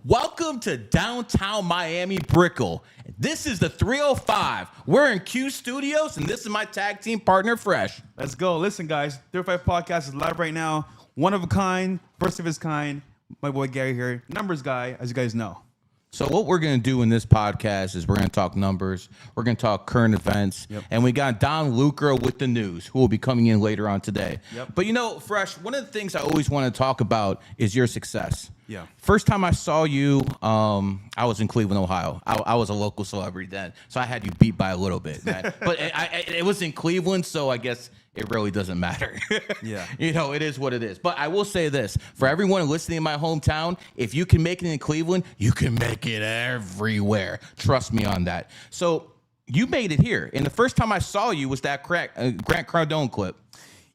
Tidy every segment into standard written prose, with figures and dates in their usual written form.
Welcome to downtown Miami Brickell. This is the 305. We're in Q Studios, and this is my tag team partner, Fresh. Let's go. Listen, guys, 305 Podcast is live right now. One of a kind, first of his kind. My boy Gary here, numbers guy, as you guys know. So what we're going to do in this podcast is we're going to talk numbers, we're going to talk current events, and we got Don Lucro with the news, who will be coming in later on today. But you know, Fresh, one of the things I always want to talk about is your success. First time I saw you, I was in Cleveland, Ohio. I was a local celebrity then, so I had you beat by a little bit. But it was in Cleveland, so I guess it really doesn't matter. You know, it is what it is. But I will say this, for everyone listening in my hometown, if you can make it in Cleveland, you can make it everywhere. Trust me on that. So you made it here. And the first time I saw you was that Grant Cardone clip.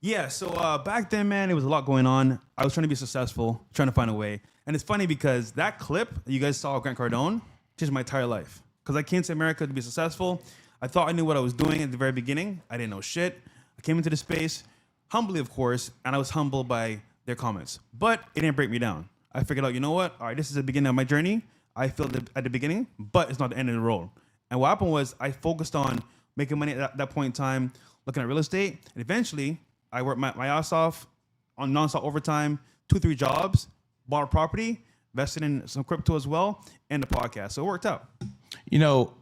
Yeah, so back then, man, it was a lot going on. I was trying to be successful, trying to find a way. And it's funny because that clip that you guys saw of Grant Cardone changed my entire life. Because I came to America to be successful. I thought I knew what I was doing at the very beginning. I didn't know shit. I came into the space, humbly, of course, and I was humbled by their comments. But it didn't break me down. I figured out, you know what? All right, this is the beginning of my journey. I failed at the beginning, but it's not the end of the road. And what happened was I focused on making money at that point in time, looking at real estate. And eventually, I worked my ass off on nonstop overtime, 2-3 jobs, bought a property, invested in some crypto as well, and the podcast. So it worked out. You know,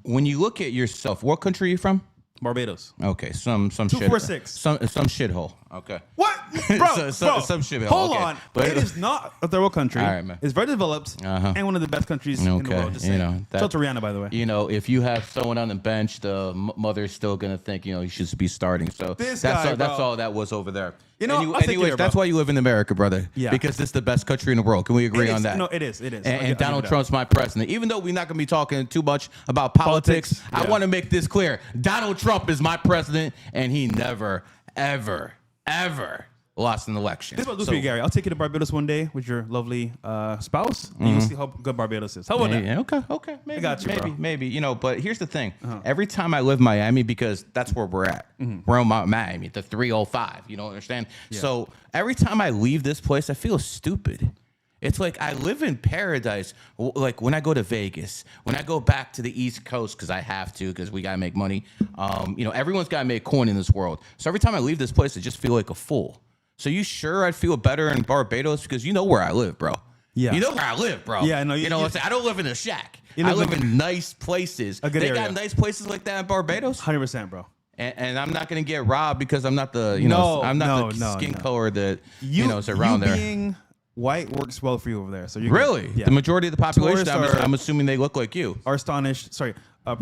when you look at yourself, what country are you from? Barbados. Okay, some 246. Some shithole. Okay. What? Bro, some shithole. Hold okay. on. But it is not a third world country. All right, man. It's very developed and one of the best countries in the world. Just you know, shout out to Rihanna, by the way. You know, if you have someone on the bench, the mother's still gonna think, you know, you should be starting. So that's all that was over there. You know, anyways, that's why you live in America, brother. Yeah. Because this is the best country in the world. Can we agree on that? No, it is. It is. And Donald Trump's my president. Even though we're not going to be talking too much about politics, I want to make this clear. Donald Trump is my president, and he never, ever, ever lost an election. This is what I'll do for you, Gary. I'll take you to Barbados one day with your lovely spouse, and you'll see how good Barbados is. How about that? Okay. Maybe, I got you, maybe. You know, but here's the thing. Every time I live in Miami, because that's where we're at. We're in Miami, the 305. You know, understand? Yeah. So every time I leave this place, I feel stupid. It's like I live in paradise. Like when I go to Vegas, when I go back to the East Coast, because I have to, because we got to make money. You know, everyone's got to make coin in this world. So every time I leave this place, I just feel like a fool. So you sure I'd feel better in Barbados? Because you know where I live, bro. Yeah. You know where I live, bro. Yeah, no, you know what I'm saying? I don't live in a shack. I live in nice places. They got nice places like that in Barbados? 100%, bro. And I'm not going to get robbed because I'm not the, skin color that, is around there. Being white works well for you over there. So you're really? Yeah. The majority of the population, I'm assuming they look like you. Are astonished,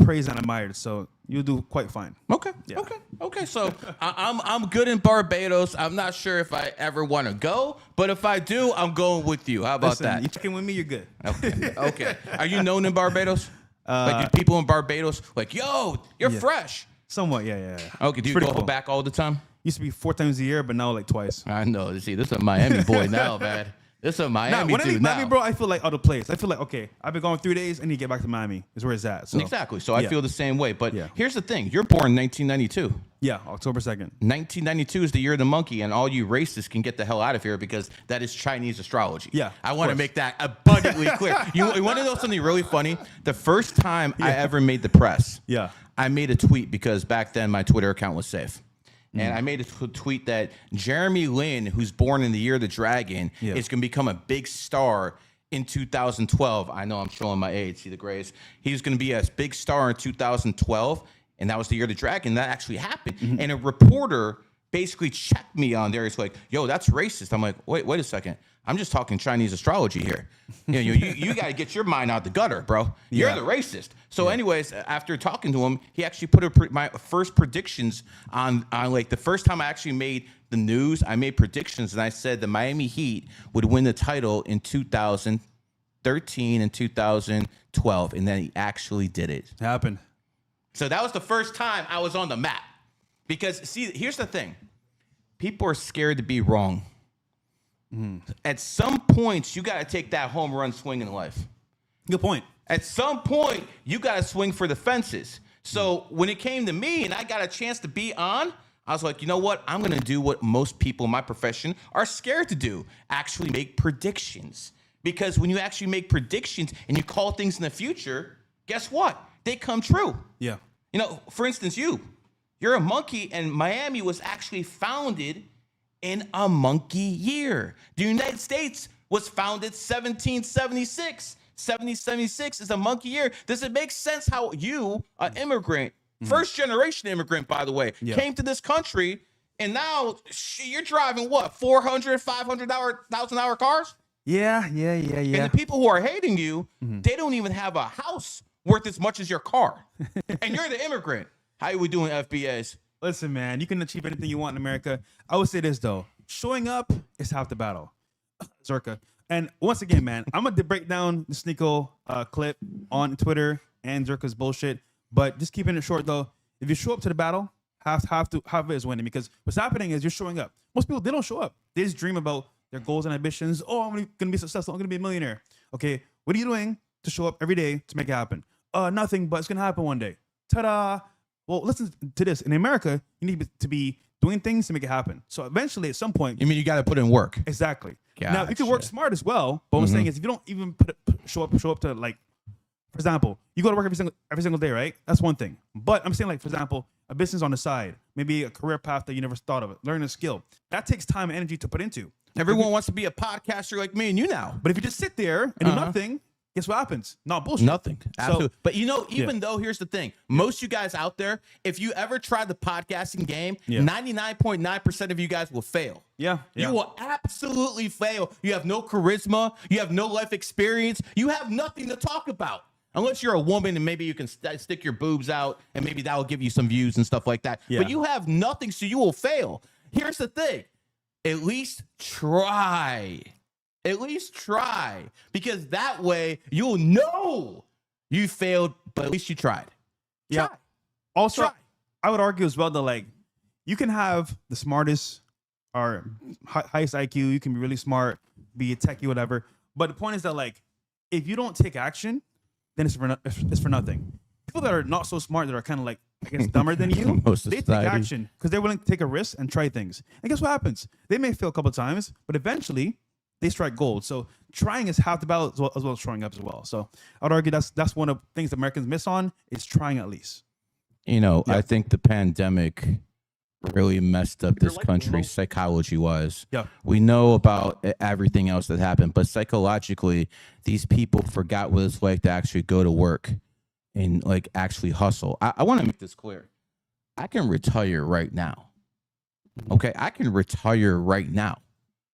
praised and admired. So you do quite fine. Okay. Yeah. Okay. So I'm good in Barbados. I'm not sure if I ever want to go, but if I do, I'm going with you. How about that? You checking with me, you're good. Okay. Are you known in Barbados? Like do people in Barbados like, yo, you're fresh. Somewhat, yeah. Okay. Do you go back all the time? Used to be 4 times a year, but now like twice. I know. See, this is a Miami boy now, man. This is a Miami when I leave dude Miami, bro, I feel like out of place. I feel like, okay, I've been gone 3 days. I need to get back to Miami. Is where it's at. So. Exactly. So I feel the same way. But here's the thing. You're born in 1992. Yeah, October 2nd. 1992 is the year of the monkey, and all you racists can get the hell out of here because that is Chinese astrology. Yeah, I want to make that abundantly clear. You want to know something really funny? The first time I ever made the press, I made a tweet because back then my Twitter account was safe. And I made a tweet that Jeremy Lin, who's born in the year of the dragon, is going to become a big star in 2012. I know I'm showing my age. See the grays? He's going to be a big star in 2012. And that was the year of the dragon. That actually happened. And a reporter basically checked me on there. It's like, yo, that's racist. I'm like, wait a second. I'm just talking Chinese astrology here. You got to get your mind out the gutter, bro. You're the racist. So anyways, after talking to him, he actually put my first predictions on like the first time I actually made the news. I made predictions, and I said the Miami Heat would win the title in 2013 and 2012, and then he actually did it. It happened. So that was the first time I was on the map. Because, see, here's the thing. People are scared to be wrong. At some points, you got to take that home run swing in life. Good point. At some point, you got to swing for the fences. So when it came to me and I got a chance to be on, I was like, you know what? I'm going to do what most people in my profession are scared to do. Actually make predictions. Because when you actually make predictions and you call things in the future, guess what? They come true. Yeah. You know, for instance, you're a monkey, and Miami was actually founded in a monkey year. The United States was founded 1776. 1776 is a monkey year. Does it make sense how you, an immigrant, first generation immigrant, by the way, came to this country, and now you're driving what, 400, 500,000 hour cars? Yeah. And the people who are hating you, they don't even have a house worth as much as your car. And you're the immigrant. How are we doing, FBAs? Listen, man, you can achieve anything you want in America. I would say this, though. Showing up is half the battle. Zerka. And once again, man, I'm going to break down the Sneeko clip on Twitter and Zerka's bullshit. But just keeping it short, though, if you show up to the battle, half of it is winning. Because what's happening is you're showing up. Most people, they don't show up. They just dream about their goals and ambitions. Oh, I'm going to be successful. I'm going to be a millionaire. Okay, what are you doing to show up every day to make it happen? Nothing, but it's going to happen one day. Ta-da! Well, listen to this. In America, you need to be doing things to make it happen. So eventually, at some point... You mean you got to put in work? Exactly. Gotcha. Now, you can work smart as well, but what I'm saying is if you don't even show up to, like, for example, you go to work every single day, right? That's one thing. But I'm saying, like, for example, a business on the side, maybe a career path that you never thought of, learning a skill. That takes time and energy to put into. Everyone wants to be a podcaster like me and you now. But if you just sit there and do nothing, guess what happens? Not bullshit. Nothing. Absolutely. So, but you know, even though, here's the thing. Most you guys out there, if you ever try the podcasting game, 99.9% of you guys will fail. Yeah. You will absolutely fail. You have no charisma. You have no life experience. You have nothing to talk about. Unless you're a woman and maybe you can stick your boobs out and maybe that will give you some views and stuff like that. Yeah. But you have nothing, so you will fail. Here's the thing. At least try. At least try. Because that way you'll know you failed, but at least you tried. Yeah. Try. Also, Try. I would argue as well that, like, you can have the smartest or highest IQ. You can be really smart, be a techie, whatever. But the point is that, like, if you don't take action, then it's for nothing. People that are not so smart, that are kind of like, I guess, dumber than you, they take action because they're willing to take a risk and try things. And guess what happens? They may fail a couple of times, but eventually they strike gold. So trying is half the battle as well as showing up as well. So I would argue that's one of the things that Americans miss on, is trying at least. You know, I think the pandemic really messed up this country psychology-wise. Yeah. We know about everything else that happened, but psychologically, these people forgot what it's like to actually go to work and, like, actually hustle. I want to make this clear. I can retire right now. Okay? I can retire right now.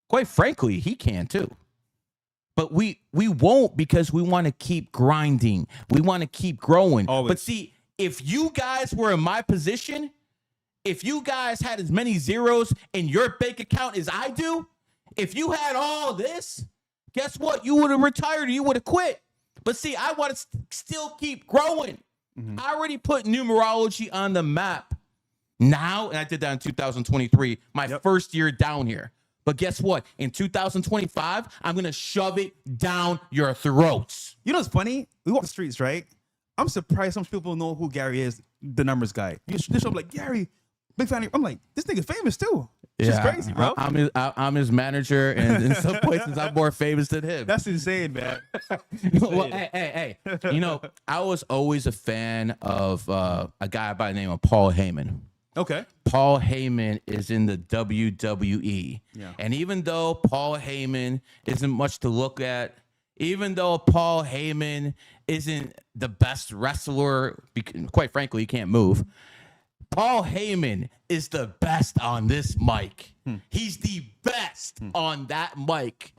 Quite frankly, he can too. But we won't, because we want to keep grinding. We want to keep growing. Always. But see, if you guys were in my position, if you guys had as many zeros in your bank account as I do, if you had all this, guess what? You would have retired or you would have quit. But see, I want to still keep growing. I already put numerology on the map now, and I did that in 2023, my first year down here. But guess what? In 2025, I'm going to shove it down your throats. You know what's funny? We walk the streets, right? I'm surprised some people know who Gary is, the numbers guy. You show up like, Gary, big fan of you. I'm like, this nigga's famous too. It's just crazy, bro. I'm his manager, and in some places I'm more famous than him. That's insane, man. Well, hey. You know, I was always a fan of a guy by the name of Paul Heyman. Okay. Paul Heyman is in the WWE. Yeah. And even though Paul Heyman isn't much to look at, even though Paul Heyman isn't the best wrestler, quite frankly, he can't move, Paul Heyman is the best on this mic. He's the best on that mic.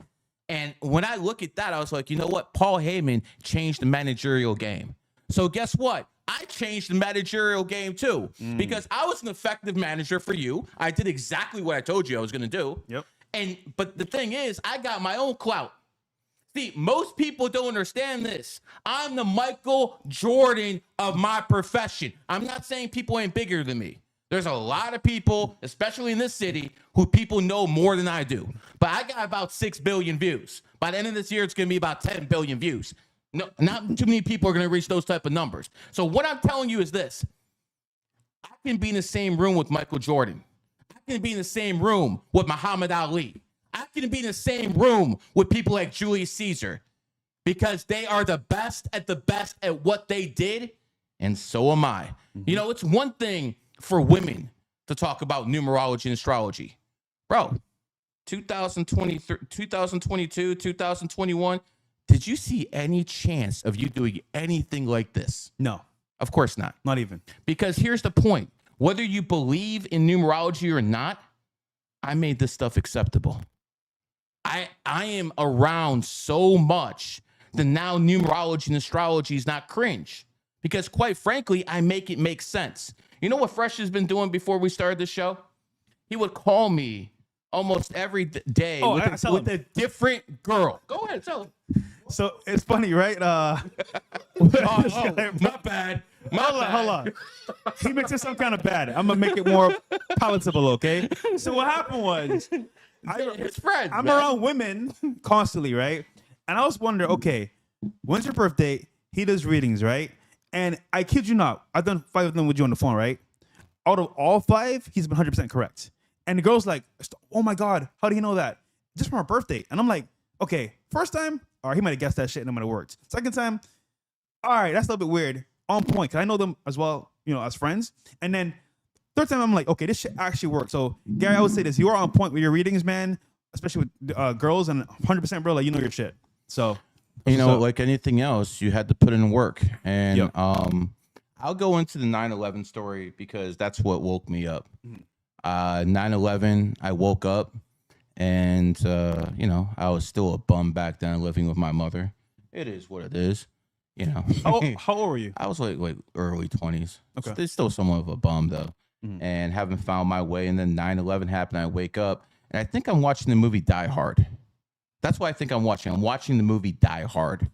And when I look at that, I was like, you know what? Paul Heyman changed the managerial game. So guess what? I changed the managerial game too, because I was an effective manager for you. I did exactly what I told you I was going to do. Yep. But the thing is, I got my own clout. See, most people don't understand this. I'm the Michael Jordan of my profession. I'm not saying people ain't bigger than me. There's a lot of people, especially in this city, who people know more than I do. But I got about 6 billion views. By the end of this year, it's going to be about 10 billion views. No, not too many people are going to reach those type of numbers. So what I'm telling you is this. I can be in the same room with Michael Jordan. I can be in the same room with Muhammad Ali. I can be in the same room with people like Julius Caesar because they are the best at what they did, and so am I. You know, it's one thing for women to talk about numerology and astrology. Bro, 2023, 2022, 2021, did you see any chance of you doing anything like this? No. Of course not. Not even. Because here's the point. Whether you believe in numerology or not, I made this stuff acceptable. I am around so much that now numerology and astrology is not cringe. Because quite frankly, I make it make sense. You know what Fresh has been doing before we started the show? He would call me almost every day with a different girl. Go ahead, tell him. So it's funny, right? My bad. Hold on. He makes it sound kind of bad. I'm gonna make it more palatable, okay? So what happened was, I'm around women constantly, right? And I was wondering, okay, when's your birthday? He does readings, right? And I kid you not, I've done 5 of them with you on the phone, right? Out of all 5, he's been 100% correct. And the girl's like, oh my God, how do you know that? Just from our birthday. And I'm like, okay, first time, all right, he might have guessed that shit and it might have worked. Second time, all right, that's a little bit weird. On point, because I know them as well, you know, as friends. And then third time, I'm like, okay, this shit actually works. So, Gary, I would say this. You are on point with your readings, man, especially with girls, and 100%, bro, like, you know your shit. So, you know, like anything else, you had to put in work. And I'll go into the 9/11 story because that's what woke me up. 9/11, I woke up and, you know, I was still a bum back then living with my mother. It is what it is, you know. How old were you? I was like early 20s. Okay. It's still somewhat of a bum, though. And haven't found my way. And then 9/11 happened. I wake up and I think I'm watching the movie Die Hard. That's what I think I'm watching. I'm watching the movie Die Hard.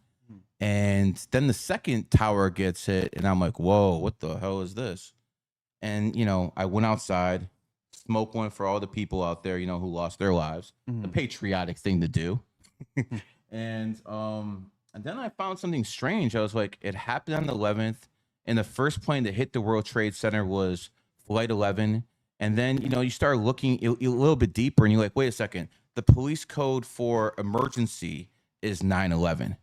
And then the second tower gets hit, and I'm like, whoa, what the hell is this? And, you know, I went outside, smoked one for all the people out there, you know, who lost their lives. The patriotic thing to do. And then I found something strange. I was like, it happened on the 11th, and the first plane that hit the World Trade Center was Flight 11. And then, you know, you start looking a little bit deeper, and you're like, wait a second. The police code for emergency is 9/11.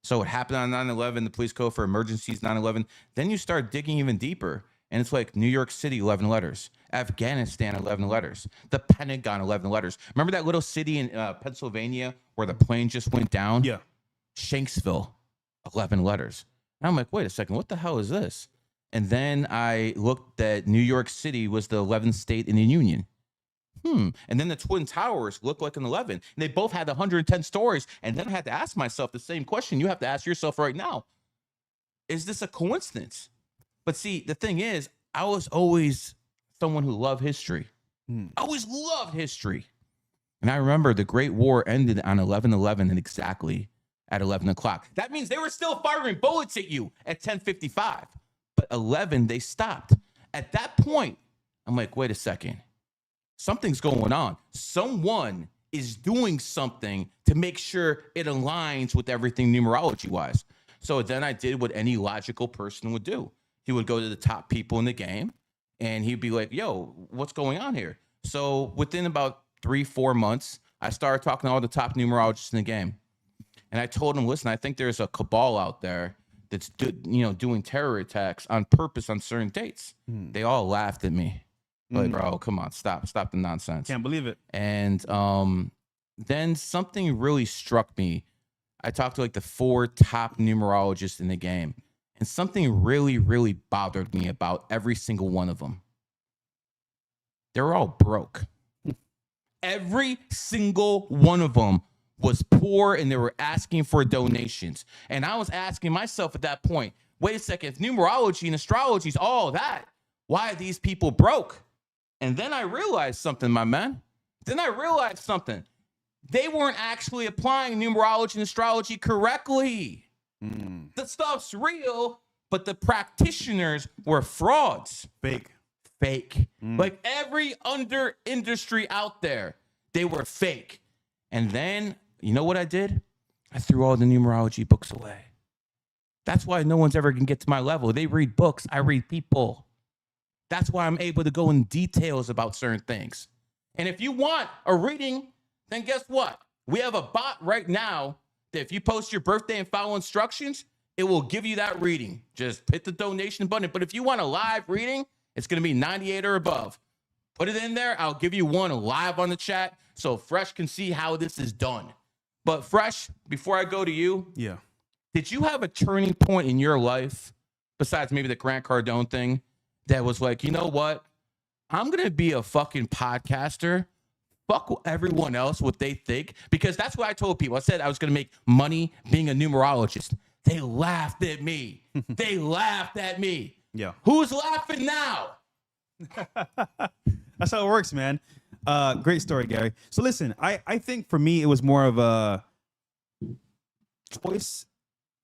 So it happened on 9/11. The police code for emergency is 9/11. Then you start digging even deeper, and it's like New York City, 11 letters. Afghanistan, 11 letters. The Pentagon, 11 letters. Remember that little city in Pennsylvania where the plane just went down? Yeah. Shanksville, 11 letters. And I'm like, wait a second, what the hell is this? And then I looked that New York City was the 11th state in the Union. And then the Twin Towers look like an 11. And they both had 110 stories. And then I had to ask myself the same question you have to ask yourself right now. Is this a coincidence? But see, the thing is, I was always someone who loved history. I always loved history. And I remember the Great War ended on 11/11 and exactly at 11 o'clock. That means they were still firing bullets at you at 10:55. But 11, they stopped. At that point, I'm like, wait a second. Something's going on. Someone is doing something to make sure it aligns with everything numerology-wise. So then I did what any logical person would do. He would go to the top people in the game, and he'd be like, yo, what's going on here? So within about 3-4 months, I started talking to all the top numerologists in the game. And I told him, listen, I think there's a cabal out there that's doing terror attacks on purpose on certain dates. They all laughed at me. Like, bro, come on, stop the nonsense. Can't believe it. And then something really struck me. I talked to like the 4 top numerologists in the game, and something really, really bothered me about every single one of them. They're all broke. Every single one of them was poor, and they were asking for donations. And I was asking myself at that point, wait a second, if numerology and astrology is all that, why are these people broke? And then I realized something, my man. They weren't actually applying numerology and astrology correctly. The stuff's real, but the practitioners were frauds. Fake. Like every under industry out there, they were fake. And then, you know what I did? I threw all the numerology books away. That's why no one's ever gonna get to my level. They read books, I read people. That's why I'm able to go in details about certain things. And if you want a reading then guess what? We have a bot right now that if you post your birthday and follow instructions, it will give you that reading. Just hit the donation button. But if you want a live reading, it's going to be 98 or above. Put it in there. I'll give you one live on the chat so Fresh can see how this is done. But Fresh, before I go to you, did you have a turning point in your life, besides maybe the Grant Cardone thing, that was like, you know what? I'm going to be a fucking podcaster. Fuck everyone else, what they think. Because that's what I told people. I said I was going to make money being a numerologist. They laughed at me. They laughed at me. Yeah. Who's laughing now? That's how it works, man. Great story, Gary. So listen, I think for me, it was more of a choice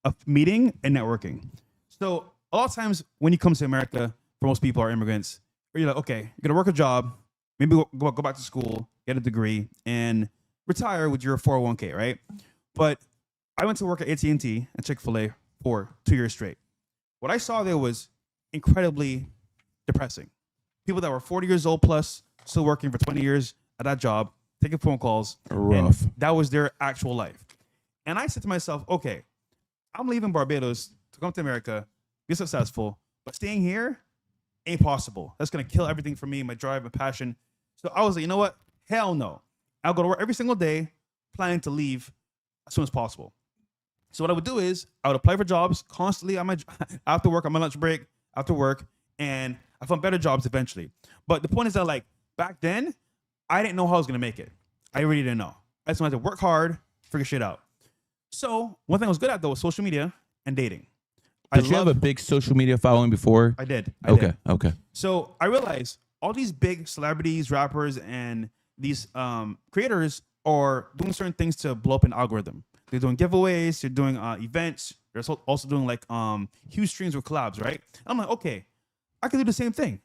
of meeting and networking. So a lot of times when you come to America, for most people are immigrants, you're like, okay, you're gonna work a job, maybe go back to school, get a degree, and retire with your 401k, right? But I went to work at AT&T and Chick-fil-A for 2 years straight. What I saw there was incredibly depressing. People that were 40 years old plus, still working for 20 years at that job, taking phone calls. Rough. And that was their actual life. And I said to myself, okay, I'm leaving Barbados to come to America, be successful, but staying here ain't possible. That's going to kill everything for me, my drive, my passion. So I was like, you know what? Hell no. I'll go to work every single day, planning to leave as soon as possible. So what I would do is I would apply for jobs constantly on after work, on my lunch break, after work, and I found better jobs eventually. But the point is that, like, back then, I didn't know how I was going to make it. I really didn't know. I just wanted to work hard, figure shit out. So one thing I was good at, though, was social media and dating. Did you have a big social media following before? I did. Okay. So I realized all these big celebrities, rappers, and these creators are doing certain things to blow up an algorithm. They're doing giveaways. They're doing events. They're also doing like huge streams with collabs, right? I'm like, okay, I can do the same thing.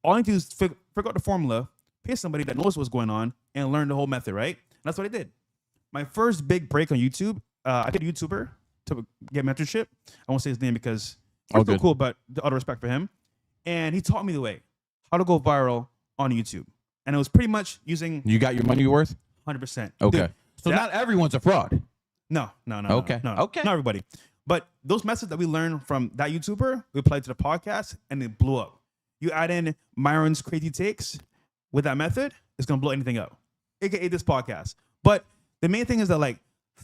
All I need to do is figure out the formula, pay somebody that knows what's going on, and learn the whole method, right? And that's what I did. My first big break on YouTube, I did a YouTuber to get mentorship. I won't say his name because it's still cool, but the other respect for him. And he taught me the way, how to go viral on YouTube. And it was pretty much using... You got your money worth? 100%. Okay. Dude, so not everyone's a fraud. No. Okay. No, okay. Not everybody. But those methods that we learned from that YouTuber, we applied to the podcast, and it blew up. You add in Myron's crazy takes with that method, it's going to blow anything up, aka this podcast. But the main thing is that, like,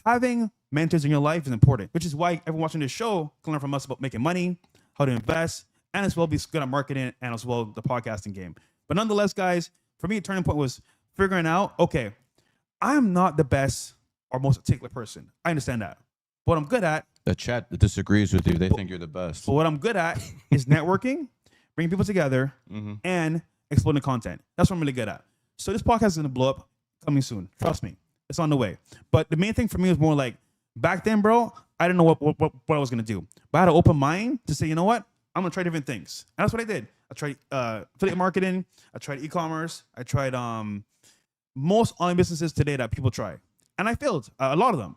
having mentors in your life is important, which is why everyone watching this show can learn from us about making money, how to invest, and as well be good at marketing and as well the podcasting game. But nonetheless, guys, for me, a turning point was figuring out, okay, I'm not the best or most articulate person. I understand that. What I'm good at... The chat disagrees with you. They think you're the best. But what I'm good at is networking, bringing people together, and exploding content. That's what I'm really good at. So this podcast is going to blow up coming soon. Trust me. It's on the way. But the main thing for me was more like, back then, bro, I didn't know what I was going to do. But I had an open mind to say, you know what? I'm going to try different things. And that's what I did. I tried affiliate marketing. I tried e-commerce. I tried most online businesses today that people try. And I failed, a lot of them.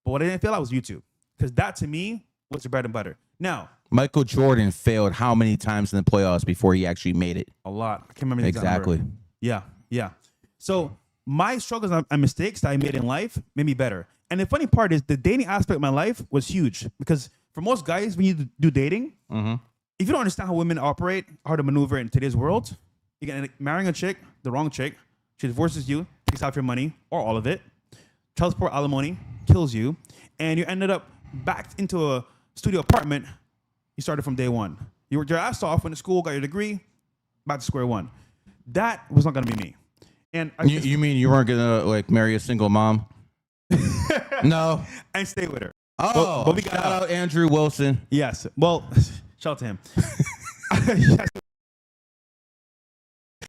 But what I didn't fail at was YouTube. Because that, to me, was the bread and butter. Now, Michael Jordan failed how many times in the playoffs before he actually made it? A lot. I can't remember the exactly. Number. Yeah. So my struggles and mistakes that I made in life made me better. And the funny part is the dating aspect of my life was huge. Because for most guys, when you do dating, if you don't understand how women operate, how to maneuver in today's world, you get marrying a chick, the wrong chick, she divorces you, takes half your money, or all of it, child support, alimony, kills you, and you ended up back into a studio apartment. You started from day one. You worked your ass off, went to school, got your degree, back to square one. That was not going to be me. And you mean you weren't gonna like marry a single mom? No, and stay with her. Oh, but we got shout out Andrew Wilson. Yes. Well, shout out to him.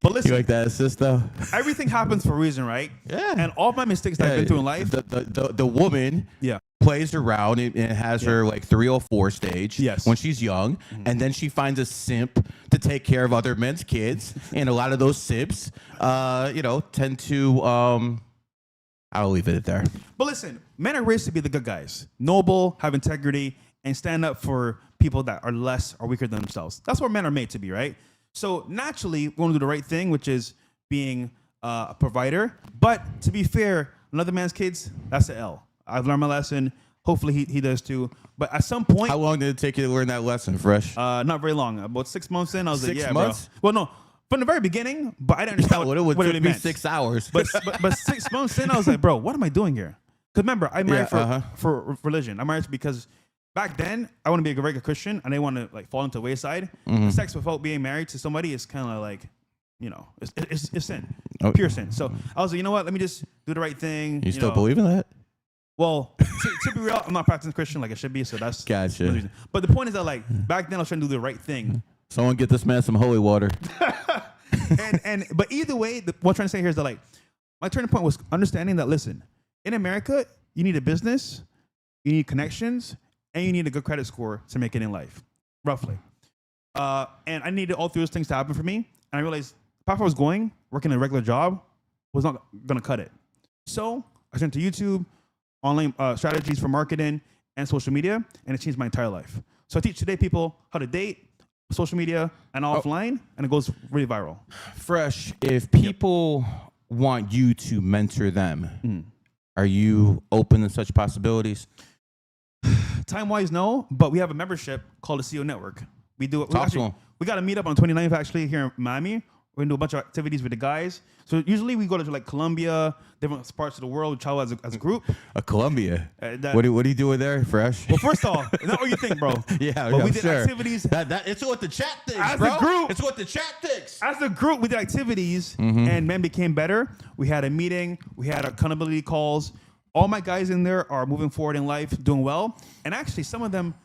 But listen, you like that assist though? Everything happens for a reason, right? Yeah. And all my mistakes that I've been through in life. The woman plays around and has her like 304 stage when she's young, and then she finds a simp to take care of other men's kids, and a lot of those simps tend to I'll leave it there. But listen, men are raised to be the good guys, noble, have integrity, and stand up for people that are less or weaker than themselves. That's what men are made to be, right? So naturally, we want to do the right thing, which is being a provider. But to be fair, another man's kids, that's an L. I've learned my lesson. Hopefully he does too. But at some point, how long did it take you to learn that lesson, Fresh? Not very long. About 6 months in, I was like, 6 yeah, months? bro. Well, no, from the very beginning, but I didn't understand what it took me meant. 6 hours. But 6 months in, I was like, bro, what am I doing here? Because remember, I married for religion. I married because back then I want to be a regular Christian, and I want to like fall into the wayside. Sex without being married to somebody is kind of like, you know, it's sin, pure sin. So I was like, you know what? Let me just do the right thing. You still believe in that? Well, to be real, I'm not practicing Christian like I should be, so that's gotcha. But the point is that like back then I was trying to do the right thing. Someone get this man some holy water. But either way, what I'm trying to say here is that like my turning point was understanding that listen, in America, you need a business, you need connections, and you need a good credit score to make it in life, roughly. And I needed all three of those things to happen for me. And I realized the path I was going, working a regular job, was not gonna cut it. So I turned to YouTube, online strategies for marketing and social media, and it changed my entire life. So I teach today people how to date, social media, and offline, and it goes really viral. Fresh, if people want you to mentor them, are you open to such possibilities? Time-wise, no, but we have a membership called the CEO Network. We do it. We got to meet up on 29th actually here in Miami. We're going to do a bunch of activities with the guys. So usually we go to like Colombia, different parts of the world, we travel as a group. Colombia? What are you doing there, Fresh? Well, first off, it's not what you think, bro. But we did activities. It's what the chat thinks, as bro. a group. It's what the chat thinks. As a group, we did activities, and men became better. We had a meeting. We had accountability calls. All my guys in there are moving forward in life, doing well. And actually, some of them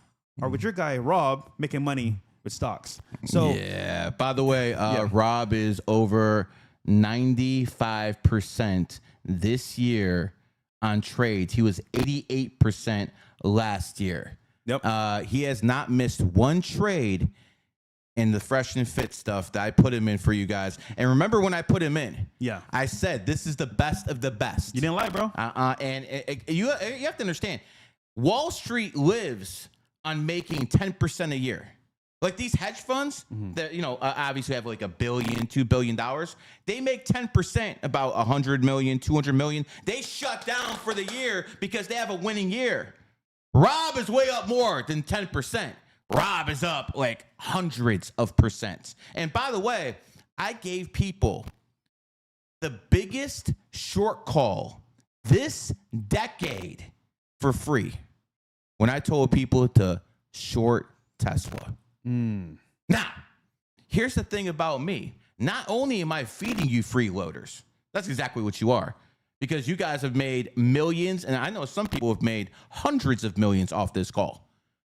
are with your guy, Rob, making money with stocks. So yeah. By the way, Rob is over 95% this year on trades. He was 88% last year. Yep. He has not missed one trade in the Fresh and Fit stuff that I put him in for you guys. And remember when I put him in, I said this is the best of the best. You didn't lie, bro. You have to understand, Wall Street lives on making 10% a year. Like these hedge funds that, obviously have like $1 billion, $2 billion. They make 10%, about 100 million, 200 million. They shut down for the year because they have a winning year. Rob is way up more than 10%. Rob is up like hundreds of percents. And by the way, I gave people the biggest short call this decade for free when I told people to short Tesla. Now, here's the thing about me. Not only am I feeding you freeloaders, that's exactly what you are, because you guys have made millions, and I know some people have made hundreds of millions off this call.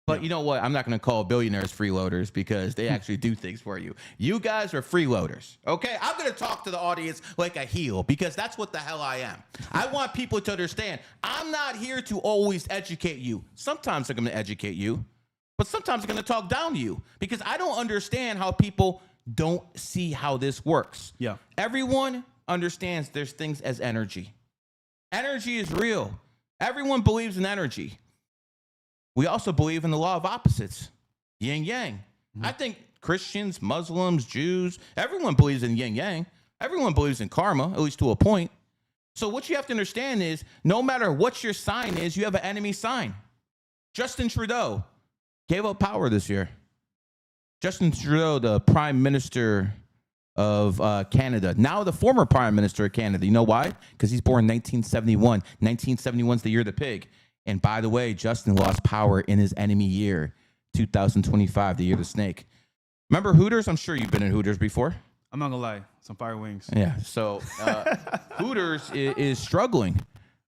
But you know what? I'm not going to call billionaires freeloaders because they actually do things for you. You guys are freeloaders, okay? I'm going to talk to the audience like a heel because that's what the hell I am. I want people to understand I'm not here to always educate you. Sometimes I'm going to educate you, but sometimes I'm going to talk down to you because I don't understand how people don't see how this works. Yeah. Everyone understands there's things as energy. Energy is real. Everyone believes in energy. We also believe in the law of opposites, yin yang. I think Christians, Muslims, Jews, everyone believes in yin yang. Everyone believes in karma, at least to a point. So what you have to understand is no matter what your sign is, you have an enemy sign. Justin Trudeau gave up power this year. Justin Trudeau, the Prime Minister of Canada, now the former Prime Minister of Canada. You know why? Because he's born in 1971. 1971 is the year of the pig. And by the way, Justin lost power in his enemy year, 2025, the year of the snake. Remember Hooters? I'm sure you've been in Hooters before. I'm not gonna lie, some fire wings. Yeah. So Hooters is struggling.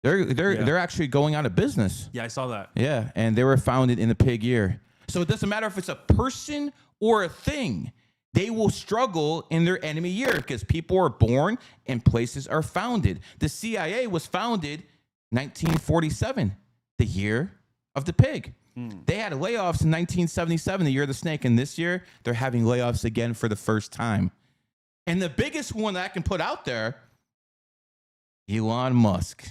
They're actually going out of business. Yeah, I saw that. Yeah, and they were founded in the pig year. So it doesn't matter if it's a person or a thing. They will struggle in their enemy year because people are born and places are founded. The CIA was founded 1947. The year of the pig. They had layoffs in 1977, the year of the snake, and this year they're having layoffs again for the first time. And the biggest one that I can put out there, Elon Musk.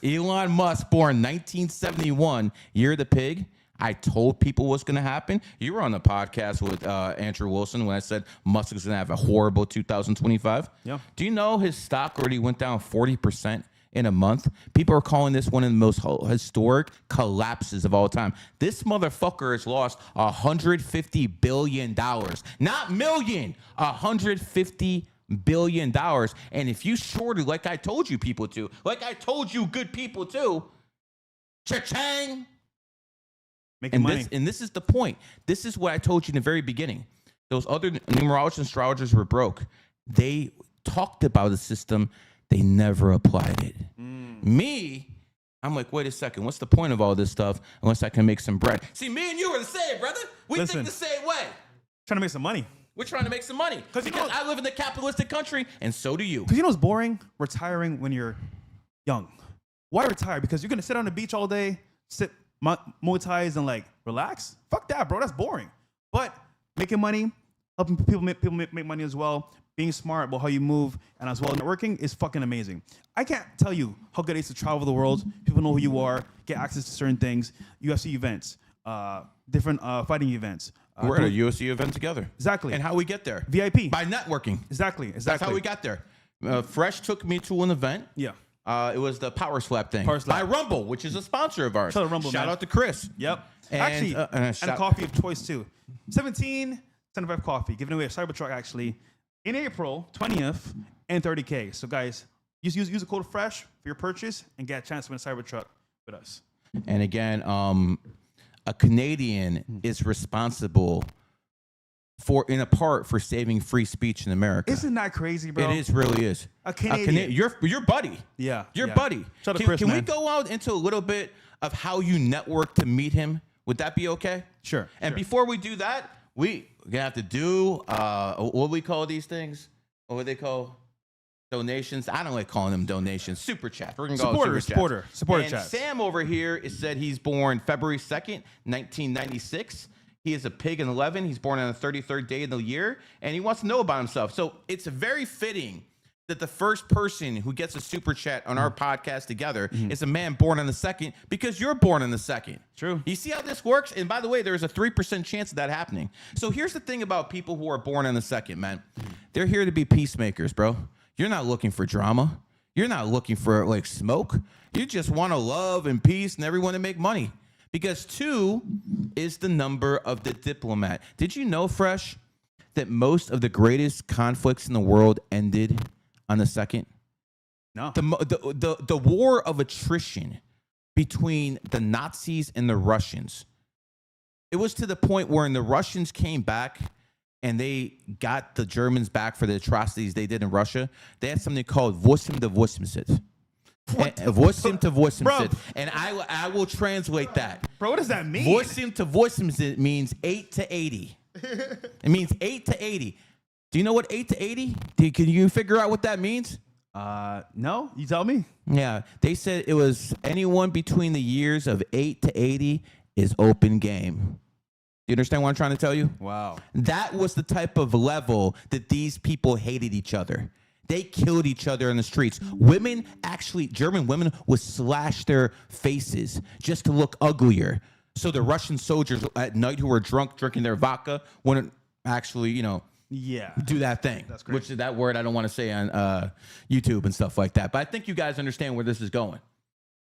Elon Musk, born 1971, year of the pig. I told people what's going to happen. You were on the podcast with Andrew Wilson when I said Musk is going to have a horrible 2025. Yeah. Do you know his stock already went down 40% in a month? People are calling this one of the most historic collapses of all time. This motherfucker has lost $150 billion. Not million, $150 billion. And if you shorted like I told you people to, like I told you good people to, cha-chang. Making money. This is the point. This is what I told you in the very beginning. Those other numerologists and astrologers were broke. They talked about the system. They never applied it. Me, I'm like, wait a second. What's the point of all this stuff unless I can make some bread? See, me and you are the same, brother. We think the same way. Trying to make some money. We're trying to make some money. Because I live in the capitalistic country, and so do you. Because you know what's boring? Retiring when you're young. Why retire? Because you're going to sit on the beach all day, sit Muay Thais and like relax? Fuck that, bro. That's boring. But making money, helping people make money as well, being smart about how you move, and as well networking is fucking amazing. I can't tell you how good it is to travel the world. People know who you are, get access to certain things, UFC events, different fighting events. We're at a UFC event together. Exactly. And how we get there? VIP. By networking. Exactly. That's how we got there. Fresh took me to an event. Yeah. It was the Power Slap thing. Power Slap. By Rumble, which is a sponsor of ours. Shout out Rumble, Shout man. out to Chris. Yep. And, actually, and a coffee of choice too. 17.75 coffee. Giving away a Cybertruck actually in April 20th and 30K. So guys, use the code FRESH for your purchase and get a chance to win a Cybertruck with us. And again, a Canadian is responsible in a part for saving free speech in America. Isn't that crazy, bro? It really is. A Canadian. Your buddy. Yeah. Your buddy. Shout out to Chris, can man. we go out into a little bit of how you network to meet him? Would that be okay? Sure. And before we do that, we're gonna have to do what we call these things. What would they call? Donations. I don't like calling them donations. Super chat. We're gonna call it super supporter and chat. Sam over here is said he's born February 2nd, 1996. He is a pig in 11. He's born on the 33rd day of the year, and he wants to know about himself. So it's very fitting that the first person who gets a super chat on our podcast together is a man born on the 2nd, because you're born on the 2nd. True. You see how this works? And by the way, there's a 3% chance of that happening. So here's the thing about people who are born on the 2nd, man. They're here to be peacemakers, bro. You're not looking for drama. You're not looking for like smoke. You just want to love and peace and everyone to make money. Because 2 is the number of the diplomat. Did you know, Fresh, that most of the greatest conflicts in the world ended on the 2nd? No. The war of attrition between the Nazis and the Russians. It was to the point where when the Russians came back and they got the Germans back for the atrocities they did in Russia, they had something called 80-80. 80-80. And I will translate that. Bro, what does that mean? 80-80 means 8 to 80. It means 8 to 80. Do you know what 8 to 80? Can you figure out what that means? No, you tell me. Yeah, they said it was anyone between the years of 8 to 80 is open game. Do you understand what I'm trying to tell you? Wow. That was the type of level that these people hated each other. They killed each other in the streets. Women, actually, German women would slash their faces just to look uglier. So the Russian soldiers at night who were drunk, drinking their vodka, wouldn't actually, do that thing. That's great. Which is that word I don't want to say on YouTube and stuff like that. But I think you guys understand where this is going.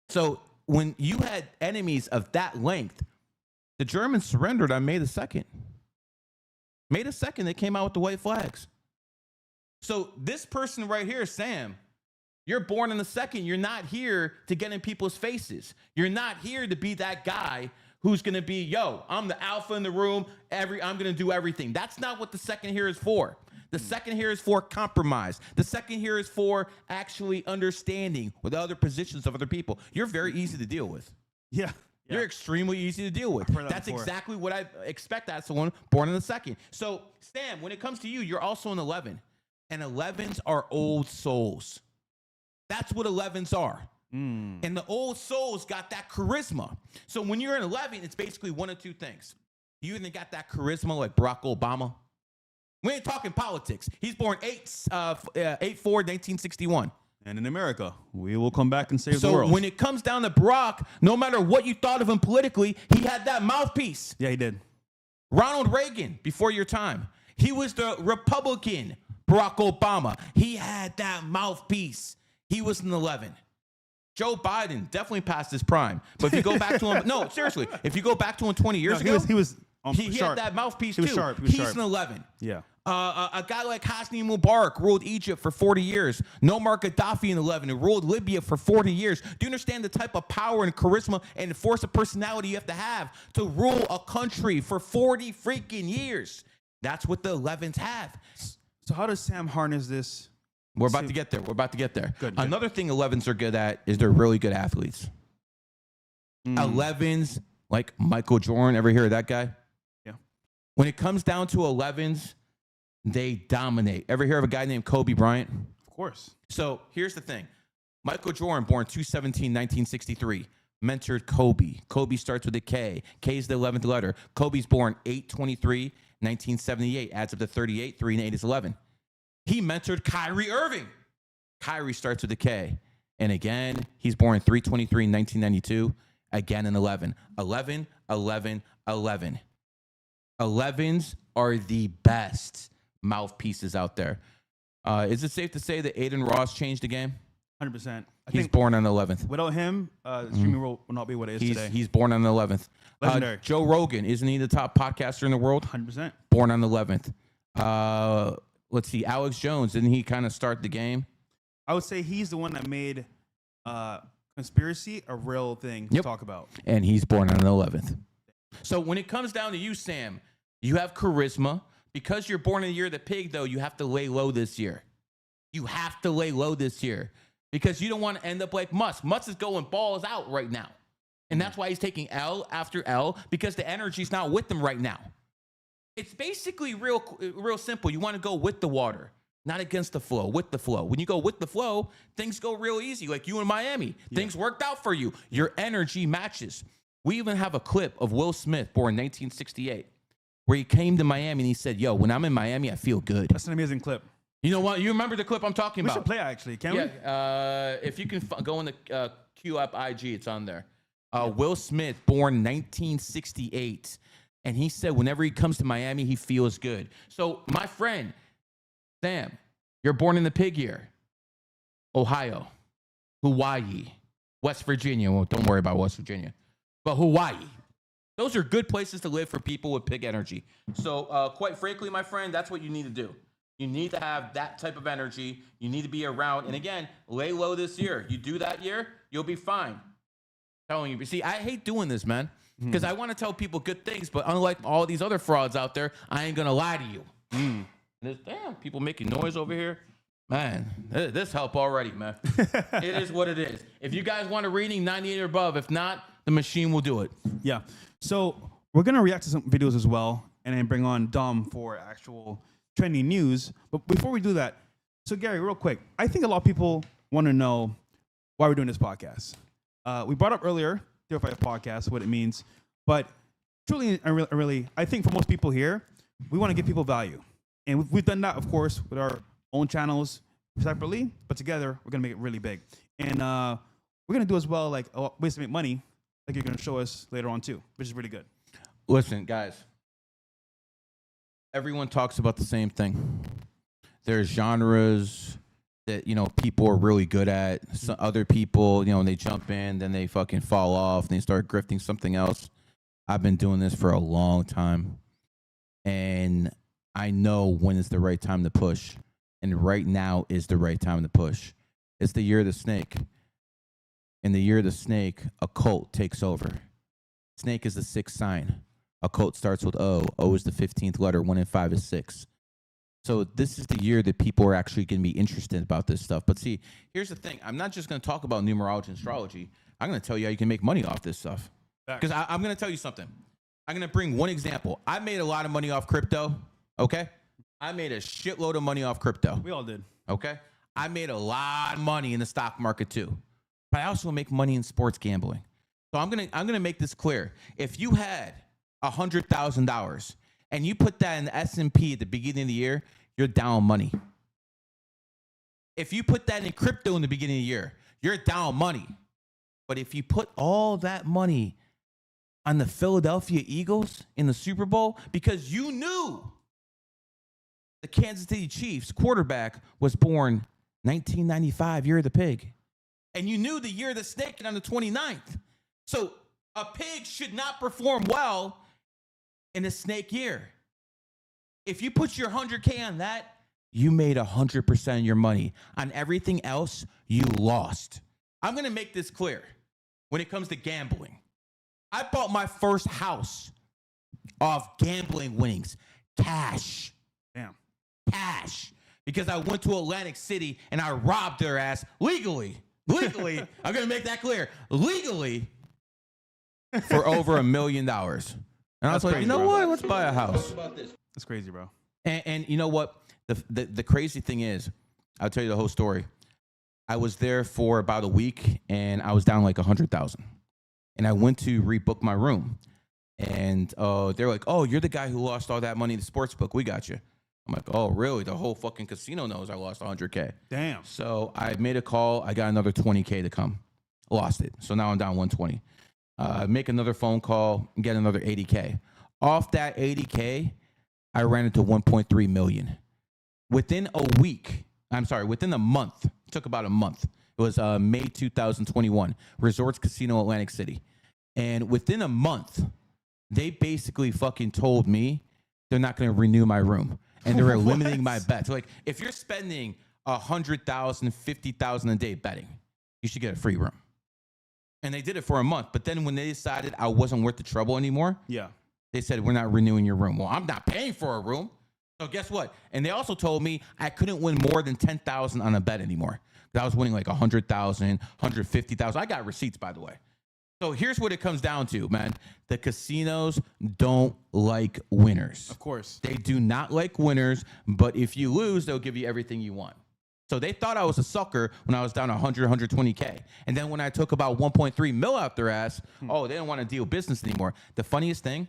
So when you had enemies of that length, the Germans surrendered on May the 2nd. May the 2nd, they came out with the white flags. So this person right here, Sam, you're born on the 2nd. You're not here to get in people's faces. You're not here to be that guy who's going to be, yo, I'm the alpha in the room. I'm going to do everything. That's not what the 2nd here is for. The 2nd here is for compromise. The 2nd here is for actually understanding with other positions of other people. You're very easy to deal with. Yeah. You're extremely easy to deal with. That's before. exactly what I expect out of someone born on the 2nd. So, Sam, when it comes to you, you're also an 11. And 11s are old souls. That's what 11s are. And the old souls got that charisma. So when you're an 11, it's basically one of two things. You either got that charisma like Barack Obama. We ain't talking politics. He's born 8/4/1961. And in America, we will come back and save the So world. when it comes down to Barack, no matter what you thought of him politically, he had that mouthpiece. Yeah, he did. Ronald Reagan, before your time, he was the Republican Barack Obama. He had that mouthpiece. He was an 11. Joe Biden definitely passed his prime. But if you go back to him, no, seriously, if you go back to him 20 years ago, he had that mouthpiece he was too. Sharp. He was He's sharp. an 11. Yeah. A guy like Hosni Mubarak ruled Egypt for 40 years. Muammar Gaddafi in 11 who ruled Libya for 40 years. Do you understand the type of power and charisma and force of personality you have to rule a country for 40 freaking years? That's what the 11s have. So how does Sam harness this? We're about to get there. We're about to get there. Good. Another thing 11s are good at is they're really good athletes. 11s, like Michael Jordan, ever hear of that guy? Yeah. When it comes down to 11s, they dominate. Ever hear of a guy named Kobe Bryant? Of course. So here's the thing. Michael Jordan, born 2/17/1963, mentored Kobe. Kobe starts with a K. K is the 11th letter. Kobe's born 8/23/1978, adds up to 38. 3 and 8 is 11. He mentored Kyrie Irving. Kyrie starts with a K. And again, he's born 3/23/1992, again an 11. 11, 11, 11. 11s are the best mouthpieces out there. Is it safe to say that Aiden Ross changed the game? 100%. He's born on the 11th. Without him, the streaming world will not be what it is today. He's born on the 11th. Legendary. Joe Rogan, isn't he the top podcaster in the world? 100%. Born on the 11th. Let's see, Alex Jones, didn't he kind of start the game? I would say he's the one that made conspiracy a real thing to talk about. And he's born on the 11th. So when it comes down to you, Sam, you have charisma. Because you're born in the year of the pig, though, you have to lay low this year. You have to lay low this year because you don't want to end up like Musk. Musk is going balls out right now. And that's why he's taking L after L because the energy's not with him right now. It's basically real simple. You want to go with the water, not against the flow, with the flow. When you go with the flow, things go real easy. Like you in Miami, things worked out for you. Your energy matches. We even have a clip of Will Smith, born 1968. Where he came to Miami and he said, yo, when I'm in Miami, I feel good. That's an amazing clip. You know what? You remember the clip I'm talking about? We should play it, actually. Can we? If you can go in the Q up IG, it's on there. Will Smith, born 1968. And he said whenever he comes to Miami, he feels good. So my friend, Sam, you're born in the pig year. Ohio, Hawaii, West Virginia. Well, don't worry about West Virginia. But Hawaii. Those are good places to live for people with pig energy. So quite frankly, my friend, that's what you need to do. You need to have that type of energy. You need to be around. And again, lay low this year. You do that year, you'll be fine. I'm telling you. See, I hate doing this, man, because I want to tell people good things. But unlike all these other frauds out there, I ain't going to lie to you. Damn, people making noise over here. Man, this help already, man. It is what it is. If you guys want a reading, 98 or above. If not, the machine will do it. Yeah. So we're going to react to some videos as well and then bring on Dom for actual trending news. But before we do that, so Gary, real quick, I think a lot of people want to know why we're doing this podcast. We brought up earlier, Theophile Podcast, what it means. But truly, I think for most people here, we want to give people value. And we've done that, of course, with our own channels separately. But together, we're going to make it really big. And we're going to do as well, like, ways to make money, like you're going to show us later on too, which is really good. Listen, guys, everyone talks about the same thing. There's genres that, people are really good at. Some other people, they jump in, then they fucking fall off, and they start grifting something else. I've been doing this for a long time, and I know when is the right time to push, and right now is the right time to push. It's the year of the snake. In the year of the snake, a cult takes over. Snake is the 6th sign. A cult starts with O. O is the 15th letter. 1 and 5 is 6. So this is the year that people are actually going to be interested about this stuff. But see, here's the thing. I'm not just going to talk about numerology and astrology. I'm going to tell you how you can make money off this stuff. Because I'm going to tell you something. I'm going to bring one example. I made a lot of money off crypto, okay? I made a shitload of money off crypto. We all did. Okay? I made a lot of money in the stock market too. But I also make money in sports gambling. So I'm gonna make this clear. If you had $100,000 and you put that in the S&P at the beginning of the year, you're down money. If you put that in crypto in the beginning of the year, you're down money. But if you put all that money on the Philadelphia Eagles in the Super Bowl because you knew the Kansas City Chiefs quarterback was born 1995, year of the pig, and you knew the year of the snake on the 29th. So a pig should not perform well in a snake year. If you put your 100K on that, you made 100% of your money. On everything else, you lost. I'm going to make this clear when it comes to gambling. I bought my first house off gambling winnings. Cash. Damn. Cash. Because I went to Atlantic City and I robbed their ass legally. Legally. I'm going to make that clear. Legally. For over $1 million. And I was like, crazy, you know bro. what? Let's buy a house. That's crazy, bro. And you know what? The crazy thing is, I'll tell you the whole story. I was there for about a week and I was down like 100,000. And I went to rebook my room. And they're like, oh, you're the guy who lost all that money in the sports book. We got you. I'm like, oh, really? The whole fucking casino knows I lost 100K. Damn. So I made a call. I got another 20K to come. Lost it. So now I'm down 120. Make another phone call and get another 80K. Off that 80K, I ran into 1.3 million. Within a month, it took about a month. It was May 2021, Resorts Casino Atlantic City. And within a month, they basically fucking told me they're not going to renew my room. And they're limiting my bets. Like, if you're spending 100,000, 50,000 a day betting, you should get a free room. And they did it for a month. But then when they decided I wasn't worth the trouble anymore, they said, we're not renewing your room. Well, I'm not paying for a room. So guess what? And they also told me I couldn't win more than 10,000 on a bet anymore. I was winning like 100,000, 150,000. I got receipts, by the way. So here's what it comes down to, man. The casinos don't like winners. Of course. They do not like winners, but if you lose, they'll give you everything you want. So they thought I was a sucker when I was down 100, 120K. And then when I took about 1.3 mil out their ass, they didn't want to deal business anymore. The funniest thing,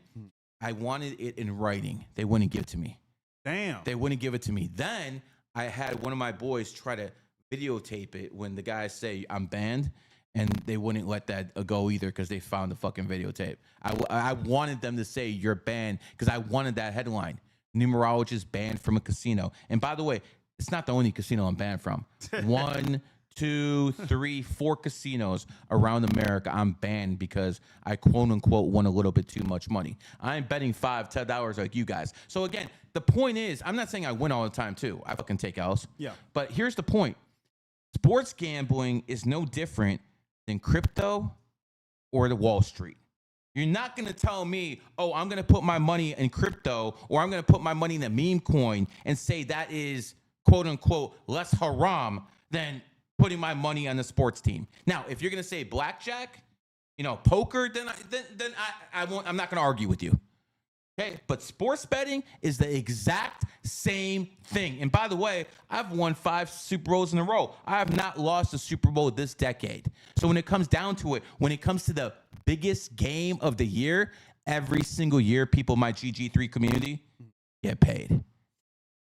I wanted it in writing. They wouldn't give it to me. Damn. They wouldn't give it to me. Then I had one of my boys try to videotape it when the guys say I'm banned, and they wouldn't let that go either because they found the fucking videotape. I wanted them to say you're banned because I wanted that headline. Numerologist banned from a casino. And by the way, it's not the only casino I'm banned from. 1, 2, 3, 4 casinos around America I'm banned because I quote unquote won a little bit too much money. I'm betting $5, $10 like you guys. So again, the point is, I'm not saying I win all the time too. I fucking take L's. Yeah. But here's the point. Sports gambling is no different than crypto or the Wall Street. You're not going to tell me, oh, I'm going to put my money in crypto or I'm going to put my money in a meme coin and say that is quote unquote less haram than putting my money on the sports team. Now, if you're going to say blackjack, poker, then I won't. I'm not going to argue with you. Okay, but sports betting is the exact same thing. And by the way, I've won 5 Super Bowls in a row. I have not lost a Super Bowl this decade. So when it comes down to it, when it comes to the biggest game of the year, every single year, people in my GG3 community get paid.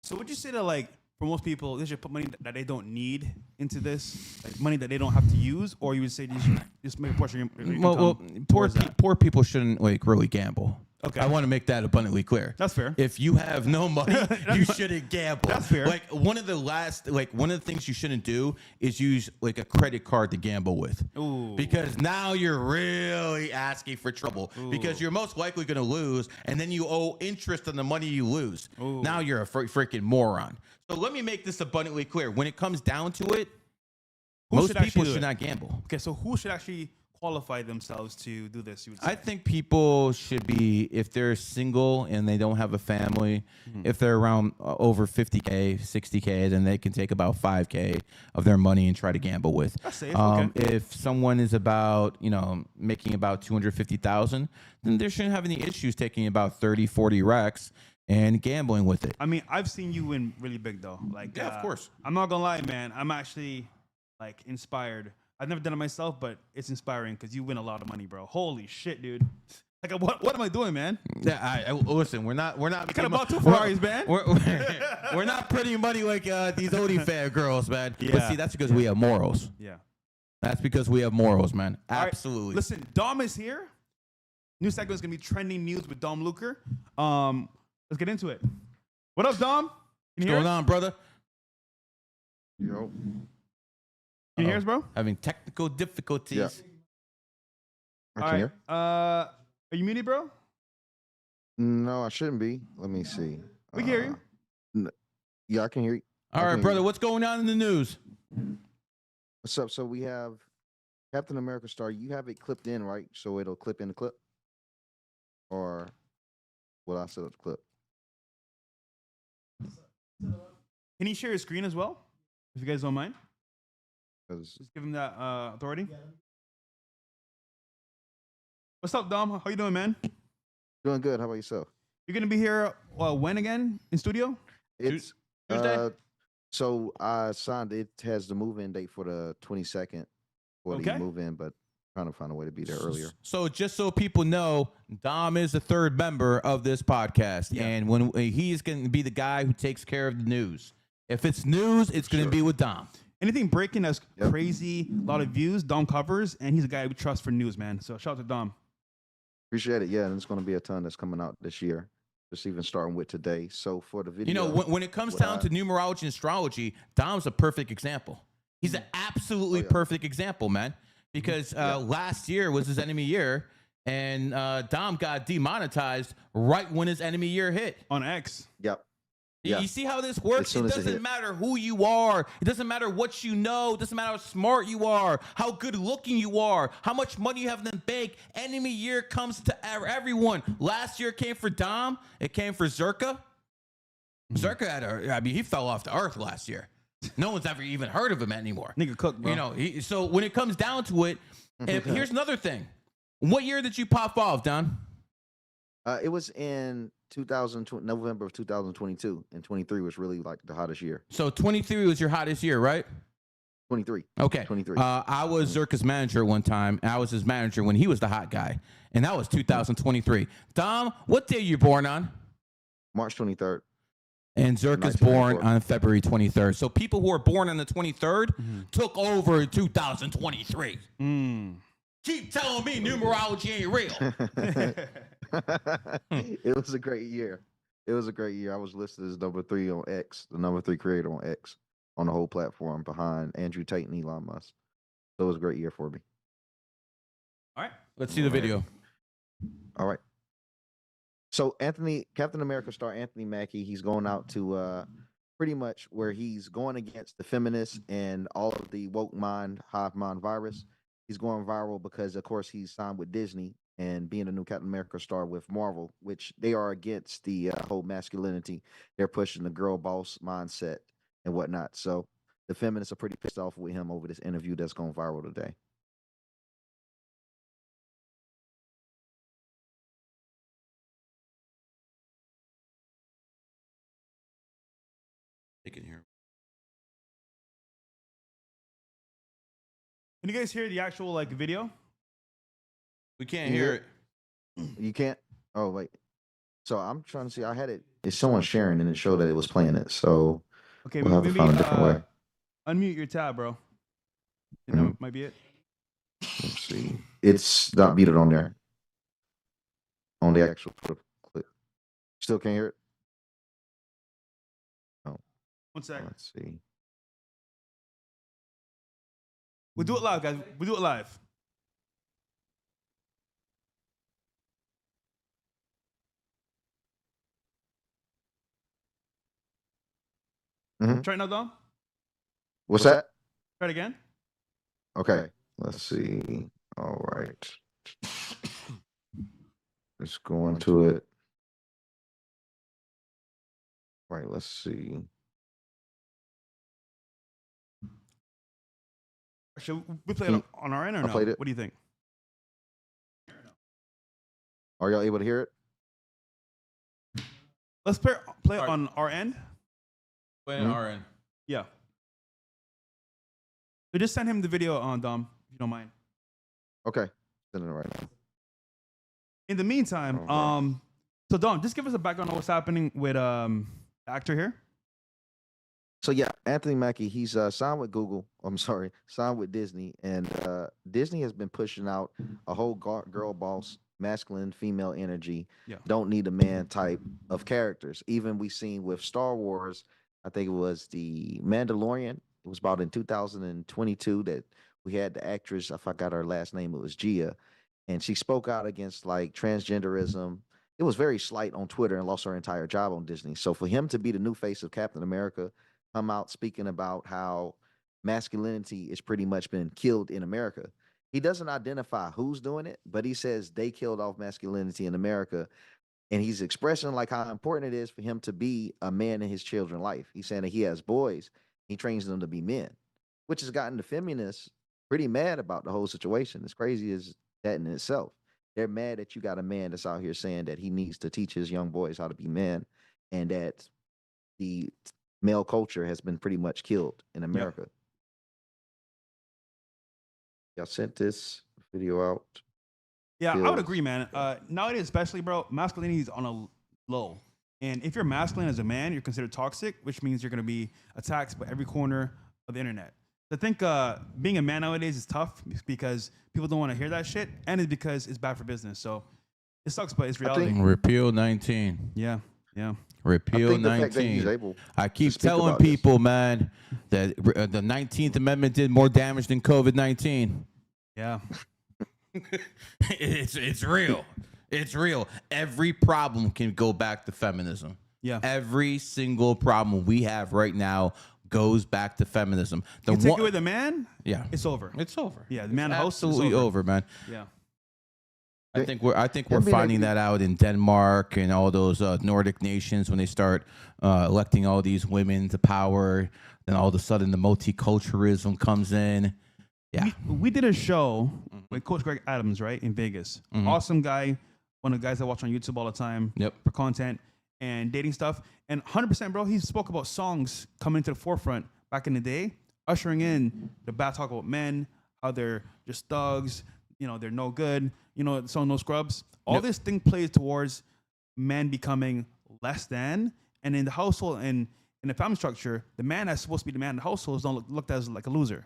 So would you say that, like, for most people, they should put money that they don't need into this, like money that they don't have to use, or you would say you should just make a portion of your income? Poor people shouldn't really gamble. Okay. I want to make that abundantly clear. That's fair. If you have no money, you shouldn't gamble. That's fair. Like one of the things you shouldn't do is use like a credit card to gamble with. Ooh. Because now you're really asking for trouble. Ooh. Because you're most likely going to lose, and then you owe interest on the money you lose. Ooh. Now you're a freaking moron. So let me make this abundantly clear. When it comes down to it, most people should not gamble. Okay, so who should actually qualify themselves to do this, you would say? I think people should be, if they're single and they don't have a family, if they're around over 50K, 60K, then they can take about 5K of their money and try to gamble with. That's safe. Okay. If someone is about, making about 250,000, then they shouldn't have any issues taking about 30, 40 racks and gambling with it. I mean, I've seen you win really big though. Like, yeah, of course. I'm not gonna lie, man. I'm actually like inspired. I've never done it myself, but it's inspiring because you win a lot of money, bro. Holy shit, dude. Like, what am I doing, man? Yeah, listen. We're not. I could have bought 2 Ferraris, man. We're not pretty money like these OnlyFans girls, man. Yeah. But see, that's because we have morals. Yeah. That's because we have morals, man. Absolutely. Right. Listen, Dom is here. New segment is gonna be trending news with Dom Luker. Let's get into it. What up, Dom? What's going on, brother? Yo. Can you hear us, bro? Having technical difficulties. Yeah. I can hear. Are you muted, bro? No, I shouldn't be. Let me see. We can hear you. Yeah, I can hear you. All right, brother. What's going on in the news? What's up? So we have Captain America star. You have it clipped in, right? So it'll clip in the clip? Or will I set up the clip? Can you share your screen as well, if you guys don't mind? 'Cause Just give him that authority. What's up, Dom? How you doing, man? doing good. How about yourself? You're gonna be here when again in studio? It's Tuesday? So I signed. It has the move-in date for the 22nd for the move-in, but trying to find a way to be there earlier. So just so people know, Dom is the third member of this podcast, and when he's going to be the guy who takes care of the news. If it's news, it's going to be with Dom. Anything breaking that's crazy, a lot of views, Dom covers, and he's a guy we trust for news, man. So shout out to Dom. Appreciate it. Yeah, and it's going to be a ton that's coming out this year. Just even starting with today. So for the video, You know, when it comes down to numerology and astrology, Dom's a perfect example. He's an absolutely perfect example, man. Because last year was his enemy year, and Dom got demonetized right when his enemy year hit. On X. Yep. You see how this works? It doesn't matter who you are. It doesn't matter what you know. It doesn't matter how smart you are, how good looking you are, how much money you have in the bank. Enemy year comes to everyone. Last year came for Dom. It came for Zerka. Zerka had he fell off the earth last year. No one's ever even heard of him anymore. Nigga cook, bro. You know, so when it comes down to it, here's another thing. What year did you pop off, Don? It was in November of 2022, and 23 was really like the hottest year. So 23 was your hottest year, right? 23. Okay. 23. I was Zerka's manager one time. I was his manager when he was the hot guy, and that was 2023. Dom, what day you born on? March 23rd. And Zerka's born on February 23rd. So people who are born on the 23rd took over in 2023. Keep telling me numerology ain't real. It was a great year. It was a great year. I was listed as number 3 on X, the number 3 creator on X, on the whole platform behind Andrew Tate and Elon Musk. So it was a great year for me. All right. Let's see the video. All right. So Captain America star Anthony Mackie, he's going out to pretty much where he's going against the feminists and all of the woke mind, hive mind virus. He's going viral because, of course, he's signed with Disney and being a new Captain America star with Marvel, which they are against the whole masculinity. They're pushing the girl boss mindset and whatnot. So the feminists are pretty pissed off with him over this interview that's going viral today. They can hear. Can you guys hear the actual video? We can't hear it. You can't? Oh, wait. So I'm trying to see. I had it. It's someone sharing and it showed that it was playing it. So Okay, we'll have to find a different way. Unmute your tab, bro. That might be it. Let's see. It's not muted on there. On the actual clip. Still can't hear it? Oh. 1 second. Let's see. We'll do it live, guys. We'll do it live. Try it now, Dom. What's that? Try it again. Okay. Let's see. All right. Let's go into it. All right. Let's see. Should we play it on our end or no? played it. What do you think? Are y'all able to hear it? Let's play it on our end. Play on our end. Yeah. So just send him the video on Dom, if you don't mind. Okay. Sending it right now. In the meantime, so Dom, just give us a background on what's happening with the actor here. So yeah, Anthony Mackie, he's signed with Google. I'm sorry, signed with Disney, and Disney has been pushing out a whole girl boss, masculine, female energy, don't need a man type of characters. Even we seen with Star Wars, I think it was the Mandalorian. It was about in 2022 that we had the actress. I forgot her last name. It was Gia, and she spoke out against like transgenderism. It was very slight on Twitter and lost her entire job on Disney. So for him to be the new face of Captain America, come out speaking about how masculinity is pretty much been killed in America. He doesn't identify who's doing it, but he says they killed off masculinity in America. And he's expressing like how important it is for him to be a man in his children's life. He's saying that he has boys, he trains them to be men, which has gotten the feminists pretty mad about the whole situation. As crazy as that in itself. They're mad that you got a man that's out here saying that he needs to teach his young boys how to be men, and that the male culture has been pretty much killed in America. Y'all sent this video out. Yeah, I would agree, man. Nowadays, especially, bro, masculinity is on a low. And if you're masculine as a man, you're considered toxic, which means you're going to be attacked by every corner of the internet. I think being a man nowadays is tough because people don't want to hear that shit, and it's because it's bad for business. So it sucks, but it's reality. Repeal 19. Yeah. Repeal 19. I keep telling people, man, that the 19th Amendment did more damage than COVID-19. Yeah. It's real. It's real. Every problem can go back to feminism. Yeah. Every single problem we have right now goes back to feminism. You take away the man, it's over. It's over. Yeah, the man it's house absolutely is over, man. Yeah. I think we're finding that out in Denmark and all those Nordic nations when they start electing all these women to power. Then all of a sudden the multiculturalism comes in. Yeah, we did a show with Coach Greg Adams, right, in Vegas. Awesome guy, one of the guys I watch on YouTube all the time for content and dating stuff. And 100%, bro, he spoke about songs coming to the forefront back in the day, ushering in the bad talk about men, how they're just thugs, they're no good, so no scrubs. All this thing plays towards men becoming less than, and in the household and in the family structure, the man that's supposed to be the man in the household is don't looked at as like a loser.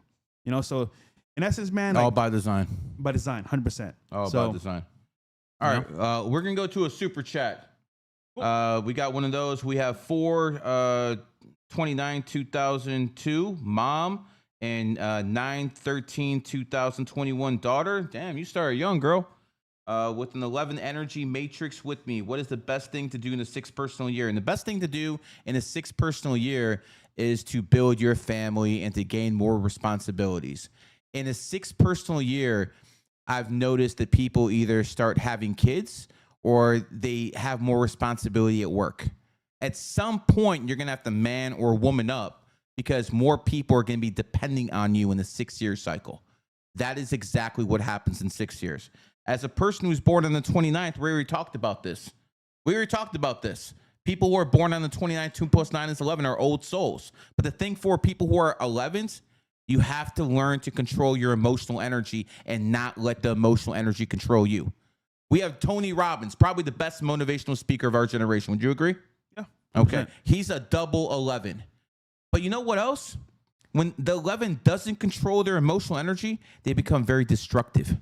So in essence, man, all by design. By design, 100%. All by design. All right, we're gonna go to a super chat. We got one of those. We have 4/29/2002 mom and 9/13/2021 daughter. Damn, you started young, girl. With an 11 energy matrix with me. What is the best thing to do in the 6th personal year? And the best thing to do in the 6th personal year is to build your family and to gain more responsibilities. In a 6th personal year, I've noticed that people either start having kids or they have more responsibility at work. At some point, you're going to have to man or woman up because more people are going to be depending on you in the 6-year cycle. That is exactly what happens in 6 years. As a person who's born on the 29th, we already talked about this. People who are born on the 29th, 2 + 9 is 11, are old souls. But the thing for people who are 11s, you have to learn to control your emotional energy and not let the emotional energy control you. We have Tony Robbins, probably the best motivational speaker of our generation. Would you agree? Yeah. Okay. He's a double 11. But you know what else? When the 11 doesn't control their emotional energy, they become very destructive.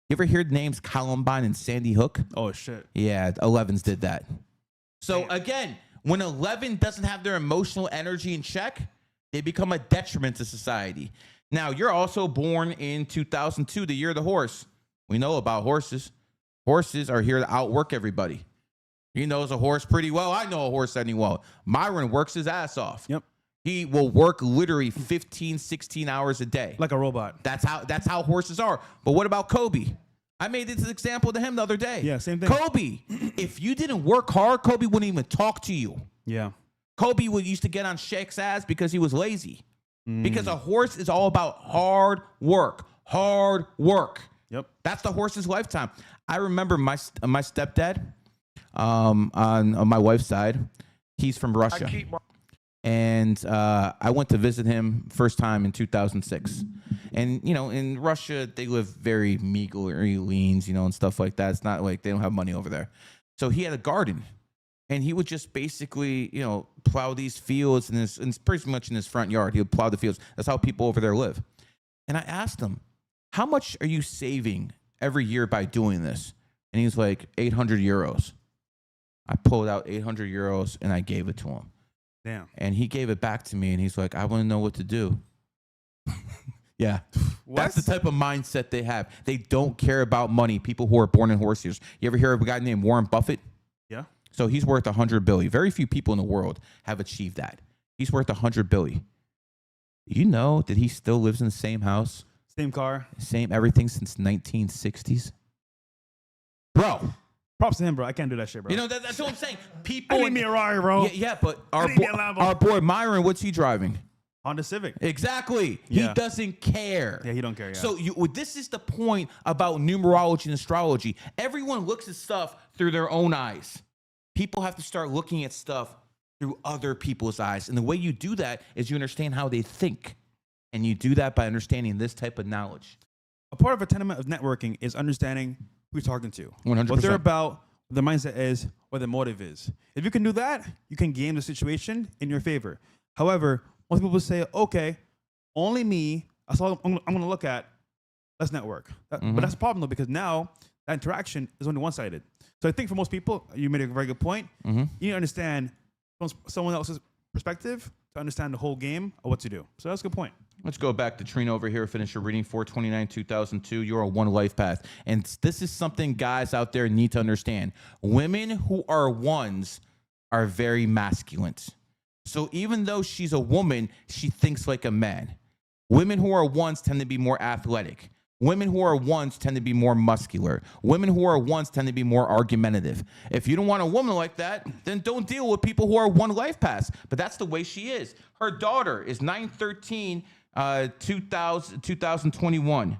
You ever hear the names Columbine and Sandy Hook? Oh, shit. Yeah, 11s did that. So again, when 11 doesn't have their emotional energy in check, they become a detriment to society. Now, you're also born in 2002, the year of the horse. We know about horses. Horses are here to outwork everybody. He knows a horse pretty well. I know a horse anyway. Myron works his ass off. Yep. He will work literally 15, 16 hours a day. Like a robot. That's how horses are. But what about Kobe? I made this example to him the other day. Yeah, same thing. Kobe, if you didn't work hard, Kobe wouldn't even talk to you. Yeah. Kobe used to get on Shaq's ass because he was lazy. Because a horse is all about hard work. Hard work. Yep. That's the horse's lifetime. I remember my stepdad on my wife's side. He's from Russia. And I went to visit him first time in 2006. And, you know, in Russia, they live very meager leans, you know, and stuff like that. It's not like they don't have money over there. So he had a garden. And he would just basically, you know, plow these fields and pretty much in his front yard. He would plow the fields. That's how people over there live. And I asked him, how much are you saving every year by doing this? And he's like, 800 euros. I pulled out 800 euros and I gave it to him. Damn. And he gave it back to me and he's like, I want to know what to do. Yeah. What? That's the type of mindset they have. They don't care about money. People who are born in horse years. You ever hear of a guy named Warren Buffett? Yeah. So he's worth $100 billion. Very few people in the world have achieved that. He's worth $100 billion. You know that he still lives in the same house, Same car. same everything since 1960s? Bro. Props to him, bro. I can't do that shit, bro. You know, that's what I'm saying. People. I need me a Rari, bro. Yeah, but our need me a Lambo. our boy Myron, what's he driving? Honda Civic. Exactly. Yeah. He doesn't care. Yeah, he don't care. Yeah. So this is the point about numerology and astrology. Everyone looks at stuff through their own eyes. People have to start looking at stuff through other people's eyes. And the way you do that is you understand how they think. And you do that by understanding this type of knowledge. a part of a tenement of networking is understanding who you're talking to, 100%. what they're about, what the mindset is, what the motive is. If you can do that, you can game the situation in your favor. However, most people say, okay, only me, that's all I'm going to look at, let's network. But that's a problem, though, because now that interaction is only one-sided. So I think for most people, you made a very good point. You need to understand from someone else's perspective to understand the whole game of what to do. So that's a good point. Let's go back to Trina over here. Finish your reading 4/29/2002. You're on one life path. And this is something guys out there need to understand. Women who are ones are very masculine. So even though she's a woman, she thinks like a man. Women who are ones tend to be more athletic. Women who are ones tend to be more muscular. Women who are ones tend to be more argumentative. If you don't want a woman like that, then don't deal with people who are one life paths. But that's the way she is. Her daughter is 9/13/2021.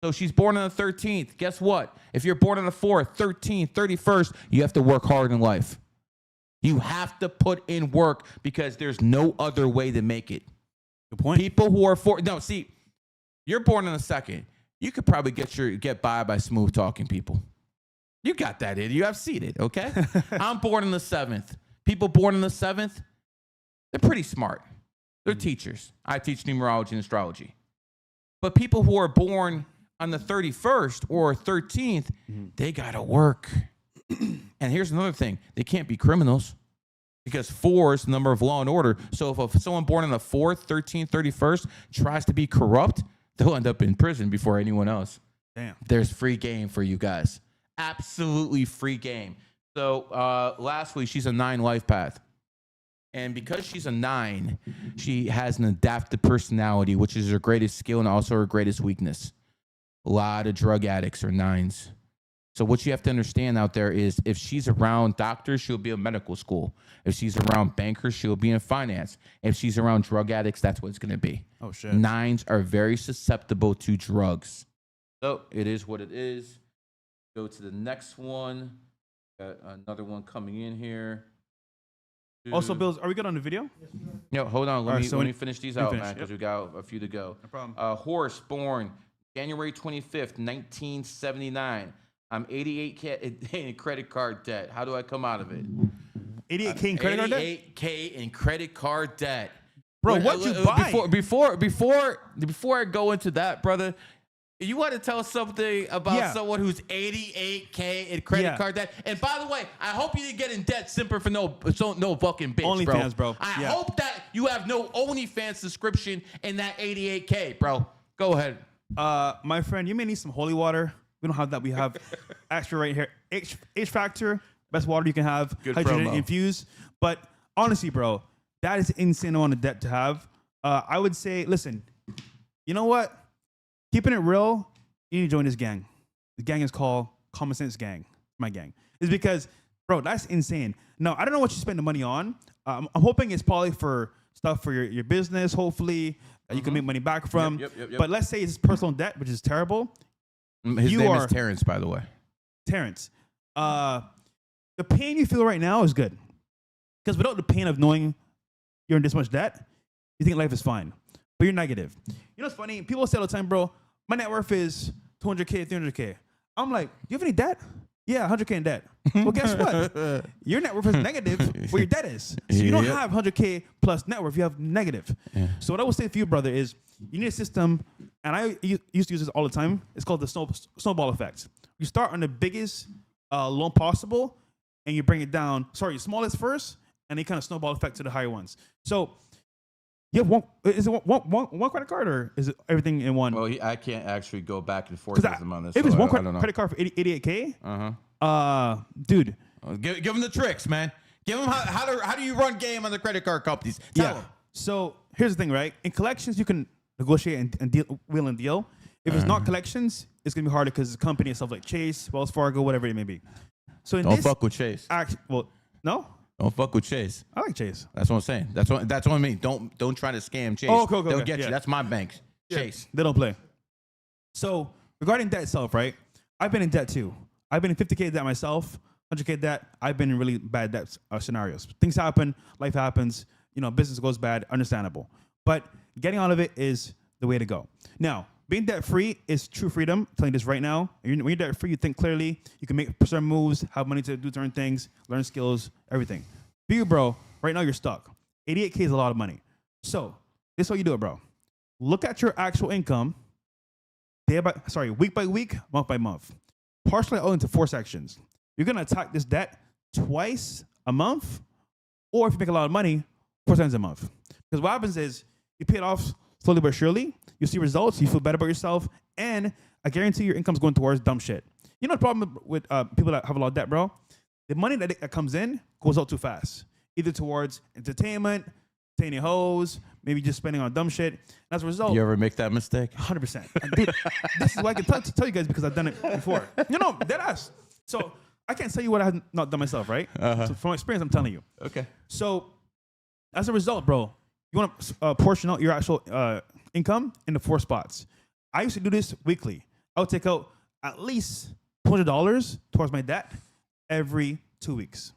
So she's born on the 13th. Guess what? If you're born on the 4th, 13th, 31st, you have to work hard in life. You have to put in work because there's no other way to make it. Good point. People who are you're born on the 2nd. You could probably get by smooth talking people. You got that in you. I've seen it, okay? I'm born on the 7th. People born on the 7th, they're pretty smart. They're teachers. I teach numerology and astrology. But people who are born on the 31st or 13th, they got to work. And here's another thing. They can't be criminals because 4 is the number of law and order. So if someone born on the 4th, 13th, 31st tries to be corrupt, they'll end up in prison before anyone else. Damn. There's free game for you guys. Absolutely free game. So lastly, she's a 9 life path. And because she's a 9, she has an adaptive personality, which is her greatest skill and also her greatest weakness. A lot of drug addicts are 9s. So what you have to understand out there is if she's around doctors, she'll be in medical school. If she's around bankers, she'll be in finance. If she's around drug addicts, that's what it's going to be. Oh, shit. 9s are very susceptible to drugs. So it is what it is. Go to the next one. Got another one coming in here. Also, Bills, are we good on the video? No, hold on. Let me finish these out, finish, man, because we got a few to go. No problem. Horse born January 25th, 1979. I'm 88K in credit card debt. How do I come out of it? 88K in credit card debt? 88K in credit card debt. Bro, what'd you buy? Before I go into that, brother, you want to tell something about someone who's 88K in credit card debt? And by the way, I hope you didn't get in debt simply for no fucking bitch, OnlyFans, bro. I hope that you have no OnlyFans subscription in that 88K, bro. Go ahead. My friend, you may need some holy water. We don't have that. We have extra right here. H Factor, best water you can have. Good hydrogen promo. infused. But honestly, bro, that is insane amount of debt to have. I would say, listen, you know what? Keeping it real, you need to join this gang. The gang is called Common Sense Gang. My gang. It's because, bro, that's insane. Now, I don't know what you spend the money on. I'm hoping it's probably for stuff for your business, hopefully, that you can make money back from. Yep. But let's say it's personal debt, which is terrible. His name is Terrence, by the way. Terrence. The pain you feel right now is good. Because without the pain of knowing you're in this much debt, you think life is fine, but you're negative. You know what's funny? People say all the time, bro, my net worth is 200K, 300K. I'm like, do you have any debt? Yeah, 100K in debt. Well, guess what? Your net worth is negative where your debt is. So you don't have 100K plus net worth. You have negative. Yeah. So what I would say for you, brother, is you need a system, and I used to use this all the time. It's called the snowball effect. You start on the biggest loan possible, and you bring it down. Sorry, smallest first, and then kind of snowball effect to the higher ones. So you have is it one credit card, or is it everything in one? Well, I can't actually go back and forth with him on this. If it's one credit card for 88K, dude. Give him the tricks, man. Give him how do you run game on the credit card companies? Tell him. So here's the thing, right? In collections, you can negotiate and deal, wheel and deal. If it's not collections, it's gonna be harder because it's a company and stuff like Chase, Wells Fargo, whatever it may be. So don't fuck with Chase. No. Don't fuck with Chase. I like Chase. That's what I'm saying. That's what I mean. Don't try to scam Chase. Oh, okay, They'll get you. That's my bank. Chase. They don't play. So regarding debt itself, right? I've been in debt too. I've been in 50K debt myself, 100K debt. I've been in really bad debt scenarios. Things happen. Life happens. You know, business goes bad. Understandable. But getting out of it is the way to go. Now, being debt free is true freedom. I'm telling you this right now. When you're debt free, you think clearly. You can make certain moves, have money to do certain things, learn skills, everything. For you, bro, right now you're stuck. 88K is a lot of money. So this is how you do it, bro. Look at your actual income week by week, month by month. Partially out into 4 sections. You're gonna attack this debt twice a month, or if you make a lot of money, 4 times a month. Because what happens is you pay it off slowly but surely. You see results, you feel better about yourself, and I guarantee your income's going towards dumb shit. You know the problem with people that have a lot of debt, bro? The money that comes in goes out too fast. Either towards entertainment, entertaining hoes, maybe just spending on dumb shit. And as a result, you ever make that mistake? 100%. Dude, this is why I can tell you guys because I've done it before. Dead ass. So I can't tell you what I have not done myself, right? So from experience, I'm telling you. Okay. So as a result, bro, you want to portion out your actual income into 4 spots. I used to do this weekly. I would take out at least $200 towards my debt every 2 weeks.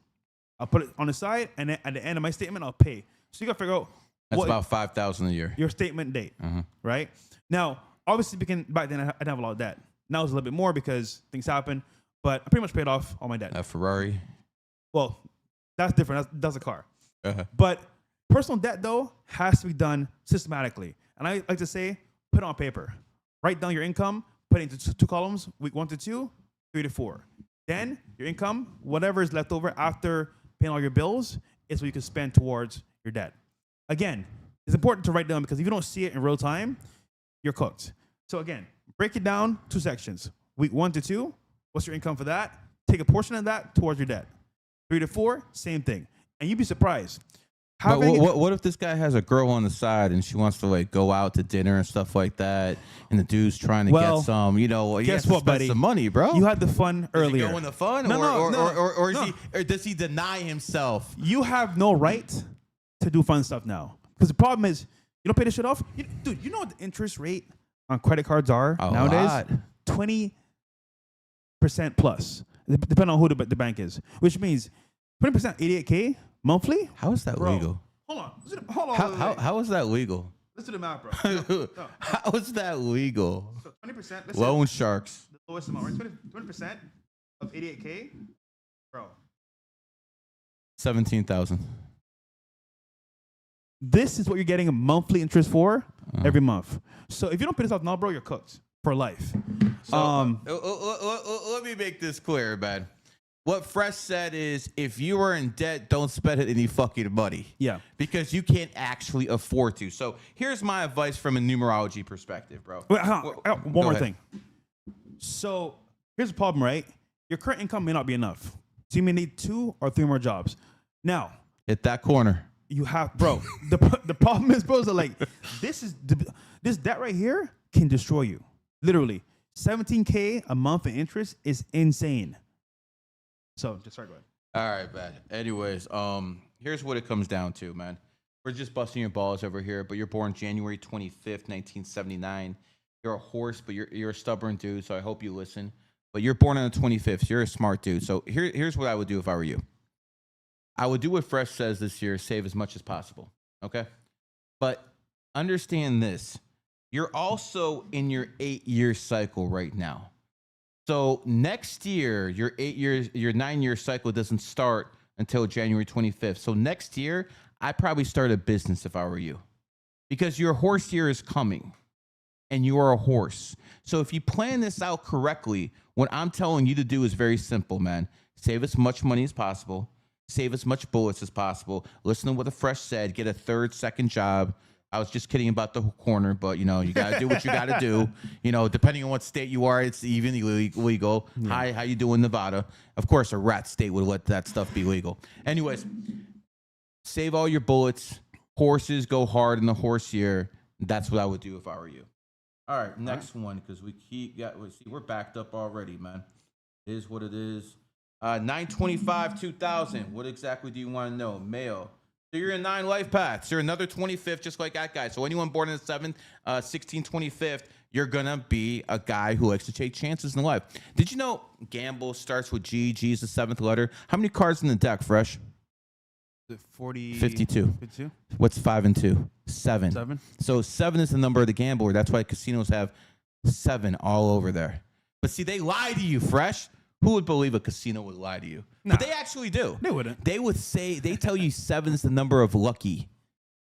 I'll put it on the side, and then at the end of my statement, I'll pay. So you got to figure out that's about $5,000 a year. Your statement date, right? Now, obviously, back then I didn't have a lot of debt. Now it's a little bit more because things happen, but I pretty much paid off all my debt. A Ferrari? Well, that's different. That's a car. But personal debt, though, has to be done systematically. And I like to say, put it on paper. Write down your income, put it into 2 columns, week 1 to 2, 3 to 4. Then your income, whatever is left over after paying all your bills, is what you can spend towards your debt. Again, it's important to write down because if you don't see it in real time, you're cooked. So again, break it down 2 sections. Week 1 to 2, what's your income for that? Take a portion of that towards your debt. 3 to 4, same thing. And you'd be surprised. But what if this guy has a girl on the side and she wants to like go out to dinner and stuff like that, and the dude's trying to get some, guess what, buddy? Some money, bro. You had the fun earlier. Is he going the fun, or does he deny himself? You have no right to do fun stuff now because the problem is you don't pay this shit off. Dude, you know what the interest rate on credit cards are nowadays? 20% plus, depending on who the bank is, which means 20%, 88K. Monthly? How is that legal? Hold on. How is that legal? Let's do the math, bro. No. How is that legal? So 20%. Loan sharks. The lowest amount, right? 20% of 88K, bro. 17,000. This is what you're getting a monthly interest for every month. So if you don't pay this off now, bro, you're cooked for life. So, let me make this clear, man. What Fresh said is, if you are in debt, don't spend any fucking money. Yeah. Because you can't actually afford to. So here's my advice from a numerology perspective, bro. Wait, one more thing. So here's the problem, right? Your current income may not be enough. So you may need 2 or 3 more jobs. Now. Hit that corner. You have, bro. the problem is, bro, is that like, this debt right here can destroy you. Literally. 17K a month in interest is insane. So just start going. All right, man. Anyways, here's what it comes down to, man. We're just busting your balls over here, but you're born January 25th, 1979. You're a horse, but you're a stubborn dude, so I hope you listen. But you're born on the 25th. You're a smart dude. So here's what I would do if I were you. I would do what Fresh says this year, save as much as possible. Okay. But understand this. You're also in your 8-year cycle right now. So next year, your 9-year cycle doesn't start until January 25th. So next year, I'd probably start a business if I were you, because your horse year is coming and you are a horse. So if you plan this out correctly, what I'm telling you to do is very simple, man. Save as much money as possible. Save as much bullets as possible. Listen to what the Fresh said. Get a third, second job. I was just kidding about the corner, but, you know, you got to do what you got to do. You know, depending on what state you are, it's even illegal. Yeah. Hi, how you doing, Nevada? Of course, a rat state would let that stuff be legal. Anyways, save all your bullets. Horses go hard in the horse year. That's what I would do if I were you. All right, next one, because we're backed up already, man. It is what it is. 9/25/2000. What exactly do you want to know? Male. So you're in 9 life paths. You're another 25th, just like that guy. So anyone born in the 7th, 16, 25th, you're going to be a guy who likes to take chances in life. Did you know gamble starts with G? G is the 7th letter. How many cards in the deck, Fresh? 52. 52. What's 5 and 2? 7. So 7 is the number of the gambler. That's why casinos have 7 all over there. But see, they lie to you, Fresh. Who would believe a casino would lie to you? Nah, but they actually do. They wouldn't. They would say, they tell you 7 is the number of lucky.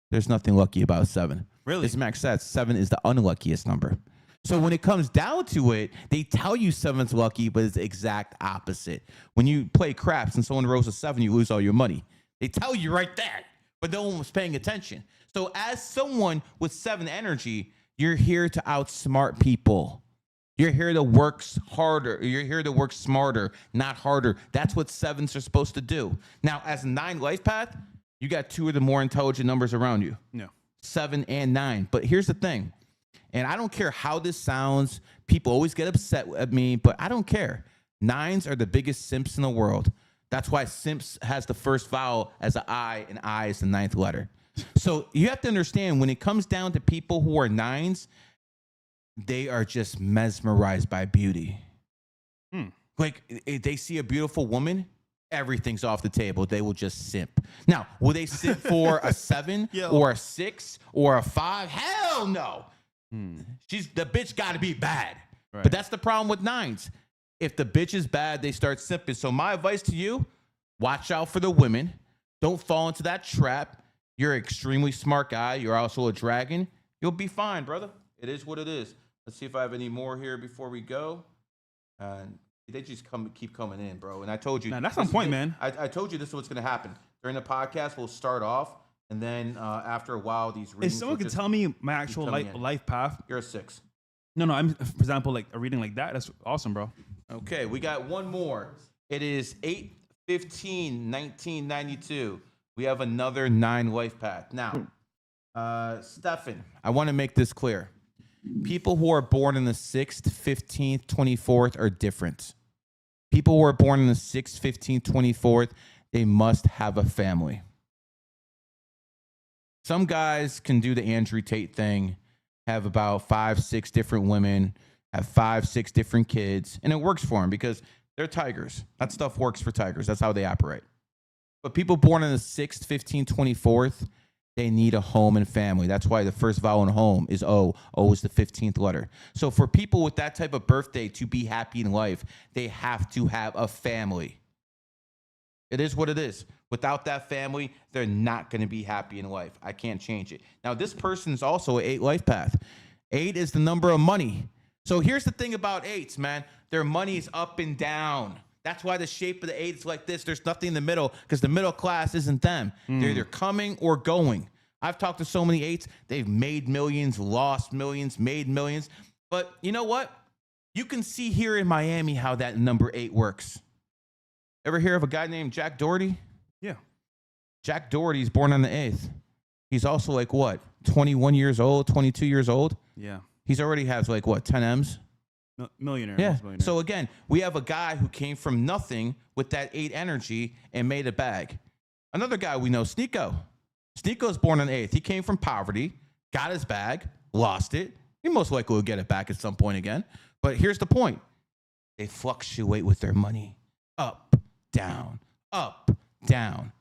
There's nothing lucky about 7. Really? As Max says, 7 is the unluckiest number. So when it comes down to it, they tell you 7's lucky, but it's the exact opposite. When you play craps and someone rolls a 7, you lose all your money. They tell you right there, but no one was paying attention. So as someone with 7 energy, you're here to outsmart people. You're here to work harder. You're here to work smarter, not harder. That's what 7s are supposed to do. Now, as a 9 life path, you got 2 of the more intelligent numbers around you. No. 7 and 9. But here's the thing, and I don't care how this sounds. People always get upset at me, but I don't care. 9s are the biggest simps in the world. That's why simps has the first vowel as an I, and I is the 9th letter. So you have to understand, when it comes down to people who are 9s, they are just mesmerized by beauty. Like, if they see a beautiful woman, everything's off the table. They will just simp. Now, will they simp for a 7 or a 6 or a 5? Hell no. The bitch got to be bad. Right. But that's the problem with 9s. If the bitch is bad, they start simping. So my advice to you, watch out for the women. Don't fall into that trap. You're an extremely smart guy. You're also a dragon. You'll be fine, brother. It is what it is. Let's see if I have any more here before we go. They just keep coming in, bro. And I told you. Man, that's on point, man. I told you this is what's going to happen. During the podcast, we'll start off. And then after a while, these readings. If someone could tell me my actual life path. You're a 6. No, I'm, for example, like a reading like that. That's awesome, bro. Okay, we got one more. It is 8/15/1992. We have another 9 life path. Now, Stefan, I want to make this clear. People who are born in the 6th, 15th, 24th are different. People who are born in the 6th, 15th, 24th, they must have a family. Some guys can do the Andrew Tate thing, have about 5, 6 different women, have 5, 6 different kids, and it works for them because they're tigers. That stuff works for tigers. That's how they operate. But people born in the 6th, 15th, 24th, they need a home and family. That's why the first vowel in home is O. O is the 15th letter. So for people with that type of birthday to be happy in life, they have to have a family. It is what it is. Without that family, they're not going to be happy in life. I can't change it. Now, this person is also an 8 life path. 8 is the number of money. So here's the thing about 8s, man. Their money is up and down. That's why the shape of the 8 is like this. There's nothing in the middle because the middle class isn't them. They're either coming or going. I've talked to so many 8s. They've made millions, lost millions, made millions. But you know what? You can see here in Miami how that number 8 works. Ever hear of a guy named Jack Doherty? Yeah. Jack Doherty's born on the 8th. He's also like what? 21 years old, 22 years old? Yeah. He's already has like what, 10 M's? Millionaire. Yeah. So again, we have a guy who came from nothing with that 8 energy and made a bag. Another guy we know, Sneeko. Sneeko's born on the 8th. He came from poverty, got his bag, lost it. He most likely will get it back at some point again. But here's the point. They fluctuate with their money. Up, down, up, down.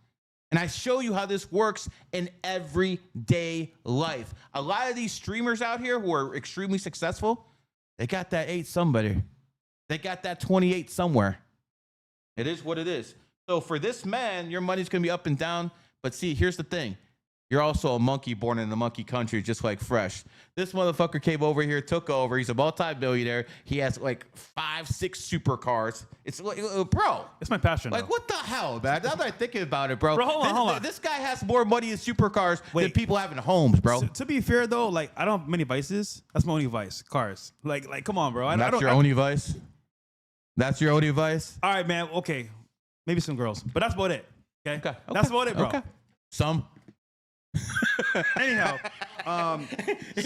And I show you how this works in everyday life. A lot of these streamers out here who are extremely successful, they got that 8 somebody. They got that 28 somewhere. It is what it is. So for this man, your money's going to be up and down. But see, here's the thing. You're also a monkey born in a monkey country, just like Fresh. This motherfucker came over here, took over. He's a multi-billionaire. He has like 5, 6 supercars. It's like, bro. It's my passion. Like, what the hell, man? Now that I'm thinking about it, bro. Bro, hold on. This guy has more money in supercars than people have in homes, bro. To be fair, though, like, I don't have many vices. That's my only vice. Cars. Like, come on, bro. That's your only vice? That's your only vice? All right, man. Okay. Maybe some girls. But that's about it. Okay? That's about it, bro. Okay. Some. Anyhow, he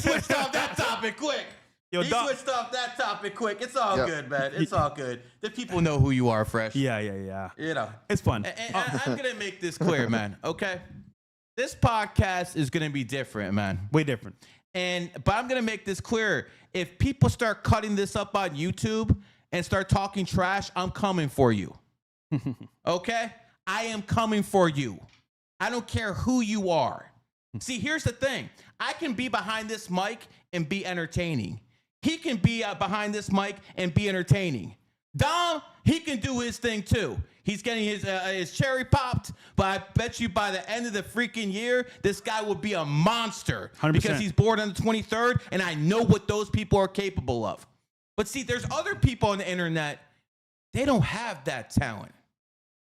switched off that topic quick. Switched off that topic quick. It's all good, man. It's all good. The people know who you are, Fresh. Yeah. You know, it's fun. And I'm gonna make this clear, man. Okay, this podcast is gonna be different, man. Way different. But I'm gonna make this clear. If people start cutting this up on YouTube and start talking trash, I'm coming for you. Okay, I am coming for you. I don't care who you are. See, here's the thing. I can be behind this mic and be entertaining. He can be behind this mic and be entertaining. Dom, he can do his thing too. He's getting his cherry popped, but I bet you by the end of the freaking year, this guy will be a monster 100%. Because he's born on the 23rd, and I know what those people are capable of. But see, there's other people on the internet, they don't have that talent.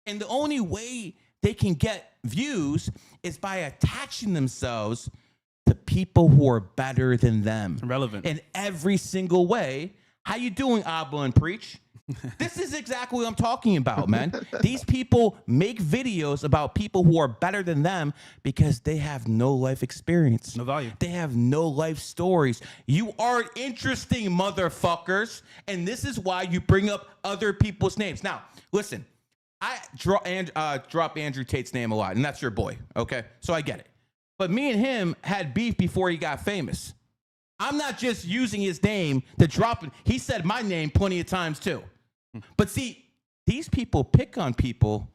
And the only way they can get views is by attaching themselves to people who are better than them. Relevant. In every single way. How you doing, Abba and Preach? This is exactly what I'm talking about, man. These people make videos about people who are better than them because they have no life experience. No value. They have no life stories. You are interesting, motherfuckers. And this is why you bring up other people's names. Now, listen. I drop Andrew Tate's name a lot, and that's your boy, okay? So I get it. But me and him had beef before he got famous. I'm not just using his name to drop it. He said my name plenty of times, too. But see, these people pick on people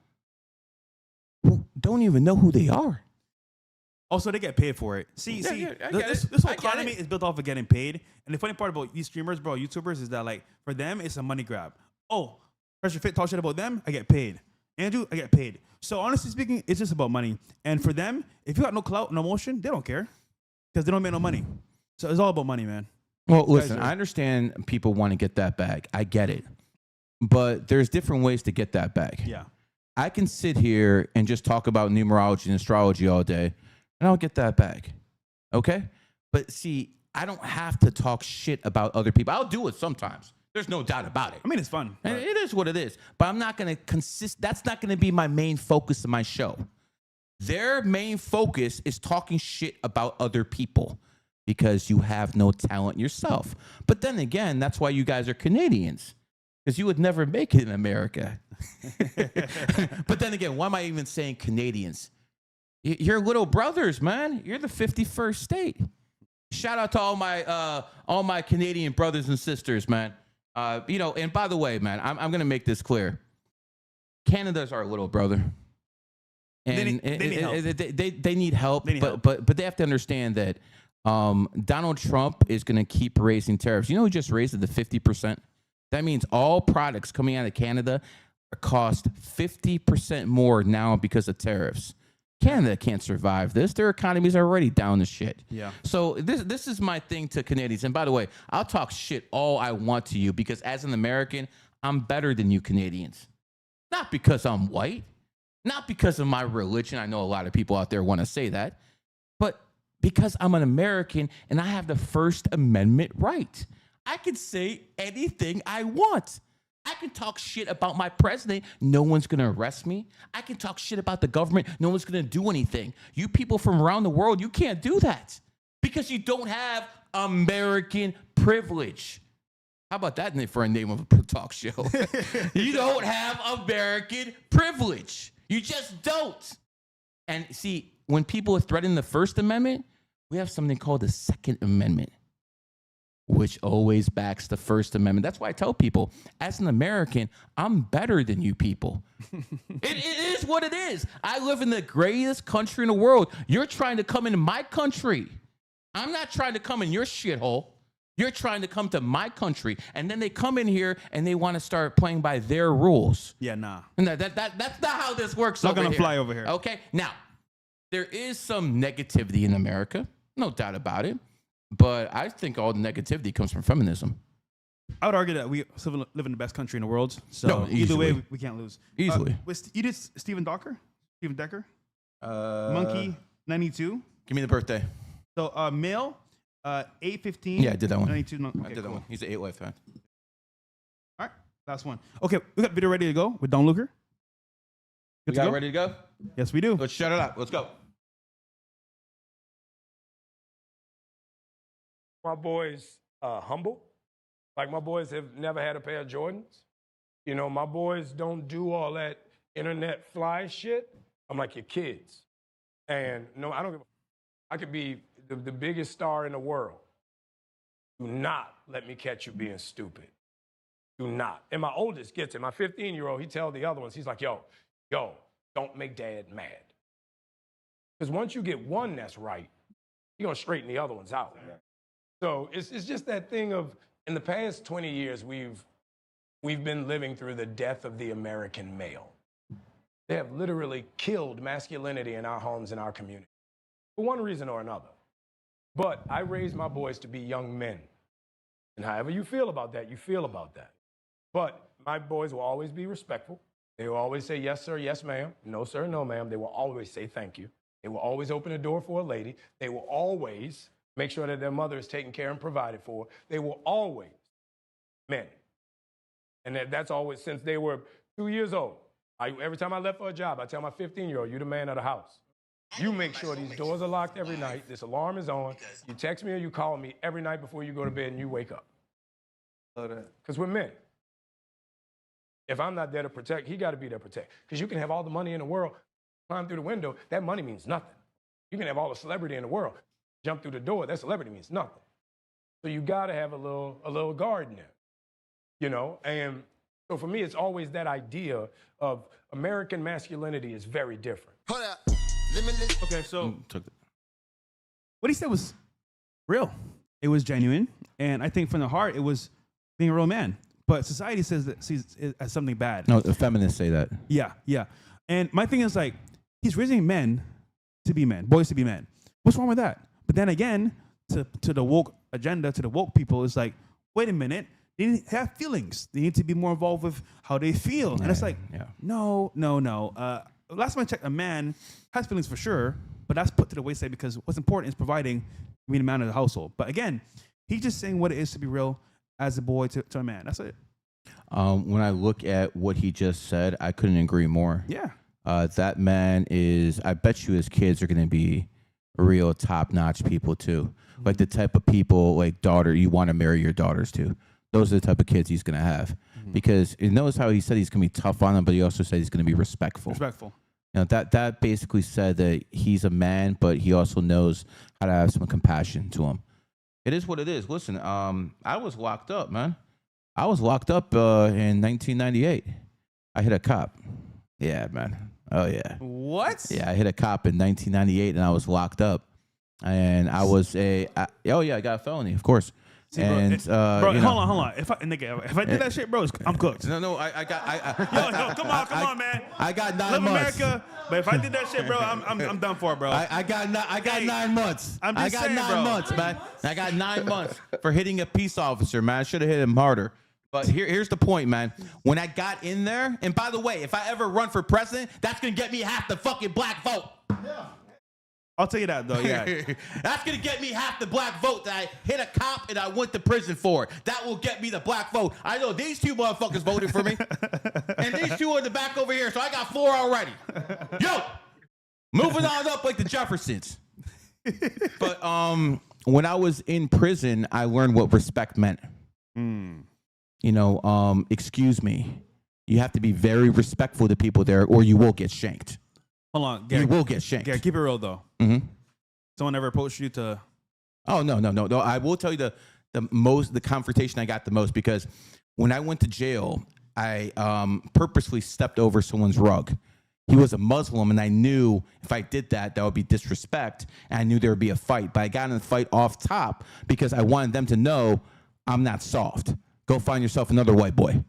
who don't even know who they are. Also, they get paid for it. See, this whole economy is built off of getting paid. And the funny part about these streamers, bro, YouTubers, is that, like, for them, it's a money grab. Oh, Pressure Fit talk shit about them, I get paid. Andrew, I get paid. So honestly speaking, it's just about money. And for them, if you got no clout, no motion, they don't care because they don't make no money. So it's all about money, man. Well, listen, I understand people want to get that bag. I get it. But there's different ways to get that bag. Yeah. I can sit here and just talk about numerology and astrology all day, and I'll get that bag. Okay? But see, I don't have to talk shit about other people. I'll do it sometimes. There's no doubt about it. I mean, it's fun. And it is what it is. But I'm not going to that's not going to be my main focus of my show. Their main focus is talking shit about other people because you have no talent yourself. But then again, that's why you guys are Canadians. Because you would never make it in America. But then again, why am I even saying Canadians? You're little brothers, man. You're the 51st state. Shout out to all my Canadian brothers and sisters, man. And by the way, man, I'm going to make this clear. Canada's our little brother. And they need help. But they have to understand that Donald Trump is going to keep raising tariffs. You know who just raised it to 50%? That means all products coming out of Canada cost 50% more now because of tariffs. Canada can't survive this. Their economies are already down to shit. Yeah. So this is my thing to Canadians. And by the way, I'll talk shit all I want to you because as an American, I'm better than you Canadians. Not because I'm white, not because of my religion. I know a lot of people out there want to say that, but because I'm an American and I have the First Amendment right. I can say anything I want. I can talk shit about my president. No one's going to arrest me. I can talk shit about the government. No one's going to do anything. You people from around the world, you can't do that because you don't have American privilege. How about that for a name of a talk show? You don't have American privilege. You just don't. And see, when people are threatening the First Amendment, we have something called the Second Amendment. which always backs the First Amendment. That's why I tell people, as an American, I'm better than you people. It is what it is. I live in the greatest country in the world. You're trying to come into my country. I'm not trying to come in your shithole. You're trying to come to my country. And then they come in here and they want to start playing by their rules. Yeah, nah. No, that's not how this works. Not going to fly over here. Okay, now, there is some negativity in America. No doubt about it. But I think all the negativity comes from feminism. I would argue that we still live in the best country in the world. So No, either way, easily. we can't lose. Easily. You did Steven Decker? Monkey 92. Give me the birthday. So male, 8/15. Yeah, I did that one. 92. No, I okay, did that cool. one. He's an 8-life fan. All right, last one. Okay, we got video ready to go with Don Luker. We got ready to go? Yes, we do. Let's shut it up. Let's go. My boys humble. Like my boys have never had a pair of Jordans. You know, my boys don't do all that internet fly shit. I'm like your kids. And no, I don't give a I could be the biggest star in the world. Do not let me catch you being stupid. Do not. And my oldest gets it. My 15-year-old, he tells the other ones, he's like, yo, don't make dad mad. Because once you get one that's right, you're going to straighten the other ones out. So it's just that thing of, in the past 20 years, we've been living through the death of the American male. They have literally killed masculinity in our homes and our community, for one reason or another. But I raised my boys to be young men. And however you feel about that, you feel about that. But my boys will always be respectful. They will always say, yes, sir, yes, ma'am. No, sir, no, ma'am. They will always say thank you. They will always open a door for a lady. They will always make sure that their mother is taken care and provided for. They will always, men. And that's always since they were 2 years old. Every time I left for a job, I tell my 15-year-old, you're the man of the house. You make sure these doors are locked every night, this alarm is on, you text me or you call me every night before you go to bed and you wake up. Because we're men. If I'm not there to protect, he got to be there to protect. Because you can have all the money in the world, climb through the window, that money means nothing. You can have all the celebrity in the world, jump through the door, that celebrity means nothing. So you got to have a little guard in there, you know? And so for me, it's always that idea of American masculinity is very different. Hold up. Limitless. Okay, so what he said was real. It was genuine. And I think from the heart, it was being a real man. But society sees it as something bad. No, the feminists say that. Yeah, yeah. And my thing is like, he's raising men to be men, boys to be men. What's wrong with that? But then again, to the woke agenda, to the woke people, it's like, wait a minute. They need to have feelings. They need to be more involved with how they feel. And it's like, no. Last time I checked, a man has feelings for sure, but that's put to the wayside because what's important is providing being a man of the household. But again, he's just saying what it is to be real as a boy to a man. That's it. When I look at what he just said, I couldn't agree more. Yeah. That man is, I bet you his kids are going to be real top-notch people too. Mm-hmm. Like the type of people, like daughter, you want to marry your daughters to. Those are the type of kids he's going to have. Mm-hmm. Because you notice how he said he's going to be tough on them, but he also said he's going to be respectful. Respectful. You know, that basically said that he's a man, but he also knows how to have some compassion to him. It is what it is. Listen, I was locked up, man. I was locked up in 1998. I hit a cop. Yeah, man. Oh, yeah. What? Yeah, I hit a cop in 1998, and I was locked up. And I was I got a felony, of course. See, and bro, hold on. If I did that shit, bro, I'm cooked. No, I got. Come on, man. I got 9 Love months. America, but if I did that shit, bro, I'm done for it, bro. I got 9 months. I'm just saying, 9 months, man. I got 9 months for hitting a peace officer, man. I should have hit him harder. But here's the point, man. When I got in there, and by the way, if I ever run for president, that's gonna get me half the fucking black vote. Yeah. I'll tell you that, though, yeah. That's going to get me half the black vote that I hit a cop and I went to prison for. That will get me the black vote. I know these two motherfuckers voted for me. And these two are in the back over here, so I got 4 already. Yo! Moving on up like the Jeffersons. But when I was in prison, I learned what respect meant. You know, excuse me. You have to be very respectful to people there or you will get shanked. Hold on. Gary, you will get shanked. Gary, keep it real, though. Mm-hmm. Someone ever approached you to... Oh, no. I will tell you the confrontation I got the most, because when I went to jail, I purposely stepped over someone's rug. He was a Muslim, and I knew if I did that, that would be disrespect, and I knew there would be a fight. But I got in the fight off top because I wanted them to know I'm not soft. Go find yourself another white boy.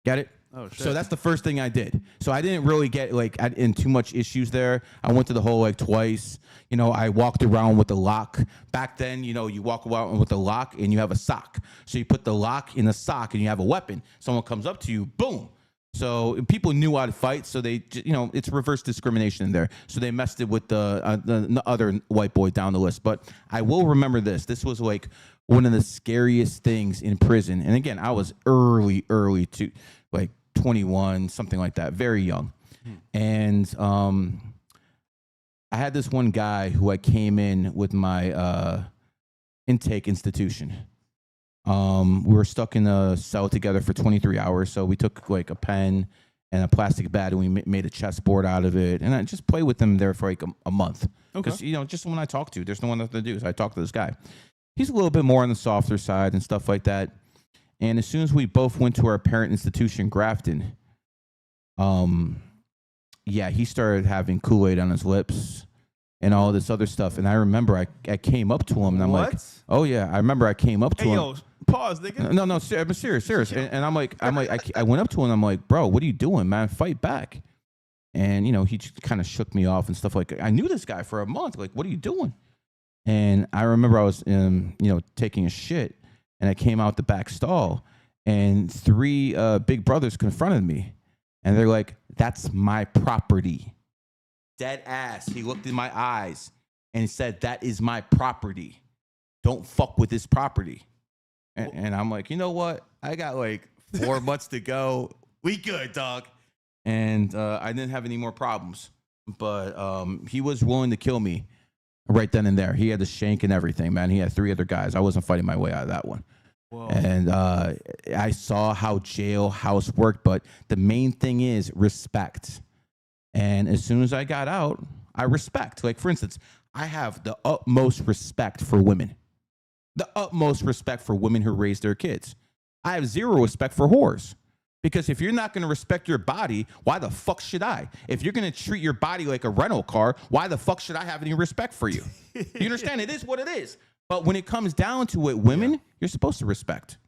Get it? Oh, shit. So that's the first thing I did. So I didn't really get in too much issues there. I went to the hole twice. I walked around with the lock. Back then, you walk around with the lock and you have a sock. So you put the lock in the sock and you have a weapon. Someone comes up to you, boom. So people knew how to fight. So they, it's reverse discrimination in there. So they messed it with the other white boy down the list. But I will remember this. This was one of the scariest things in prison. And again, I was early to 21, something like that, very young. And I had this one guy who I came in with my intake institution. We were stuck in a cell together for 23 hours. So we took a pen and a plastic bat and we made a chessboard out of it. And I just played with him there for a month. Because, just someone I talk to, there's no one else to do. So I talked to this guy. He's a little bit more on the softer side and stuff like that. And as soon as we both went to our parent institution, Grafton, he started having Kool-Aid on his lips and all this other stuff. And I remember I came up to him and I'm like, oh yeah, I remember I came up to him. Yo, pause, nigga. No, I'm serious. And I'm like, I went up to him and I'm like, bro, what are you doing, man? Fight back. And, he just kind of shook me off and stuff like that. I knew this guy for a month. Like, what are you doing? And I remember I was, taking a shit. And I came out the back stall, and 3 big brothers confronted me. And they're like, that's my property. Dead ass. He looked in my eyes and said, that is my property. Don't fuck with this property. And I'm like, you know what? I got 4 months to go. We good, dog. And I didn't have any more problems. But he was willing to kill me right then and there. He had the shank and everything, man. He had 3 other guys. I wasn't fighting my way out of that one. Whoa. And I saw how jailhouse worked, but the main thing is respect. And as soon as I got out, I respect. For instance, I have the utmost respect for women. The utmost respect for women who raise their kids. I have 0 respect for whores. Because if you're not going to respect your body, why the fuck should I? If you're going to treat your body like a rental car, why the fuck should I have any respect for you? You understand? It is what it is. But when it comes down to it, women, you're supposed to respect.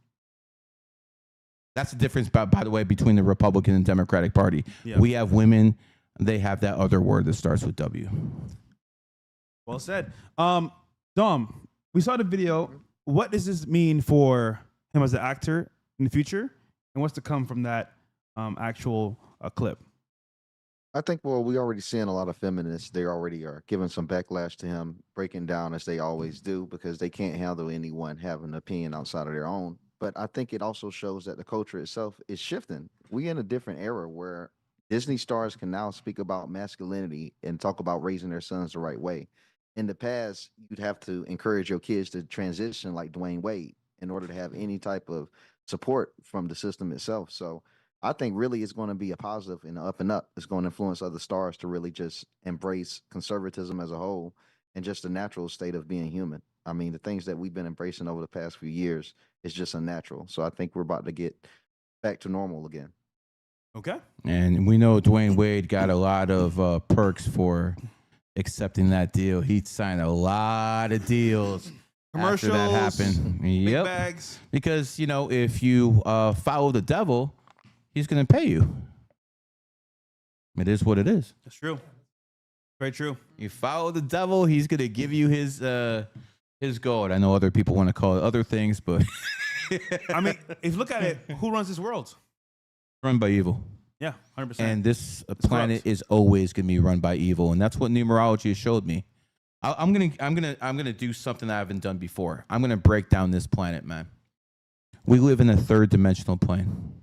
That's the difference, by the way, between the Republican and Democratic Party. Yeah. We have women. They have that other word that starts with W. Well said. Dom, we saw the video. What does this mean for him as an actor in the future? And what's to come from that actual clip? I think, we already seeing a lot of feminists. They already are giving some backlash to him, breaking down as they always do, because they can't handle anyone having an opinion outside of their own. But I think it also shows that the culture itself is shifting. We in a different era where Disney stars can now speak about masculinity and talk about raising their sons the right way. In the past, you'd have to encourage your kids to transition like Dwayne Wade in order to have any type of support from the system itself. So I think really it's going to be a positive and up and up. It's going to influence other stars to really just embrace conservatism as a whole and just the natural state of being human. I mean, the things that we've been embracing over the past few years is just unnatural. So I think we're about to get back to normal again. Okay. And we know Dwayne Wade got a lot of perks for accepting that deal. He signed a lot of deals. Commercials, after that happened. big bags. Because, if you follow the devil, he's going to pay you. It is what it is. That's true. Very true. You follow the devil, he's going to give you his gold. I know other people want to call it other things, but... I mean, if you look at it, who runs this world? Run by evil. Yeah, 100%. And this planet is always going to be run by evil, and that's what numerology has showed me. I'm gonna do something that I haven't done before. I'm gonna break down this planet, man. We live in a 3rd dimensional plane.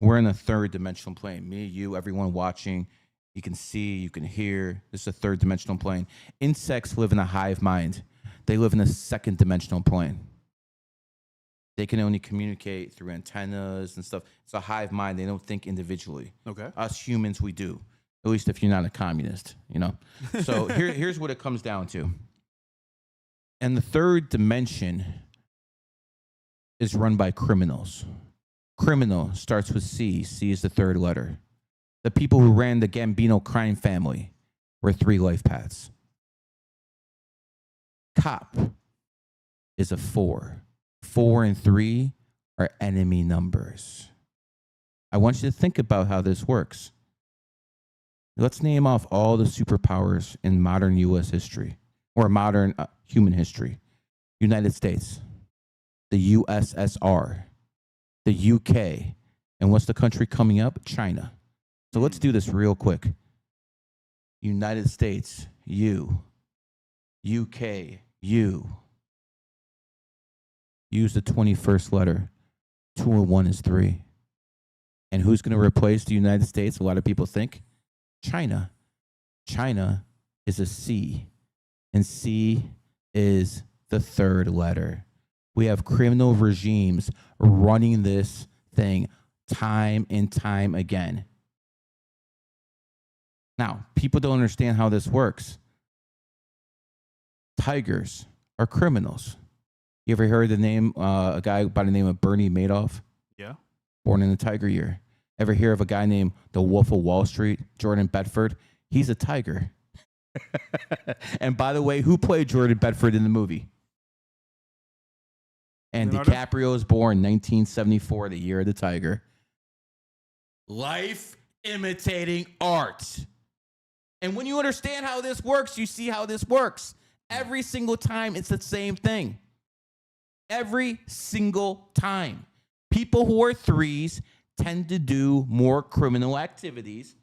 We're in a 3rd dimensional plane. Me, you, everyone watching, you can see, you can hear. This is a 3rd dimensional plane. Insects live in a hive mind. They live in a 2nd dimensional plane. They can only communicate through antennas and stuff. It's a hive mind. They don't think individually. Okay. Us humans, we do. At least if you're not a communist, So here's what it comes down to. In the 3rd dimension, is run by criminals. Criminal starts with C. C is the third letter. The people who ran the Gambino crime family were 3 life paths. Cop is a 4. 4 and 3 are enemy numbers. I want you to think about how this works. Let's name off all the superpowers in modern U.S. history or modern human history. United States, the USSR, the UK, and what's the country coming up? China. So let's do this real quick. United States, U. UK, U. Use the 21st letter. 2 and 1 is 3. And who's going to replace the United States? A lot of people think China. China is a C, and C is the third letter. We have criminal regimes running this thing time and time again. Now, people don't understand how this works. Tigers are criminals. You ever heard the name, a guy by the name of Bernie Madoff? Yeah. Born in the tiger year. Ever hear of a guy named the Wolf of Wall Street, Jordan Bedford? He's a tiger. And by the way, who played Jordan Bedford in the movie? And Leonardo? DiCaprio was born 1974, the year of the tiger. Life imitating art. And when you understand how this works, you see how this works. Every single time, it's the same thing. Every single time. People who are 3s tend to do more criminal activities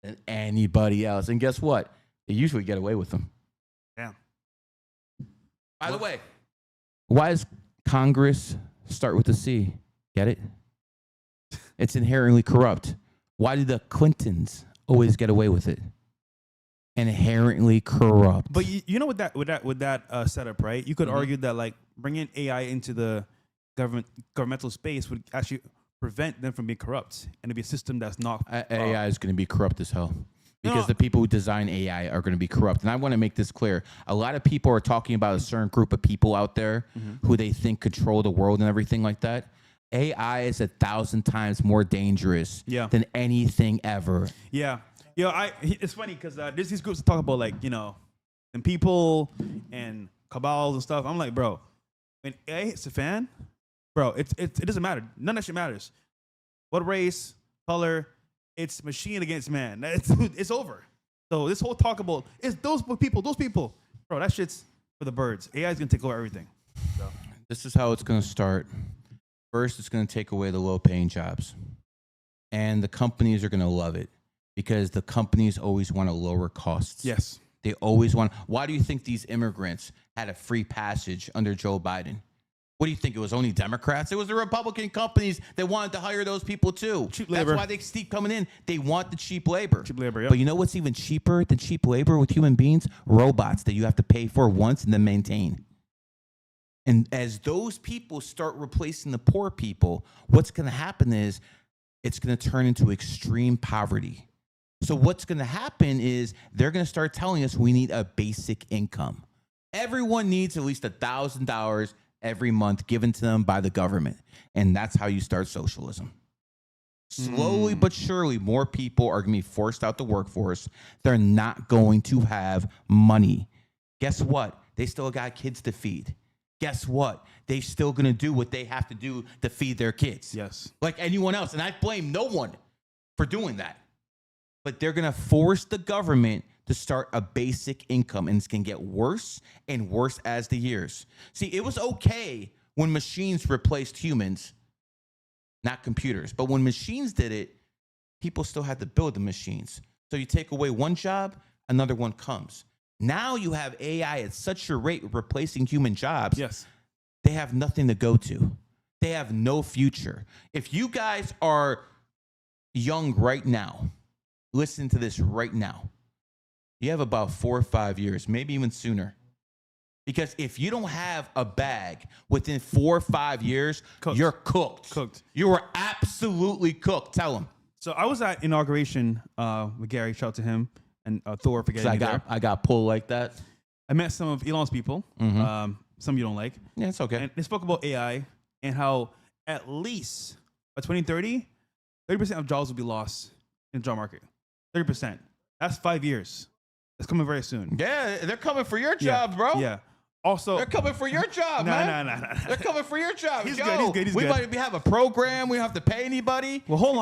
than anybody else. And guess what? They usually get away with them. Yeah. By the way, why does Congress start with a C? Get it? It's inherently corrupt. Why do the Clintons always get away with it? Inherently corrupt. But you know, with that setup, right? You could argue that like bringing AI into the governmental space would actually prevent them from being corrupt, and it'd be a system that's not. AI is going to be corrupt as hell. Because the people who design AI are going to be corrupt. And I want to make this clear. A lot of people are talking about a certain group of people out there who they think control the world and everything like that. AI is 1,000 times more dangerous than anything ever. Yeah. It's funny because there's these groups that talk about, like, you know, and people and cabals and stuff. I'm like, bro, when AI hits a fan, bro, it doesn't matter. None of that shit matters. What race, color, it's machine against man. It's over. So this whole talk about it's those people, bro, that shit's for the birds. AI is gonna take over everything. So. This is how it's gonna start. First, it's gonna take away the low-paying jobs, and the companies are gonna love it because the companies always want to lower costs. Yes, they always want. Why do you think these immigrants had a free passage under Joe Biden? What do you think? It was only Democrats? It was the Republican companies that wanted to hire those people too. Cheap labor. That's why they keep coming in. They want the cheap labor. Cheap labor, yeah. But you know what's even cheaper than cheap labor with human beings? Robots that you have to pay for once and then maintain. And as those people start replacing the poor people, what's going to happen is it's going to turn into extreme poverty. So what's going to happen is they're going to start telling us we need a basic income. Everyone needs at least $1,000 every month given to them by the government. And that's how you start socialism. Slowly but surely, more people are going to be forced out the workforce. They're not going to have money. Guess what? They still got kids to feed. Guess what? They're still going to do what they have to do to feed their kids. Yes. Like anyone else. And I blame no one for doing that. But they're going to force the government to start a basic income, and it's going to get worse and worse as the years. See, it was okay when machines replaced humans, not computers. But when machines did it, people still had to build the machines. So you take away one job, another one comes. Now you have AI at such a rate replacing human jobs. Yes. They have nothing to go to. They have no future. If you guys are young right now, listen to this right now. You have about 4 or 5 years, maybe even sooner. Because if you don't have a bag within 4 or 5 years, you're cooked. You are absolutely cooked. Tell them. So I was at inauguration with Gary. Shout out to him and Thor for getting me there. I got pulled like that. I met some of Elon's people. Some you don't like. Yeah, it's okay. And they spoke about AI. and how at least by 2030, 30% of jobs will be lost in the job market. 30%. That's 5 years. That's coming very soon. Yeah, they're coming for your job, bro. Yeah. Also, They're coming for your job, man. Nah. They're coming for your job. He's Yo, good, he's we good. might have a program. We don't have to pay anybody. Well, hold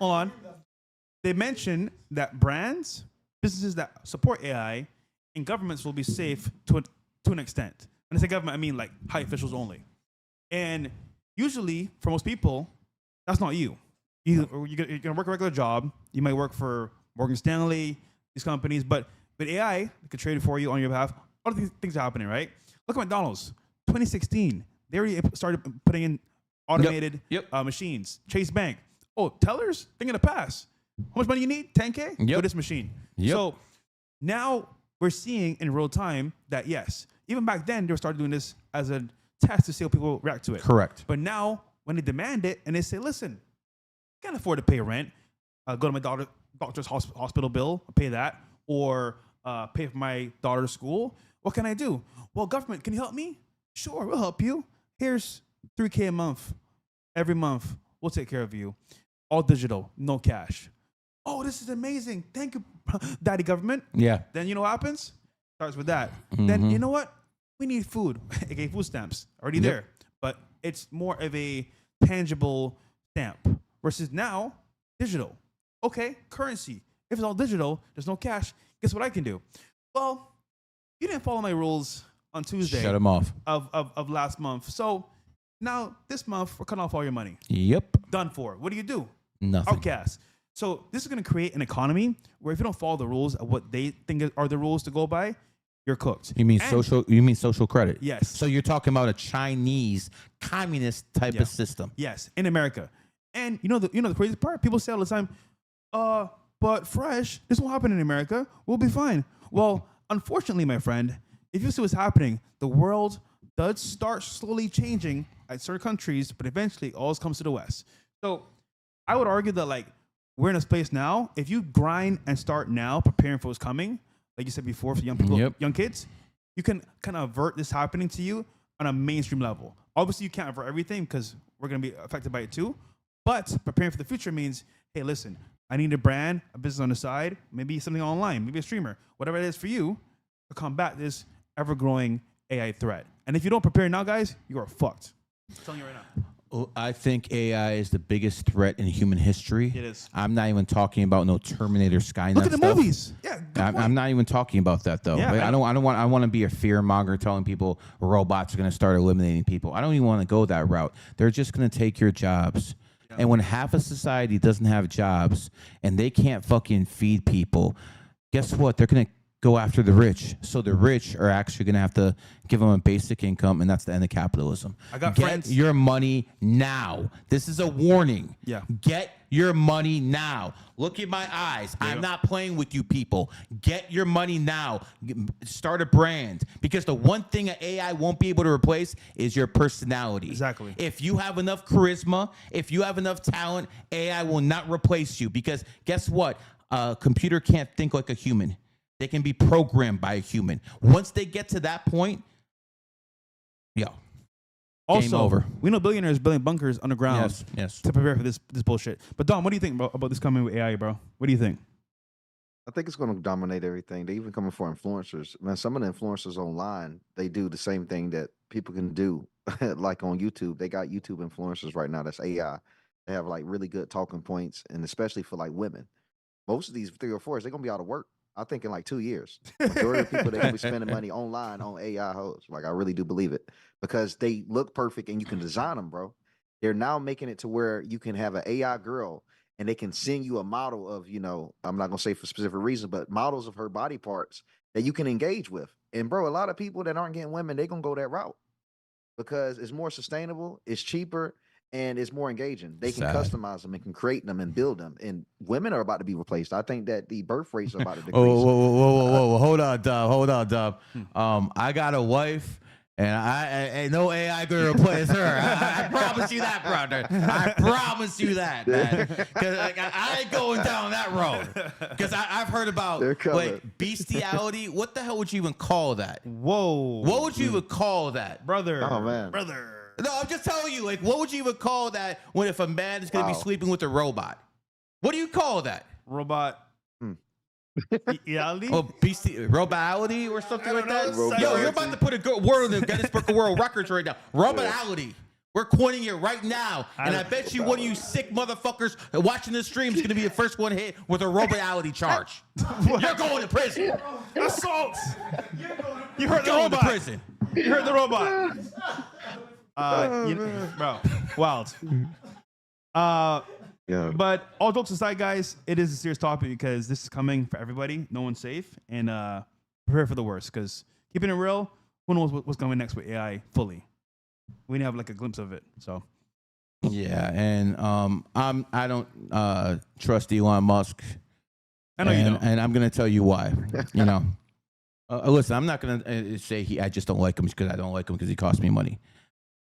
on. They mentioned that brands, businesses that support AI, and governments will be safe to an extent. When I say government, I mean like high officials only. And usually, for most people, that's not you. You're going to work a regular job. You might work for Morgan Stanley, these companies, but with AI, they could trade it for you on your behalf. All of these things are happening, right? Look at McDonald's. 2016, they already started putting in automated machines. Chase Bank. Oh, tellers? Thing in the past. How much money you need? 10K? For this machine. So now we're seeing in real time that, yes, even back then, they were started doing this as a test to see how people react to it. Correct. But now, when they demand it and they say, listen, I can't afford to pay rent, go to my doctor's hospital bill, pay that, or pay for my daughter's school, what can I do? Well, government, can you help me? Sure, we'll help you. Here's $3K a month. Every month, we'll take care of you. All digital, no cash. Oh, this is amazing. Thank you, daddy government. Yeah. Then you know what happens? Starts with that. Then you know what? We need food. AKA food stamps. Already there. But it's more of a tangible stamp. Versus now, digital. Okay, currency. If it's all digital, there's no cash. Guess what I can do? Well, you didn't follow my rules on Tuesday. Shut them off. Of last month. So now this month, we're cutting off all your money. Yep. Done for. What do? Nothing. Outcast. So this is going to create an economy where if you don't follow the rules of what they think are the rules to go by, you're cooked. You mean social credit? Yes. So you're talking about a Chinese communist type of system. Yes, in America. And you know the crazy part? People say all the time, but Fresh, this won't happen in America. We'll be fine. Well, unfortunately, my friend, if you see what's happening, the world does start slowly changing at certain countries, but eventually it always comes to the West. So I would argue that like we're in a space now, if you grind and start now preparing for what's coming, like you said before, for young people, young kids, you can kind of avert this happening to you on a mainstream level. Obviously, you can't avert everything because we're going to be affected by it too. But preparing for the future means, hey, listen, I need a brand, a business on the side, maybe something online, maybe a streamer, whatever it is for you to combat this ever-growing AI threat. And if you don't prepare now, guys, you are fucked. I'm telling you right now. I think AI is the biggest threat in human history. It is. I'm not even talking about no Terminator, Skynet. Look at the stuff. movies. Yeah, I'm not even talking about that though. Yeah, Like, I want to be a fear monger telling people robots are going to start eliminating people. I don't even want to go that route. They're just going to take your jobs. Yeah. And when half of society doesn't have jobs and they can't fucking feed people, guess what? They're going to go after the rich. So the rich are actually going to have to give them a basic income, and that's the end of capitalism. I got Get friends. your money now. This is a warning. Yeah. Get your money now. Look at my eyes. I'm not playing with you people. Get your money now. Start a brand. Because the one thing an AI won't be able to replace is your personality. Exactly. If you have enough charisma, if you have enough talent, AI will not replace you. Because guess what? A computer can't think like a human. They can be programmed by a human. Once they get to that point, game over. We know billionaires building bunkers underground Yes. to prepare for this bullshit. But Dom, what do you think about this coming with AI, bro? What do you think? I think it's going to dominate everything. They even coming for influencers. Man, some of the influencers online, they do the same thing that people can do, like on YouTube. They got YouTube influencers right now. That's AI. They have like really good talking points, and especially for like women. Most of these 3 or 4s, they're going to be out of work. I think in like 2 years. Majority of people, they're going to be spending money online on AI hoes. Like, I really do believe it. Because they look perfect and you can design them, bro. They're now making it to where you can have an AI girl and they can send you a model of, I'm not going to say for specific reasons, but models of her body parts that you can engage with. And, bro, a lot of people that aren't getting women, they're going to go that route. Because it's more sustainable, it's cheaper, and it's more engaging. They can customize them and can create them and build them. And women are about to be replaced. I think that the birth rates are about to decrease. Whoa. Hold on, Dub. I got a wife, and I no AI gonna replace her. I promise you that, brother. I promise you that, man. Because I ain't going down that road. Because I've heard about bestiality. What the hell would you even call that? Whoa. What would you even call that, brother? Oh man, brother. No, I'm just telling you, like, what would you even call that when if a man is going to be sleeping with a robot? What do you call that? Robot. Reality? Oh, robality or something like that? Robality. Yo, you're about to put a word in the Guinness Book of World Records right now. Robality. We're coining it right now. And I bet you one of you sick motherfuckers watching this stream is going to be the first one hit with a robality charge. You're going to prison. Assault! You heard the Going to robot. prison. You heard the robot. Bro, wild. Yeah. But all jokes aside, guys, it is a serious topic because this is coming for everybody. No one's safe. And prepare for the worst because keeping it real, who knows what's coming next with AI fully. We didn't have like a glimpse of it. So Yeah, and I don't trust Elon Musk. I know you don't. And I'm going to tell you why. You know, listen, I'm not going to say I just don't like him because I don't like him because he cost me money.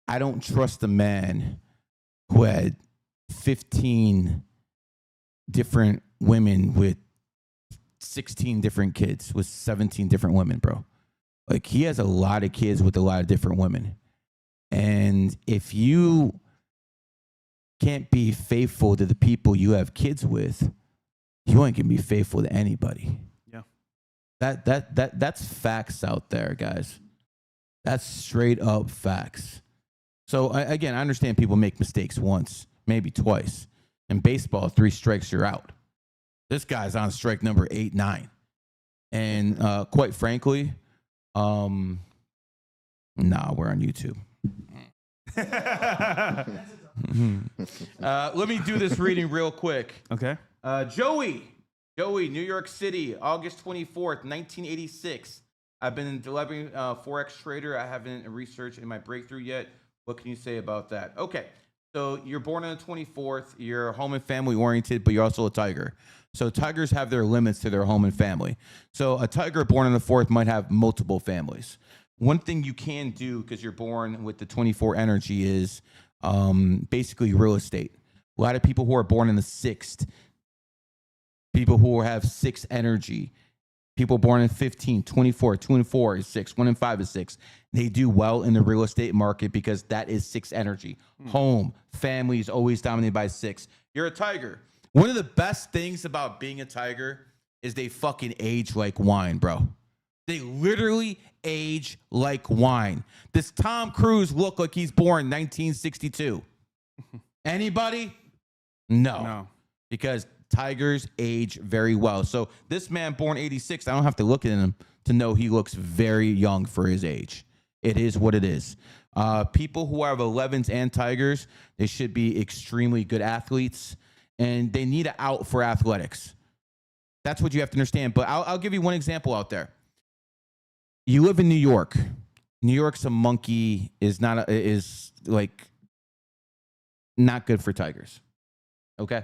I don't trust the man who had 15 different women with 16 different kids with 17 different women, bro. Like, he has a lot of kids with a lot of different women. And if you can't be faithful to the people you have kids with, you ain't gonna be faithful to anybody. Yeah. That's facts out there, guys. That's straight up facts. So again, I understand people make mistakes once, maybe twice. In baseball, 3 strikes, you're out. This guy's on strike number 8, 9. And quite frankly, nah, we're on YouTube. Let me do this reading real quick. Okay. Joey, New York City, August 24th, 1986. I've been delivering Forex trader. I haven't researched in my breakthrough yet. What can you say about that? Okay, so you're born on the 24th. You're home and family oriented, but you're also a tiger. So tigers have their limits to their home and family. So a tiger born on the 4th might have multiple families. One thing you can do because you're born with the 24 energy is basically real estate. A lot of people who are born in the 6th, people who have 6 energy, people born in 15, 24, 2 and 4 is 6, 1 and 5 is 6. They do well in the real estate market because that is 6 energy. Home, family is always dominated by 6. You're a tiger. One of the best things about being a tiger is they fucking age like wine, bro. They literally age like wine. Does Tom Cruise look like he's born 1962? Anybody? No. Because tigers age very well. So this man born 86, I don't have to look at him to know he looks very young for his age. It is what it is. People who have 11s and tigers, they should be extremely good athletes, and they need an out for athletics. That's what you have to understand. But I'll give you one example out there. You live in New York. New York's a monkey is not good for tigers. Okay?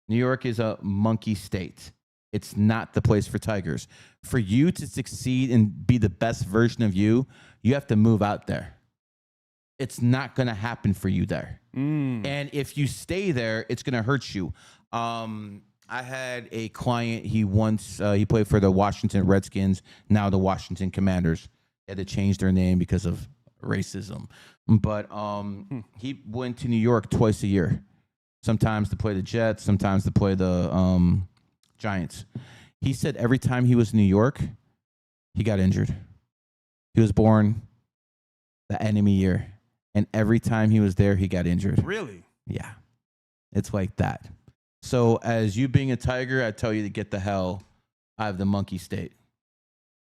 New York is a monkey state. It's not the place for tigers. For you to succeed and be the best version of you, you have to move out there. It's not going to happen for you there. And if you stay there, it's going to hurt you. I had a client, he played for the Washington Redskins, now the Washington Commanders. They had to change their name because of racism. But he went to New York twice a year, sometimes to play the Jets, sometimes to play the Giants. He said every time he was in New York, he got injured. He was born the enemy year, and every time he was there, he got injured. Really? Yeah, it's like that. So as you being a tiger, I tell you to get the hell out of the monkey state.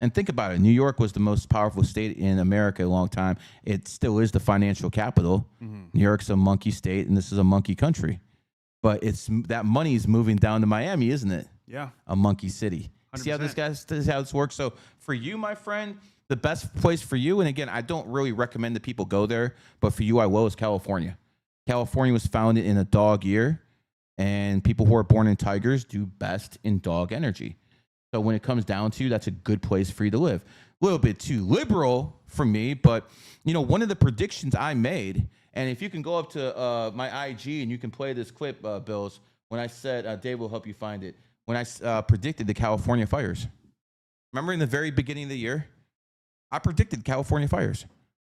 And think about it. New York was the most powerful state in America a long time. It still is the financial capital. New York's a monkey state, and this is a monkey country. But that money is moving down to Miami, isn't it? Yeah. A monkey city. 100%. See how this works? So for you, my friend, the best place for you, and again, I don't really recommend that people go there, but for you, I will, is California. California was founded in a dog year. And people who are born in tigers do best in dog energy. So when it comes down to, that's a good place for you to live. A little bit too liberal for me, but one of the predictions I made, and if you can go up to my IG and you can play this clip, Bills, when I said, Dave will help you find it, when I predicted the California fires. Remember in the very beginning of the year? I predicted California fires.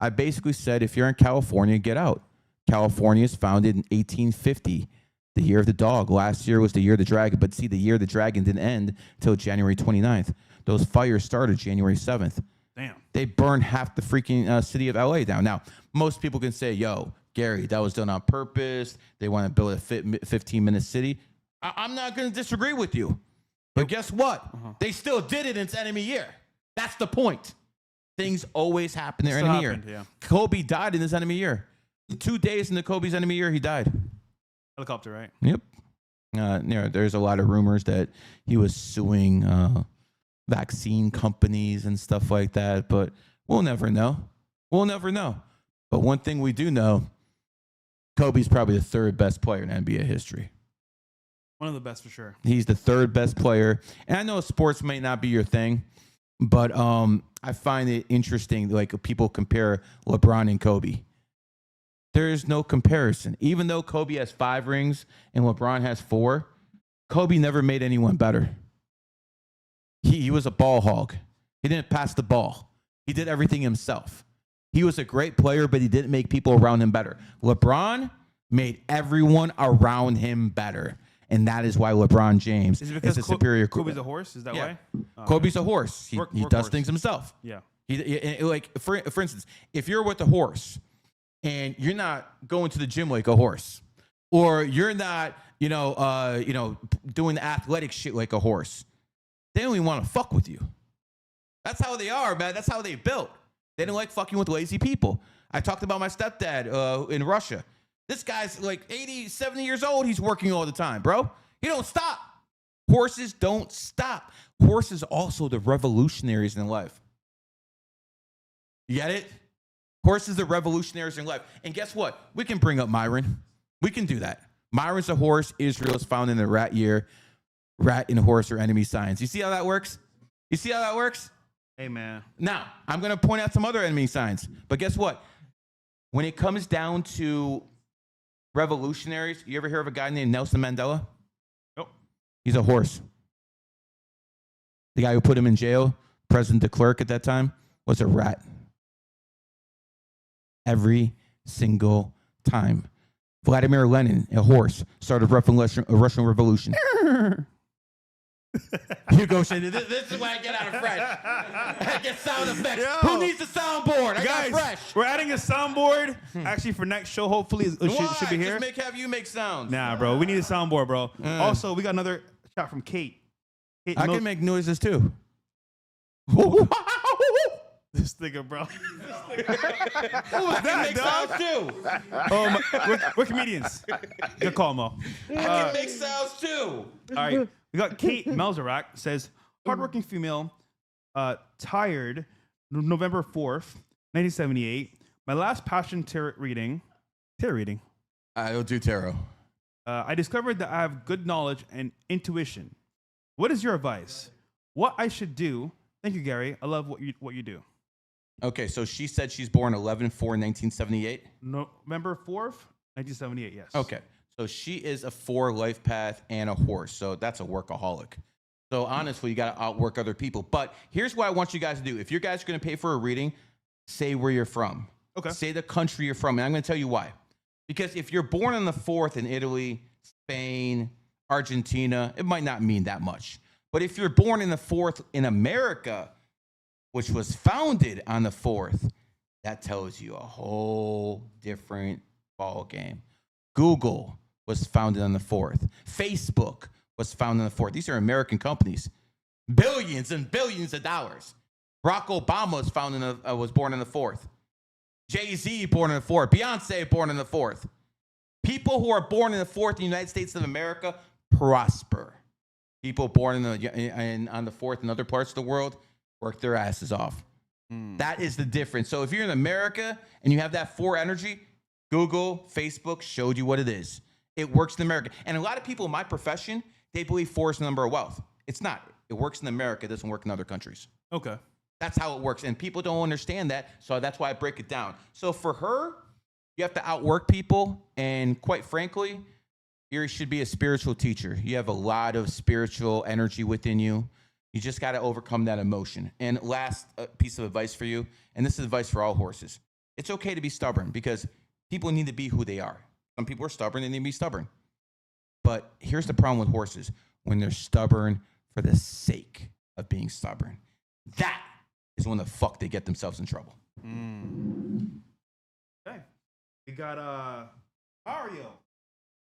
I basically said, if you're in California, get out. California is founded in 1850, the year of the dog. Last year was the year of the dragon. But see, the year of the dragon didn't end until January 29th. Those fires started January 7th. Damn. They burned half the freaking city of LA down. Now, most people can say, yo, Gary, that was done on purpose. They want to build a 15-minute city. I'm not going to disagree with you. But guess what? They still did it in its enemy year. That's the point. Things always happen in their enemy year. Yeah. Kobe died in his enemy year. 2 days into Kobe's enemy year, he died. Helicopter, right? Yep. There's a lot of rumors that he was suing vaccine companies and stuff like that, but we'll never know. We'll never know. But one thing we do know, Kobe's probably the third best player in NBA history. One of the best for sure. He's the third best player. And I know sports might not be your thing, but I find it interesting, like people compare LeBron and Kobe. There is no comparison. Even though Kobe has 5 rings and LeBron has 4, Kobe never made anyone better. He was a ball hog. He didn't pass the ball. He did everything himself. He was a great player, but he didn't make people around him better. LeBron made everyone around him better. And that is why LeBron James is a superior. Kobe's a horse? Is that why? Kobe's a horse. He does horse. things himself. Yeah. Like for instance, if you're with a horse and you're not going to the gym like a horse, or you're not, doing the athletic shit like a horse, they don't even want to fuck with you. That's how they are, man. That's how they built. They don't like fucking with lazy people. I talked about my stepdad in Russia. This guy's like 80, 70 years old. He's working all the time, bro. He don't stop. Horses don't stop. Horses also the revolutionaries in life. You get it? Horses are revolutionaries in life. And guess what? We can bring up Myron. We can do that. Myron's a horse. Israel is found in the rat year. Rat and horse are enemy signs. You see how that works? You see how that works? Hey, man. Now, I'm going to point out some other enemy signs. But guess what? When it comes down to revolutionaries, you ever hear of a guy named Nelson Mandela? Nope. He's a horse. The guy who put him in jail, President de Klerk at that time, was a rat. Every single time. Vladimir Lenin, a horse, started a Russian Revolution. You go, Shane. This is why I get out of fresh. I get sound effects. Yo. Who needs a soundboard? I Guys, got fresh. we're adding a soundboard. Actually, for next show, hopefully, it should be here. Just have you make sounds. Nah, bro. We need a soundboard, bro. Also, we got another shot from Kate. I can make noises too. This nigga, bro. I can make sounds too. We're comedians. Good call, Mo. I can make sounds too. All right. We got Kate Melzarak says, hardworking female, tired, November 4th, 1978. My last passion tarot reading. I'll do tarot. I discovered that I have good knowledge and intuition. What is your advice? What I should do? Thank you, Gary. I love what you do. Okay, so she said she's born 11/4/1978. November 4th, 1978. Yes. Okay, so she is a 4 life path and a horse, so that's a workaholic. So honestly, you got to outwork other people. But here's what I want you guys to do: if you guys are going to pay for a reading, say where you're from. Okay. Say the country you're from, and I'm going to tell you why. Because if you're born on the 4th in Italy, Spain, Argentina, it might not mean that much. But if you're born in the 4th in America, which was founded on the 4th, that tells you a whole different ball game. Google was founded on the 4th. Facebook was founded on the 4th. These are American companies. Billions and billions of dollars. Barack Obama was born on the 4th. Jay-Z born on the 4th. Beyonce born on the 4th. People who are born in the 4th in the United States of America prosper. People born on the 4th in other parts of the world work their asses off. That is the difference. So if you're in America and you have that 4 energy, Google, Facebook showed you what it is. It works in America. And a lot of people in my profession, they believe 4 is the number of wealth. It's not. It works in America. It doesn't work in other countries. Okay. That's how it works. And people don't understand that. So that's why I break it down. So for her, you have to outwork people. And quite frankly, you should be a spiritual teacher. You have a lot of spiritual energy within you. You just got to overcome that emotion. And last piece of advice for you, and this is advice for all horses. It's okay to be stubborn because people need to be who they are. Some people are stubborn and they need to be stubborn. But here's the problem with horses. When they're stubborn for the sake of being stubborn, that is when the fuck they get themselves in trouble. Okay. We got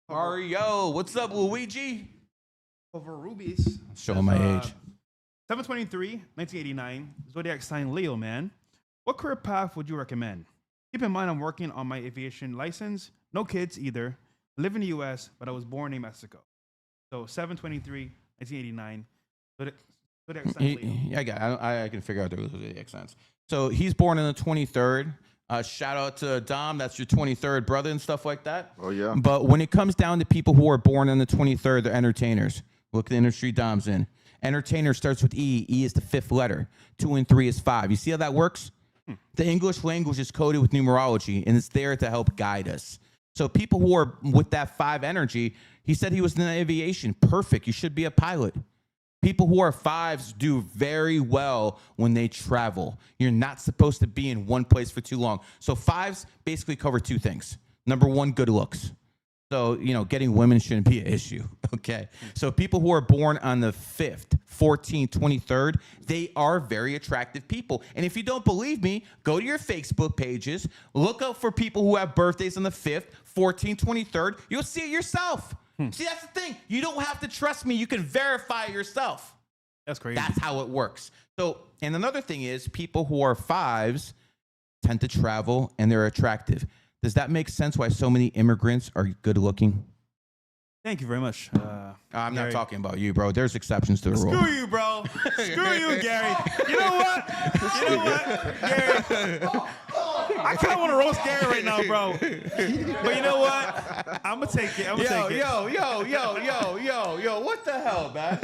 Mario, what's up, Luigi? over rubies. Showing my age. 7/23, 1989. Zodiac sign Leo, man. What career path would you recommend? Keep in mind I'm working on my aviation license. No kids either. Live in the US, but I was born in Mexico. So 7/23, 1989. Zodiac sign Leo. Yeah, I can figure out the zodiac signs. So he's born on the 23rd. Shout out to Dom. That's your 23rd brother and stuff like that. Oh, yeah. But when it comes down to people who are born on the 23rd, they're entertainers. Look at the industry Dom's in. Entertainer starts with E. E is the 5th letter. 2 and 3 is 5. You see how that works? The English language is coded with numerology, and it's there to help guide us. So people who are with that 5 energy, he said he was in aviation. Perfect. You should be a pilot. People who are 5s do very well when they travel. You're not supposed to be in one place for too long. So 5s basically cover 2 things. Number 1, good looks. So, getting women shouldn't be an issue, okay? So people who are born on the 5th, 14th, 23rd, they are very attractive people. And if you don't believe me, go to your Facebook pages, look out for people who have birthdays on the 5th, 14th, 23rd. You'll see it yourself. See, that's the thing. You don't have to trust me. You can verify yourself. That's crazy. That's how it works. So, and another thing is people who are 5s tend to travel and they're attractive. Does that make sense why so many immigrants are good looking? Thank you very much. I'm Gary. not talking about you, bro. There's exceptions to the rule. Screw you, bro. Screw you, Gary. You know what? Gary. I kind of want to roast Gary right now, bro. But you know what? I'm going to take it. Yo, what the hell, man?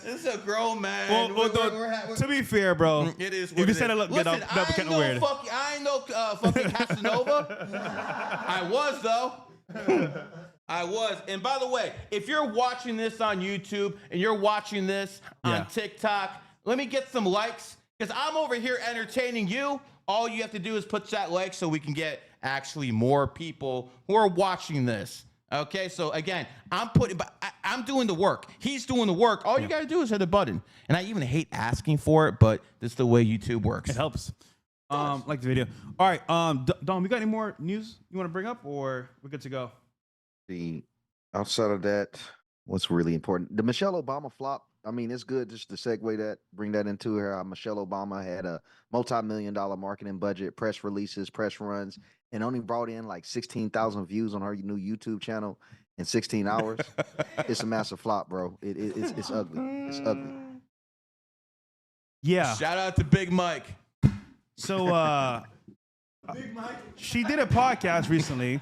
This is a grown man. To be fair, bro. It is if what you it said is. it looked Listen, kind of weird. I ain't no fucking Casanova. I was, though. I was. And by the way, if you're watching this on YouTube and you're watching this on TikTok, let me get some likes because I'm over here entertaining you. All you have to do is put that like so we can get actually more people who are watching this. Okay, so again, I'm doing the work. He's doing the work. All you got to do is hit a button. And I even hate asking for it, but this is the way YouTube works. It helps. Like the video. All right, Dom, we got any more news you want to bring up, or we're good to go? Outside of that, what's really important? The Michelle Obama flop. I mean, it's good just to segue that, bring that into her. Michelle Obama had a multi-million-dollar marketing budget, press releases, press runs, and only brought in like 16,000 views on her new YouTube channel in 16 hours. It's a massive flop, bro. It's ugly. It's ugly. Yeah. Shout out to Big Mike. So, Big Mike. She did a podcast recently.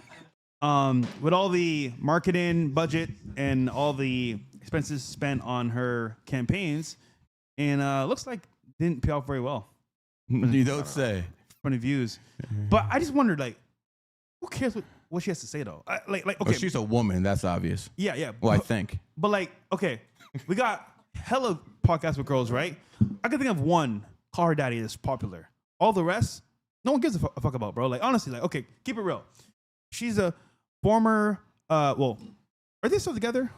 With all the marketing budget and all the expenses spent on her campaigns, and looks like didn't pay off very well. You don't say. From the views, but I just wondered, like, who cares what she has to say though? Okay, well, she's a woman. That's obvious. Yeah. Well, I think. But like, okay, we got hella podcasts with girls, right? I can think of one. Call Her Daddy is popular. All the rest, no one gives a fuck about, bro. Like, honestly, like, okay, keep it real. She's a former, are they still together?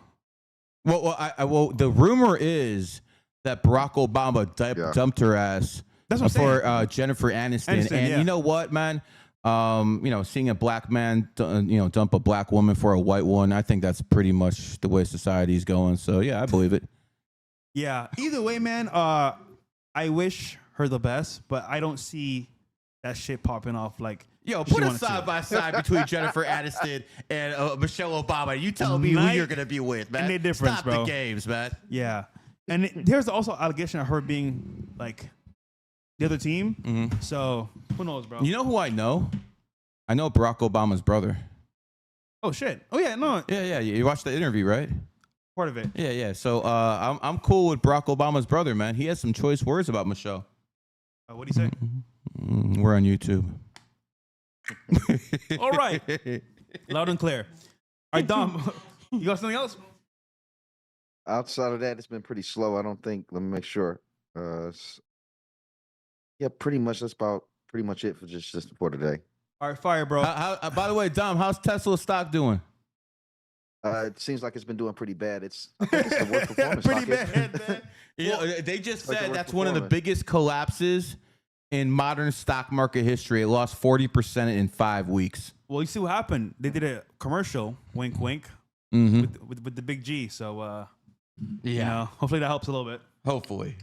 Well, the rumor is that Barack Obama dumped her ass for Jennifer Aniston. And you know what, man? Seeing a black man, dump a black woman for a white one, I think that's pretty much the way society's going. So yeah, I believe it. Yeah. Either way, man, I wish her the best, but I don't see that shit popping off like. Yo, put a side by side between Jennifer Aniston and Michelle Obama. You tell me who you're gonna be with, man. And the difference, Stop bro. the games, man. Yeah, and there's also allegation of her being like the other team. Mm-hmm. So who knows, bro? You know who I know? I know Barack Obama's brother. Oh shit! Oh yeah, no. Yeah. You watched the interview, right? Part of it. Yeah. So I'm cool with Barack Obama's brother, man. He has some choice words about Michelle. What'd he say? We're on YouTube. All right. Loud and clear. All right, Dom, you got something else? Outside of that, it's been pretty slow. I don't think. Let me make sure. Yeah, pretty much. That's about pretty much it for just for today. All right, fire, bro. By the way, Dom, how's Tesla stock doing? It seems like it's been doing pretty bad. I think it's the worst performance. Pretty stock. bad, man. You know, they just Like the said worst that's one of the performance. biggest collapses in modern stock market history. It lost 40% in 5 weeks. Well, you see what happened. They did a commercial, wink, wink, Mm-hmm. with the big G. So, Yeah. you know, hopefully that helps a little bit. Hopefully.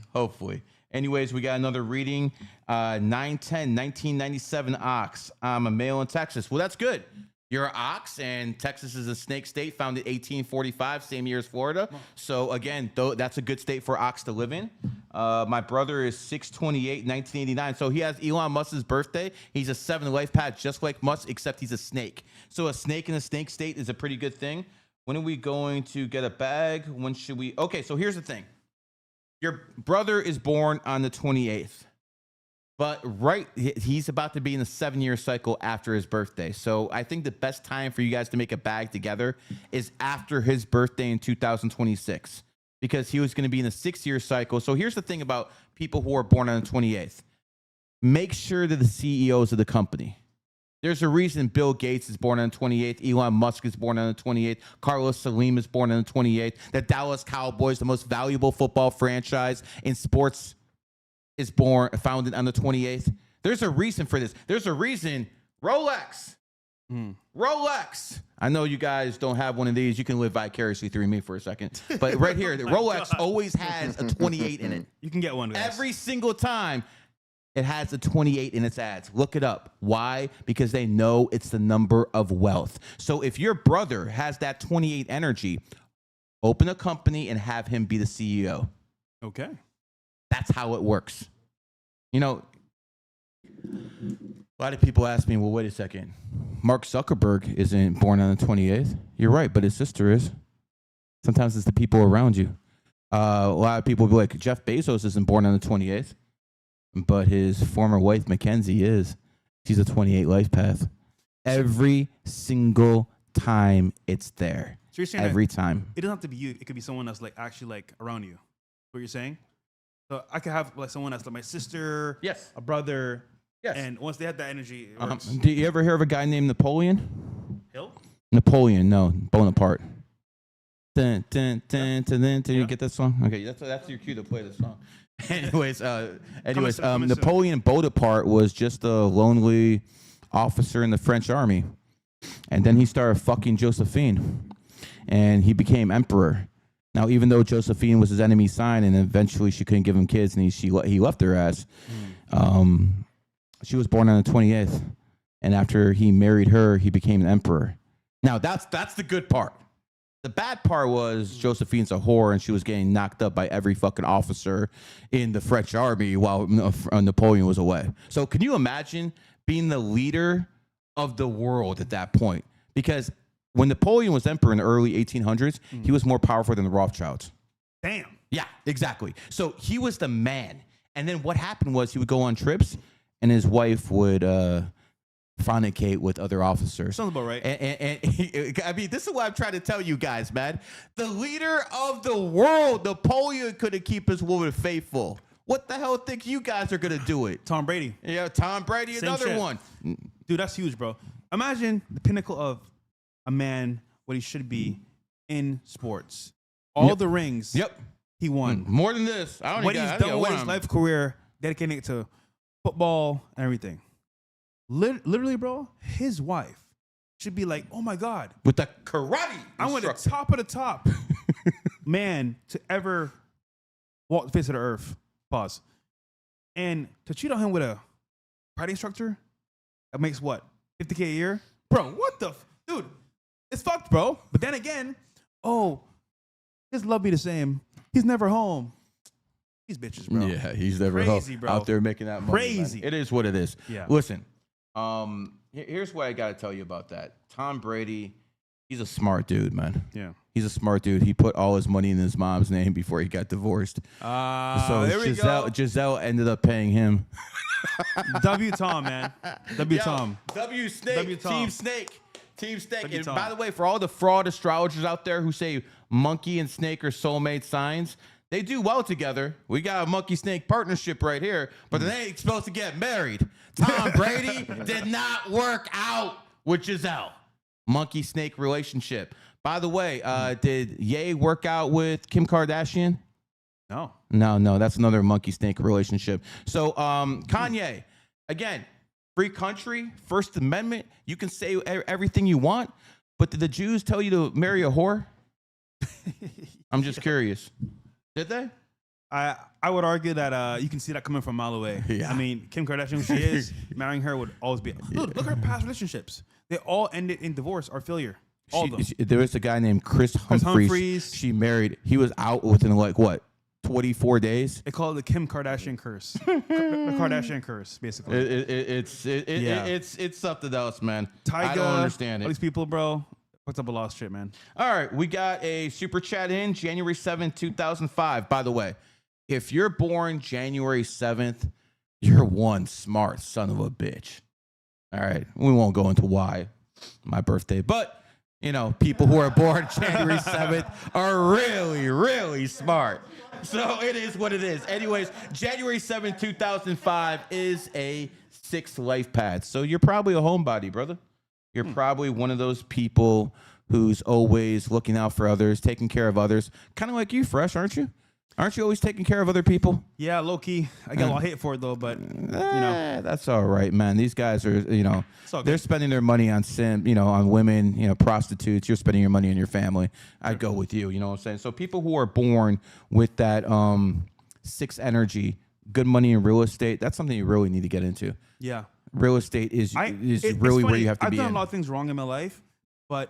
Anyways, we got another reading. 9/10/1997 ox. I'm a male in Texas. Well, that's good. You're an ox, and Texas is a snake state, founded 1845, same year as Florida. So again, that's a good state for ox to live in. My brother is 6/28/1989. So he has Elon Musk's birthday. He's a 7 Lifepath, just like Musk, except he's a snake. So a snake in a snake state is a pretty good thing. When are we going to get a bag? When should we? Okay, so here's the thing. Your brother is born on the 28th. But he's about to be in a 7-year cycle after his birthday. So I think the best time for you guys to make a bag together is after his birthday in 2026, because he was going to be in a 6-year cycle. So here's the thing about people who are born on the 28th. Make sure they're the CEOs of the company. There's a reason Bill Gates is born on the 28th. Elon Musk is born on the 28th. Carlos Slim is born on the 28th. The Dallas Cowboys, the most valuable football franchise in sports, is founded on the 28th. There's a reason for this. There's a reason. Rolex. Rolex. I know you guys don't have one of these. You can live vicariously through me for a second. But right here, the Rolex always has a 28 in it. You can get one, guys. Every single time it has a 28 in its ads. Look it up. Why? Because they know it's the number of wealth. So if your brother has that 28 energy, open a company and have him be the CEO. Okay. That's how it works. You know, a lot of people ask me, well, wait a second. Mark Zuckerberg isn't born on the 28th. You're right, but his sister is. Sometimes it's the people around you. A lot of people will be like, Jeff Bezos isn't born on the 28th, but his former wife, Mackenzie, is. She's a 28 life path. Every single time it's there. So you're saying every time. It doesn't have to be you. It could be someone that's like actually like around you. What you're saying? So I could have like someone that's like my sister, Yes. a brother, Yes. and once they have that energy, it works. Do you ever hear of a guy named Napoleon? Hill? Napoleon, no, Bonaparte. Dun, dun, dun, dun, dun, dun. You get that song? Okay, that's your cue to play the song. Anyways, Coming soon. Napoleon Bonaparte was just a lonely officer in the French army, and then he started fucking Josephine, and he became emperor. Now, even though Josephine was his enemy sign, and eventually she couldn't give him kids, and he left her ass. She was born on the 28th, and after he married her, he became an emperor. Now, that's the good part. The bad part was Josephine's a whore, and she was getting knocked up by every fucking officer in the French army while Napoleon was away. So can you imagine being the leader of the world at that point? Because when Napoleon was emperor in the early 1800s, he was more powerful than the Rothschilds. Damn. Yeah, exactly. So he was the man. And then what happened was he would go on trips, and his wife would fornicate with other officers. Sounds about right. I mean, this is what I'm trying to tell you guys, man. The leader of the world, Napoleon, couldn't keep his woman faithful. What the hell think you guys are going to do it? Tom Brady. Yeah, Tom Brady, Same another shit. one. Dude, that's huge, bro. Imagine the pinnacle of a man, what he should be in sports. All the rings he won. More than this. I don't What even he's got- I done got with one his on- life career, dedicating it to football and everything. Literally, bro, his wife should be like, oh my God, With the karate I want the instructor. top of the top man to ever walk the face of the earth. Pause. And to cheat on him with a karate instructor, that makes what? 50K a year? Bro, what the? Dude, it's fucked, bro. But then again, his love be the same. He's never home. These bitches, bro. Yeah, he's never Crazy, bro. out there making that money. Crazy. Man. It is what it is. Yeah. Listen, here's what I got to tell you about that. Tom Brady, he's a smart dude, man. Yeah. He's a smart dude. He put all his money in his mom's name before he got divorced. So there we go. Giselle ended up paying him. W Tom, man. W Tom. W Snake. W Tom. Team Snake. Team Snake. W And Tom. by the way, for all the fraud astrologers out there who say monkey and snake are soulmate signs, They do well together. We got a monkey snake partnership right here, but they ain't supposed to get married. Tom Brady did not work out with Giselle. Monkey snake relationship. By the way, did Ye work out with Kim Kardashian? No. No, that's another monkey snake relationship. So Kanye, again, free country, First Amendment. You can say everything you want, but did the Jews tell you to marry a whore? I'm just curious. Did they? I would argue that you can see that coming from a mile away. Yeah. I mean, Kim Kardashian, who she is, marrying her would always be. Look at her past relationships. They all ended in divorce or failure. All of them. There was a guy named Chris Humphries. She married. He was out within 24 days. They call it the Kim Kardashian curse. The Kardashian curse, basically. It's something else, man. Tyga, I don't understand it. All these people, bro. What's up a lost shit, man? All right, we got a super chat in January 7th, 2005. By the way, if you're born January 7th, you're one smart son of a bitch. All right, we won't go into why my birthday, but people who are born January 7th are really, really smart. So it is what it is. Anyways, January 7th, 2005 is a 6th life path. So you're probably a homebody, brother. You're probably one of those people who's always looking out for others, taking care of others. Kind of like you, Fresh, aren't you? Aren't you always taking care of other people? Yeah, low key. I get a lot of hate for it though, but that's all right, man. These guys are, they're spending their money on on women, prostitutes. You're spending your money on your family. I go with you. You know what I'm saying? So people who are born with that 6 energy, good money in real estate, that's something you really need to get into. Yeah. Real estate is really where you have to be. I've done a lot of things wrong in my life, but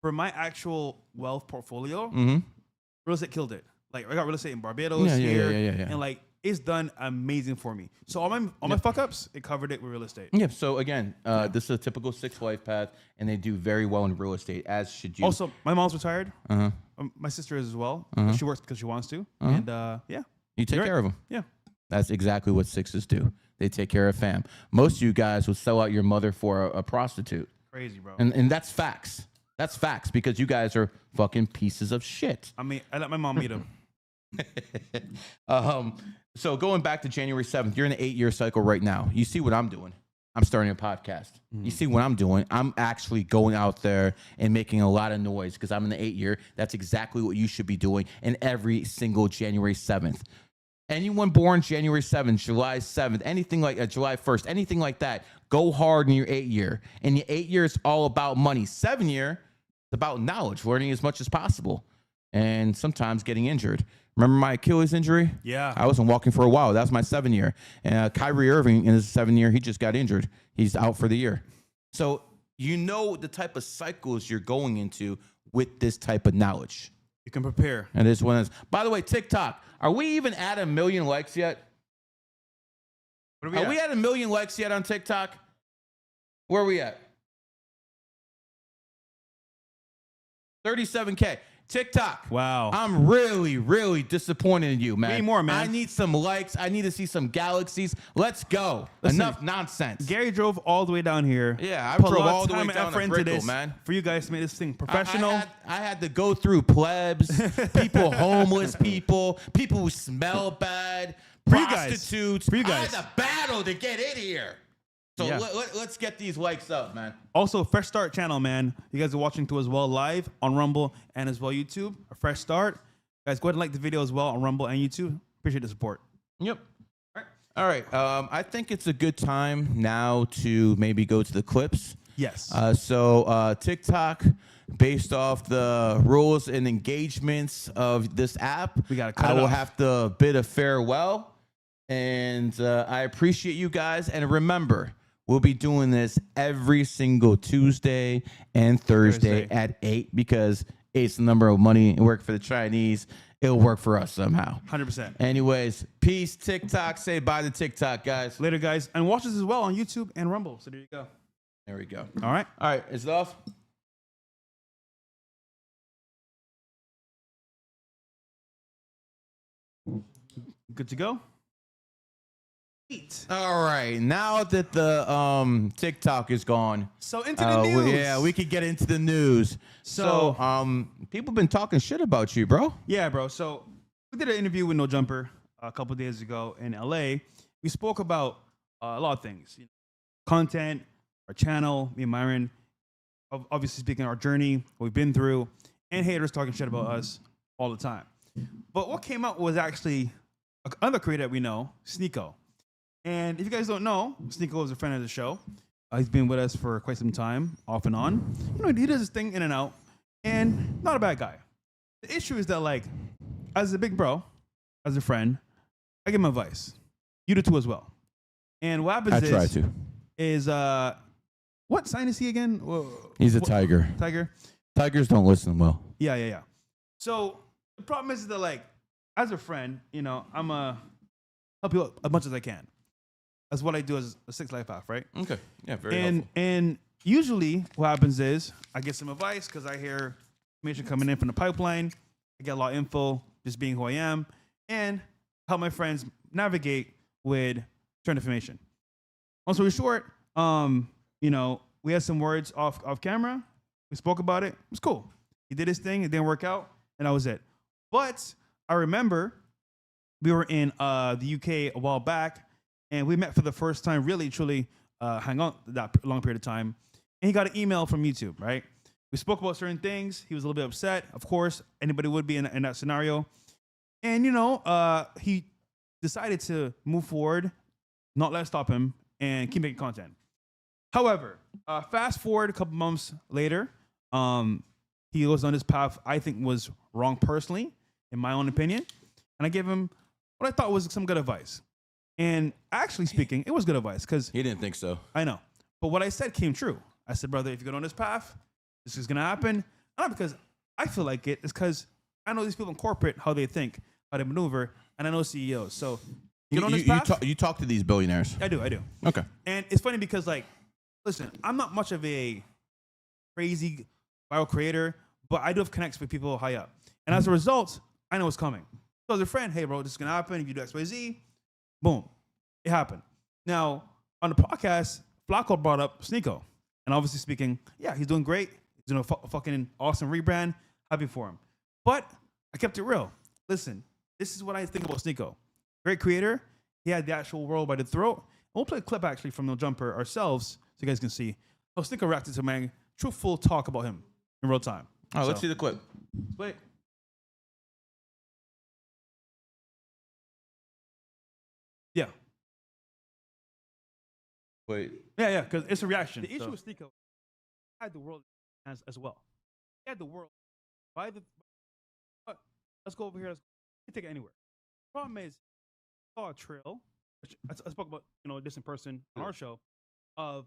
for my actual wealth portfolio, real estate killed it. Like I got real estate in Barbados here, and it's done amazing for me. So all my fuck ups, it covered it with real estate. Yeah. So again, this is a typical 6 life path, and they do very well in real estate, as should you. Also, my mom's retired. My sister is as well. She works because she wants to, and you take care of them. Yeah, that's exactly what 6s do. They take care of fam. Most of you guys would sell out your mother for a prostitute. Crazy, bro. And that's facts. That's facts because you guys are fucking pieces of shit. I mean, I let my mom meet him. So going back to January 7th, you're in an 8-year cycle right now. You see what I'm doing? I'm starting a podcast. You see what I'm doing? I'm actually going out there and making a lot of noise because I'm in the 8-year. That's exactly what you should be doing in every single January 7th. Anyone born January 7th, July 7th, anything like July 1st, anything like that, go hard in your 8-year. And your 8-year is all about money. 7-year, it's about knowledge, learning as much as possible, and sometimes getting injured. Remember my Achilles injury? Yeah. I wasn't walking for a while. That was my 7-year. And Kyrie Irving in his 7-year, he just got injured. He's out for the year. So you know the type of cycles you're going into with this type of knowledge. You can prepare. And this one is, by the way, TikTok. Are we even at 1 million likes yet? Are we at 1 million likes yet on TikTok? Where are we at? 37K. TikTok. Wow. I'm really, really disappointed in you, man. Way more, man. I need some likes. I need to see some galaxies. Let's go. Listen, enough nonsense. Gary drove all the way down here. Yeah, I put drove a lot all of the way time down and to effort into Brickell, this, man. for you guys to make this thing professional. I had to go through plebs, people, homeless people, people who smell bad, prostitutes. For you guys. I had to battle to get in here. So let's get these likes up, man. Also, Fresh Start channel, man. You guys are watching too as well live on Rumble and as well YouTube. A Fresh Start. Guys, go ahead and like the video as well on Rumble and YouTube. Appreciate the support. Yep. All right. I think it's a good time now to maybe go to the clips. Yes. So TikTok, based off the rules and engagements of this app, I will have to bid a farewell. And I appreciate you guys. And remember, we'll be doing this every single Tuesday and Thursday at 8 because 8's the number of money. It worked for the Chinese. It'll work for us somehow. 100%. Anyways, peace, TikTok. Say bye to TikTok, guys. Later, guys. And watch this as well on YouTube and Rumble. So there you go. There we go. All right. All right. Is it off? Good to go? All right, now that the TikTok is gone, so into the news. We could get into the news. So people been talking shit about you, bro. Yeah, bro. So we did an interview with No Jumper a couple of days ago in LA. We spoke about a lot of things, content, our channel, me and Myron, obviously speaking our journey, what we've been through, and haters talking shit about us all the time. But what came out was actually another creator that we know, Sneeko. And if you guys don't know, Sneeko is a friend of the show. He's been with us for quite some time, off and on. He does his thing in and out, and not a bad guy. The issue is that, like, as a big bro, as a friend, I give him advice. You do too as well. And what happens is what sign is he again? He's a tiger. Tiger? Tigers don't listen well. Yeah. So the problem is that, like, as a friend, I'm a help you out as much as I can. That's what I do as a Six Lifepath, right? Okay. Yeah, very helpful. And usually what happens is I get some advice because I hear information coming in from the pipeline. I get a lot of info, just being who I am, and help my friends navigate with certain information. Long story short, we had some words off camera. We spoke about it. It was cool. He did his thing. It didn't work out, and that was it. But I remember we were in the UK a while back, and we met for the first time, really, truly hang out that long period of time. And he got an email from YouTube, right? We spoke about certain things. He was a little bit upset. Of course, anybody would be in that scenario. And, he decided to move forward, not let it stop him, and keep making content. However, fast forward a couple months later, he was on this path I think was wrong personally, in my own opinion. And I gave him what I thought was some good advice. And actually speaking, it was good advice because He didn't think so. I know. But what I said came true. I said, brother, if you go on this path, this is going to happen. Not because I feel like it. It's because I know these people in corporate, how they think, how they maneuver, and I know CEOs. So get on this path. You talk to these billionaires. I do. Okay. And it's funny because, like, listen, I'm not much of a crazy viral creator, but I do have connects with people high up. And as a result, I know what's coming. So as a friend, hey, bro, this is going to happen. If you do X, Y, Z, boom, it happened. Now, on the podcast, Flacco brought up Sneeko. And obviously speaking, yeah, he's doing great. He's doing a fucking awesome rebrand. Happy for him. But I kept it real. Listen, this is what I think about Sneeko. Great creator. He had the actual world by the throat. And we'll play a clip actually from No Jumper ourselves so you guys can see how Sneeko reacted to my truthful talk about him in real time. Oh, let's see the clip. Wait. Yeah. Wait. Yeah, because it's a reaction. The issue with Sneeko had the world as well. He had the world by the. Let's go over here. Let's take it anywhere. The problem is, I saw a trail. Which I spoke about, this in person on our show, of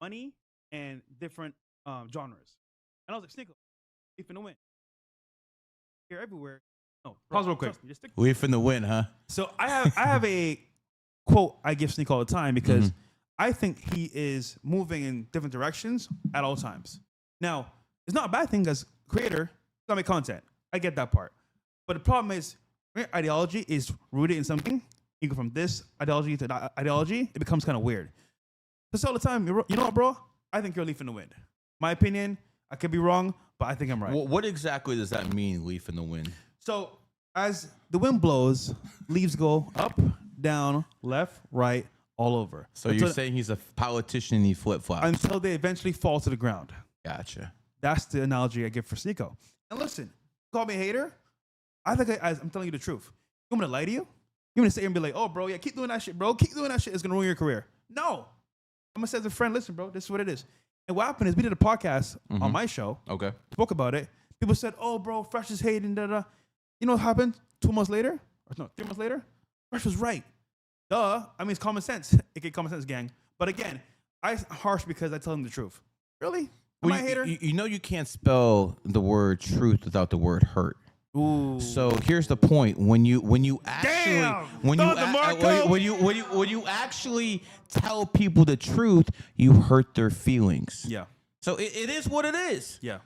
money and different genres. And I was like, Sneeko, you finna win. Here everywhere. No, pause real quick. We finna win, huh? So I have a quote I give Sneeko all the time because I think he is moving in different directions at all times. Now, it's not a bad thing as creator, you gotta make content. I get that part. But the problem is, when your ideology is rooted in something, you go from this ideology to that ideology, it becomes kind of weird. Because all the time, you know what, bro? I think you're leaf in the wind. My opinion, I could be wrong, but I think I'm right. What exactly does that mean, leaf in the wind? So as the wind blows, leaves go up, down, left, right, all over. So you're saying he's a politician and he flip-flops? Until they eventually fall to the ground. Gotcha. That's the analogy I give for Sneeko. And listen, call me a hater. I think I'm telling you the truth. You want me to lie to you? You want me to sit here and be like, oh, bro, yeah, keep doing that shit, bro. Keep doing that shit. It's going to ruin your career. No. I'm going to say as a friend, listen, bro, this is what it is. And what happened is we did a podcast on my show. Okay. Spoke about it. People said, oh, bro, Fresh is hating, da-da. You know what happened 2 months later? Or no, 3 months later? Fresh was right. Duh. I mean, it's common sense. It common sense, gang. But again, I'm harsh because I tell them the truth. Really? Am I a hater? You know you can't spell the word truth without the word hurt. Ooh. So here's the point: when you actually when you actually tell people the truth, you hurt their feelings. Yeah. So it is what it is. Yeah.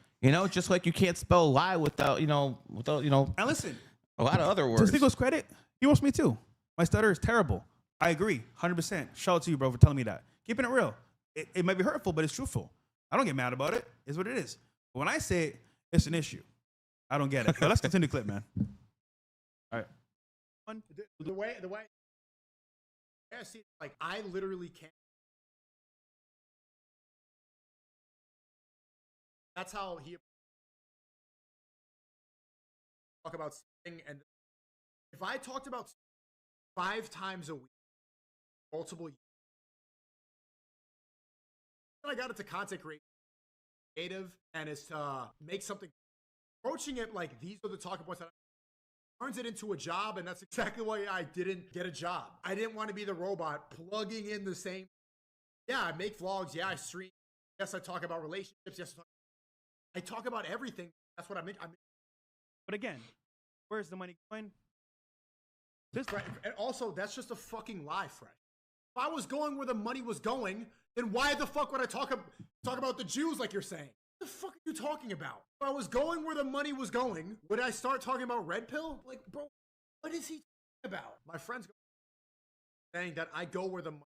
Just like you can't spell lie without And listen, a lot of other words. To Sneeko's credit, he roasts me too. My stutter is terrible. I agree, 100%. Shout out to you, bro, for telling me that. Keeping it real. It might be hurtful, but it's truthful. I don't get mad about it. It's what it is. But when I say it, it's an issue. I don't get it. But let's continue the clip, man. All right. The way I see it, like I literally can't. That's how he talk about something. And if I talked about 5 times a week, multiple years, then I got into content creative, and it's to make something. Approaching it like these are the talking points that turns it into a job, and that's exactly why I didn't get a job. I didn't want to be the robot plugging in the same. Yeah, I make vlogs. Yeah, I stream. Yes, I talk about relationships. Yes, I talk about everything. That's what I mean. But again, where's the money going? And also, that's just a fucking lie, Fresh. If I was going where the money was going, then why the fuck would I talk about the Jews like you're saying? What the fuck are you talking about? If I was going where the money was going, would I start talking about Red Pill? Like, bro, what is he talking about? My friend's saying that I go where the money.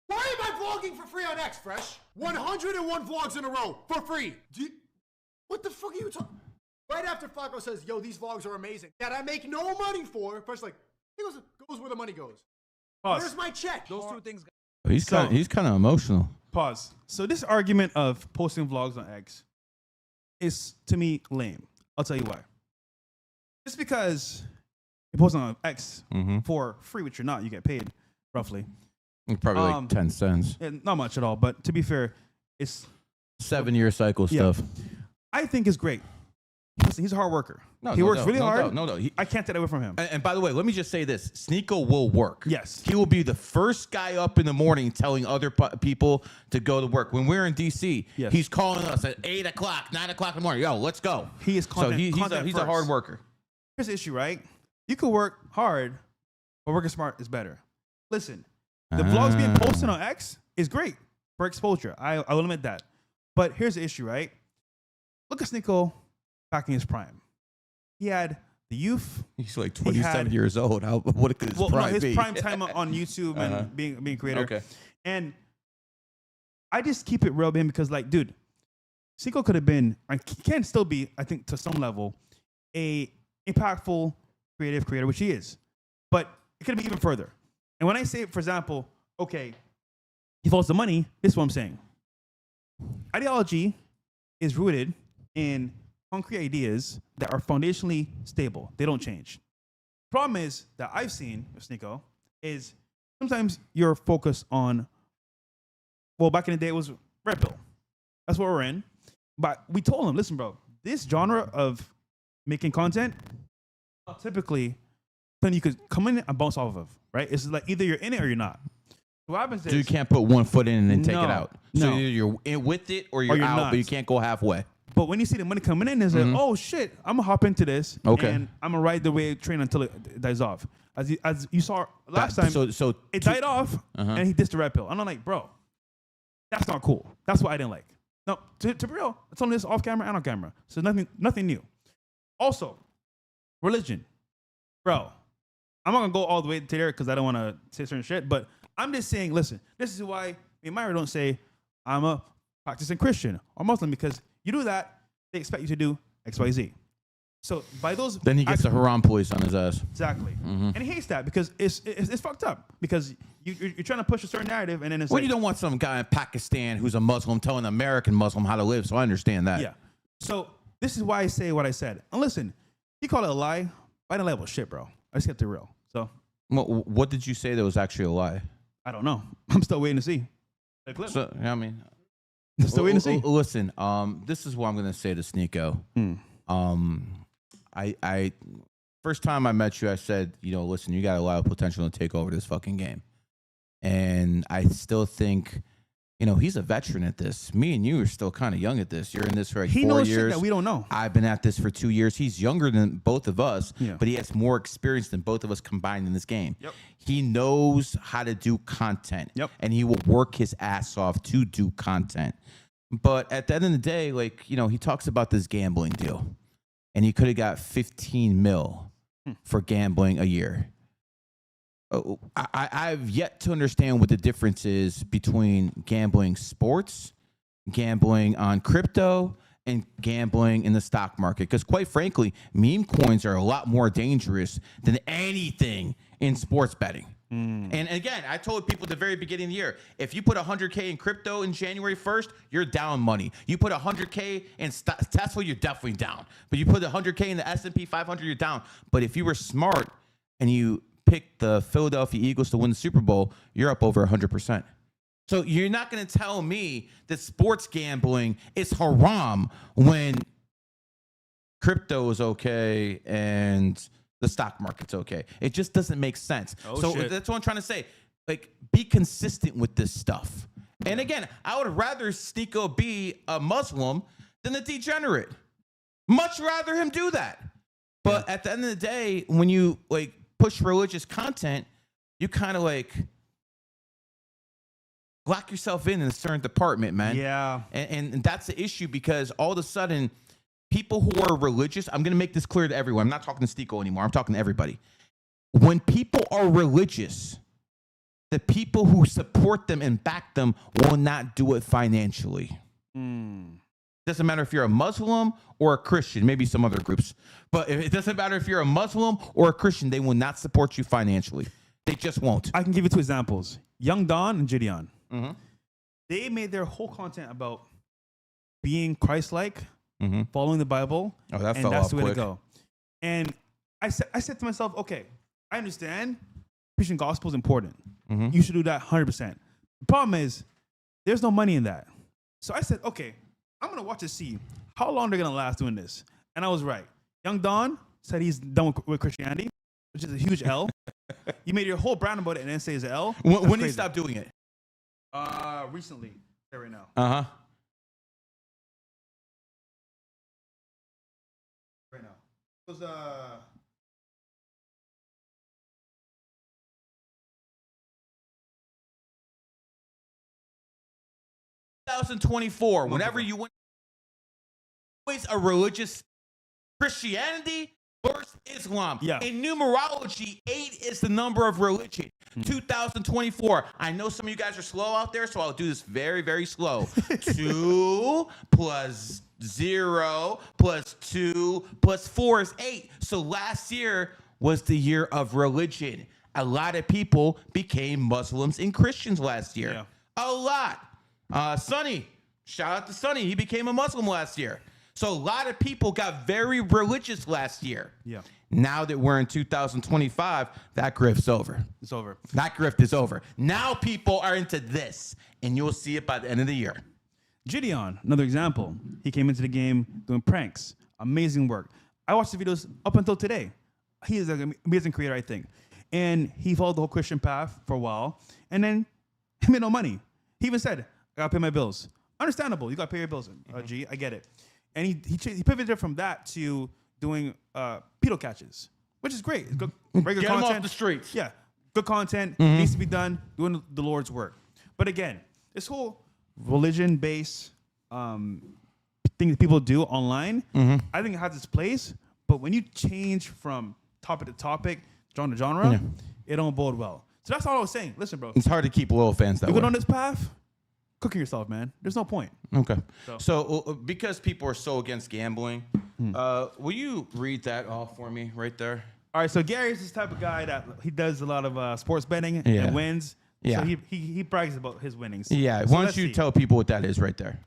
Why am I vlogging for free on X, Fresh? 101 vlogs in a row for free. What the fuck are you talking? Right after Flacco says, yo, these vlogs are amazing, that I make no money for, Fresh like, he goes where the money goes. Pause. Where's my check? Those two things. He's kind of emotional. Pause. So this argument of posting vlogs on X is, to me, lame. I'll tell you why. Just because you're posting on X for free, which you're not, you get paid, roughly. Probably like 10 cents. Yeah, not much at all, but to be fair, it's 7-year cycle stuff. I think it's great. Listen, he's a hard worker. He works really hard. I can't take away from him. And by the way, let me just say this. Sneeko will work. Yes. He will be the first guy up in the morning telling other people to go to work. When we're in D.C., he's calling us at 8 o'clock, 9 o'clock in the morning. Yo, let's go. He is content, he's a hard worker. Here's the issue, right? You can work hard, but working smart is better. Listen, the vlogs being posted on X is great for exposure. I will admit that. But here's the issue, right? Look at Sneeko back in his prime. He had the youth. He's like 27 years old. What could his prime be? His prime time on YouTube and being a creator. Okay. And I just keep it real with him because, like, dude, Sneeko could have been, and can still be, I think, to some level, a impactful creative creator, which he is. But it could be even further. And when I say, for example, okay, he follows the money, this is what I'm saying. Ideology is rooted in concrete ideas that are foundationally stable. They don't change. Problem is that I've seen with Sneeko is sometimes you're focused on, well, back in the day it was Red Pill. That's what we're in. But we told him, listen, bro, this genre of making content, typically, then you could come in and bounce off of, right? It's like either you're in it or you're not. What happens is, so you can't put one foot in and then take it out. So No. either you're in with it or you're out, not. but you can't go halfway. But when you see the money coming in, it's like, oh shit, I'm gonna hop into this, and I'm gonna ride the wave train until it dies off. As you saw last time, so it died off, and he dissed the Red Pill. And I'm like, bro, that's not cool. That's what I didn't like. No, to be real, it's on this off camera and on camera, so nothing new. Also, religion, bro. I'm not gonna go all the way to there because I don't want to say certain shit, but I'm just saying, listen, this is why me and Myra don't say I'm a practicing Christian or Muslim, because you do that, they expect you to do X, Y, Z. So by those, then he gets the Haram police on his ass. Exactly, and he hates that because it's fucked up because you're trying to push a certain narrative, and then it's well, you don't want some guy in Pakistan who's a Muslim telling an American Muslim how to live. So I understand that. Yeah. So this is why I say what I said. And listen, you call it a lie, I didn't lie about shit, bro. I just kept it real. So what did you say that was actually a lie? I don't know. I'm still waiting to see. So I mean. Still waiting to see. Listen, this is what I'm going to say to Sneeko. I first time I met you, I said, listen, you got a lot of potential to take over this fucking game. And I still think, he's a veteran at this. Me and you are still kind of young at this. You're in this for like 4 years. He knows shit that we don't know. I've been at this for 2 years. He's younger than both of us, but he has more experience than both of us combined in this game. Yep. He knows how to do content, and he will work his ass off to do content. But at the end of the day, like, he talks about this gambling deal, and he could have got 15 mil for gambling a year. I've yet to understand what the difference is between gambling sports, gambling on crypto, and gambling in the stock market. Because quite frankly, meme coins are a lot more dangerous than anything in sports betting. And again, I told people at the very beginning of the year, if you put 100K in crypto in January 1st, you're down money. You put 100K in Tesla, you're definitely down. But you put 100K in the S&P 500, you're down. But if you were smart and you picked the Philadelphia Eagles to win the Super Bowl, you're up over 100%. So you're not going to tell me that sports gambling is haram when crypto is okay and the stock market's okay. It just doesn't make sense. Shit. That's what I'm trying to say. Like, be consistent with this stuff. And again, I would rather Sneeko be a Muslim than a degenerate. Much rather him do that. But at the end of the day, when you like push religious content, you kind of like lock yourself in a certain department, man. Yeah. And that's the issue, because all of a sudden, people who are religious, I'm going to make this clear to everyone. I'm not talking to Sneeko anymore. I'm talking to everybody. When people are religious, the people who support them and back them will not do it financially. Doesn't matter if you're a Muslim or a Christian, maybe some other groups. But it doesn't matter if you're a Muslim or a Christian, they will not support you financially. They just won't. I can give you two examples. Young Don and Gideon. They made their whole content about being Christ-like, following the Bible, and that's the way to go. And I said to myself, okay, I understand preaching gospel is important. You should do that 100%. The problem is there's no money in that. So I said, okay, I'm going to watch and see how long they're going to last doing this. And I was right. Young Don said he's done with Christianity, which is a huge L. You made your whole brand about it and then say it's an L. When did he stop doing it? Recently. Right now. Right now. It was 2024, whenever you went, always a religious Christianity versus Islam. Yeah. In numerology, 8 is the number of religion. 2024. I know some of you guys are slow out there, so I'll do this very, very slow. 2 plus 0 plus 2 plus 4 is 8. So last year was the year of religion. A lot of people became Muslims and Christians last year. Yeah. A lot. Sonny, shout out to Sonny. He became a Muslim last year. So a lot of people got very religious last year. Yeah. Now that we're in 2025, that grift's over. It's over. That grift is over. Now people are into this, and you'll see it by the end of the year. Gideon, another example. He came into the game doing pranks. Amazing work. I watched the videos up until today. He is an amazing creator, I think. And he followed the whole Christian path for a while, and then he made no money. He even said, I gotta pay my bills. Understandable. You gotta pay your bills, G. I get it. And he pivoted from that to doing pedo catches, which is great. Good, regular Get content. them off the streets. Yeah, good content needs to be done, doing the Lord's work. But again, this whole religion-based thing that people do online, I think it has its place. But when you change from topic to topic, genre to genre, it don't bode well. So that's all I was saying. Listen, bro. It's hard to keep loyal fans that way. You go on this path, cooking yourself, man. There's no point. Okay. So because people are so against gambling, will you read that off for me right there? All right. So Gary's this type of guy that he does a lot of sports betting and wins. Yeah. So he brags about his winnings. Yeah. So Why don't you tell people what that is right there?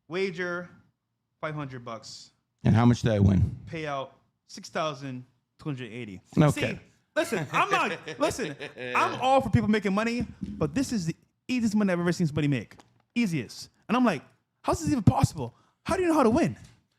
Wager $500. And how much did I win? Payout $6,280. Okay. See, listen, I'm all for people making money, but this is the easiest money I've ever seen somebody make. Easiest. And I'm like, how's this even possible? How do you know how to win?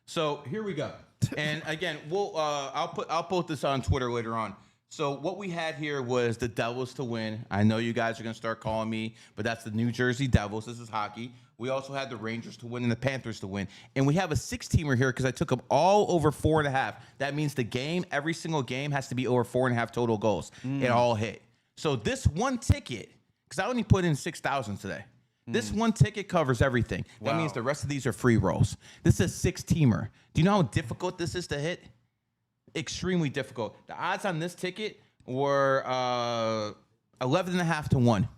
So here we go. And again, I'll put this on Twitter later on. So what we had here was the Devils to win. I know you guys are going to start calling me, but that's the New Jersey Devils. This is hockey. We also had the Rangers to win and the Panthers to win. And we have a 6-teamer here because I took them all over 4.5. That means the game, every single game has to be over 4.5 total goals. It all hit. So this one ticket, because I only put in 6,000 today. This one ticket covers everything. That means the rest of these are free rolls. This is a 6-teamer. Do you know how difficult this is to hit? Extremely difficult. The odds on this ticket were 11.5 to 1.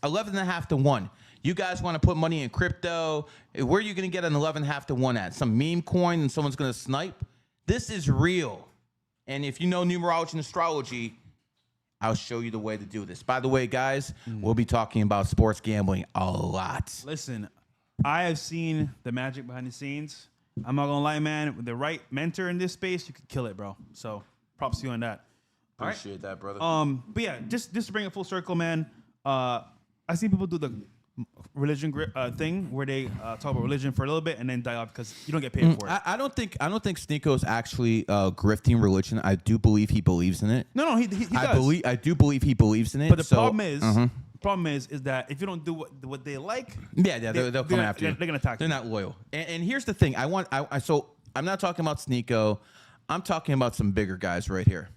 11.5 to 1. You guys want to put money in crypto? Where are you going to get an 11.5 to 1 at? Some meme coin and someone's going to snipe? This is real. And if you know numerology and astrology, I'll show you the way to do this. By the way, guys, we'll be talking about sports gambling a lot. Listen, I have seen the magic behind the scenes. I'm not gonna lie, man. With the right mentor in this space, you could kill it, bro. So props to you on that. Appreciate that, brother. But yeah, just to bring it full circle, man. I see people do the religion thing where they talk about religion for a little bit and then die off because you don't get paid for it. I don't think Sneako's actually grifting religion. I do believe he believes in it. No, he does. I do believe he believes in it. But the problem is that if you don't do what they like, they'll come after you. They're gonna attack you. They're not loyal. And here's the thing. So I'm not talking about Sneako. I'm talking about some bigger guys right here.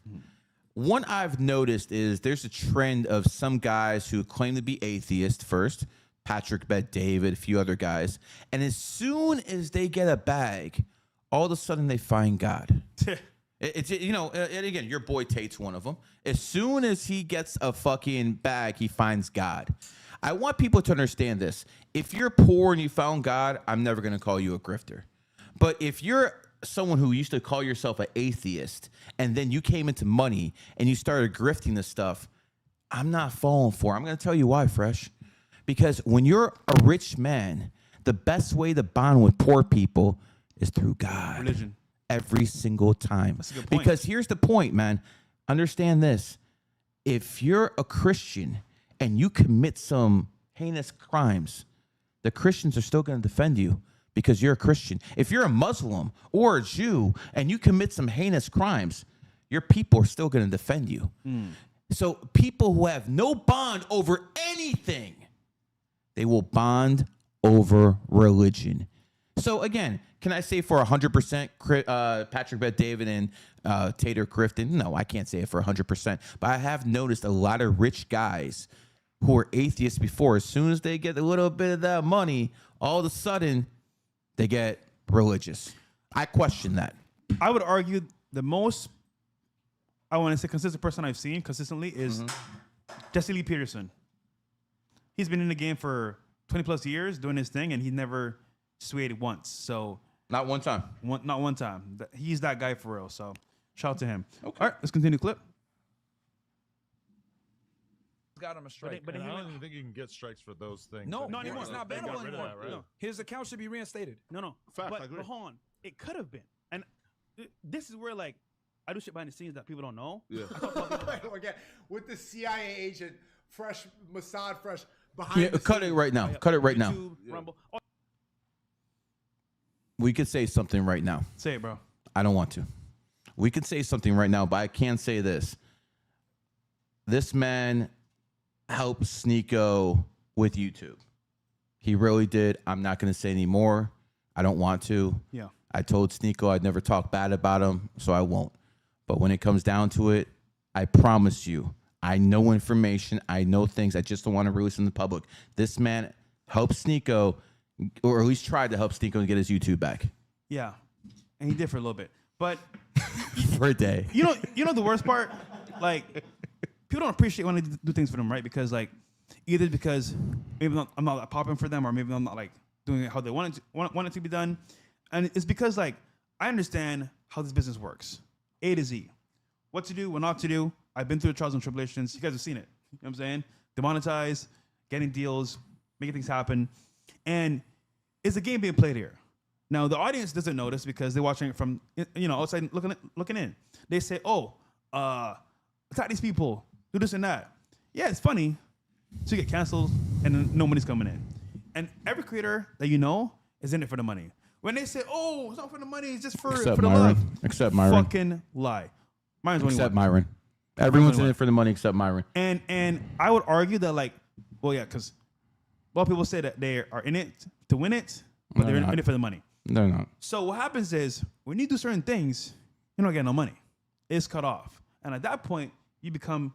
One I've noticed is there's a trend of some guys who claim to be atheist first. Patrick Bet David, a few other guys. And as soon as they get a bag, all of a sudden they find God. It's and again, your boy Tate's one of them. As soon as he gets a fucking bag, he finds God. I want people to understand this. If you're poor and you found God, I'm never going to call you a grifter. But if you're someone who used to call yourself an atheist and then you came into money and you started grifting this stuff, I'm not falling for it. I'm going to tell you why, Fresh. Because when you're a rich man, the best way to bond with poor people is through God. Religion. Every single time. That's a good point. Because here's the point, man. Understand this. If you're a Christian and you commit some heinous crimes, the Christians are still going to defend you because you're a Christian. If you're a Muslim or a Jew and you commit some heinous crimes, your people are still going to defend you. So people who have no bond over anything, they will bond over religion. So again, can I say for 100% Patrick Bet David and Tater Grifton? No, I can't say it for 100%. But I have noticed a lot of rich guys who were atheists before, as soon as they get a little bit of that money, all of a sudden they get religious. I question that. I would argue the most, I want to say consistent person I've seen consistently is Jesse Lee Peterson. He's been in the game for 20 plus years doing his thing, and he never swayed once. So not one time. Not one time. He's that guy for real. So shout out to him. Okay. All right, let's continue clip. Got him a strike. But I don't even think you can get strikes for those things. No anymore. anymore. It's not bannable anymore. That, right? No. His account should be reinstated. No. Fact, but, I agree. but hold on. It could have been. And this is where, like, I do shit behind the scenes that people don't know. Yeah. Again, with the CIA agent, Mossad Fresh, behind the Cut scenes. it right now. Cut it right now. YouTube, Rumble. Oh, We could say something right now. say it, bro. I don't want to. We could say something right now, but I can say this. This man helped Sneako with YouTube. He really did. I'm not going to say any more. I don't want to. Yeah. I told Sneako I'd never talk bad about him, so I won't. But when it comes down to it, I promise you, I know information. I know things. I just don't want to release in the public. This man helped Sneako, or at least tried to help Sneako get his YouTube back. Yeah. And he did for a little bit. But For a day. you know the worst part? Like, people don't appreciate when I do things for them, right? Because, like, either because maybe I'm not that popping for them, or maybe I'm not, like, doing it how they want it to be done. And it's because, like, I understand how this business works. A to Z. What to do, what not to do. I've been through the trials and tribulations. You guys have seen it. You know what I'm saying? Demonetize, getting deals, making things happen. And it's a game being played here. Now, the audience doesn't notice because they're watching it from, outside looking in. They say, attack these people, do this and that. Yeah, it's funny. So you get canceled and then no money's coming in. And every creator that you know is in it for the money. When they say, oh, it's not for the money, it's just for the love. Except Myron. Fucking lie. Myron's only Except one. Myron. Everyone's in it for the money except Myron. And I would argue that, like, well, yeah, because a lot of people say that they are in it to win it, but they're in it for the money. They're not. So what happens is when you do certain things, you don't get no money. It's cut off. And at that point, you become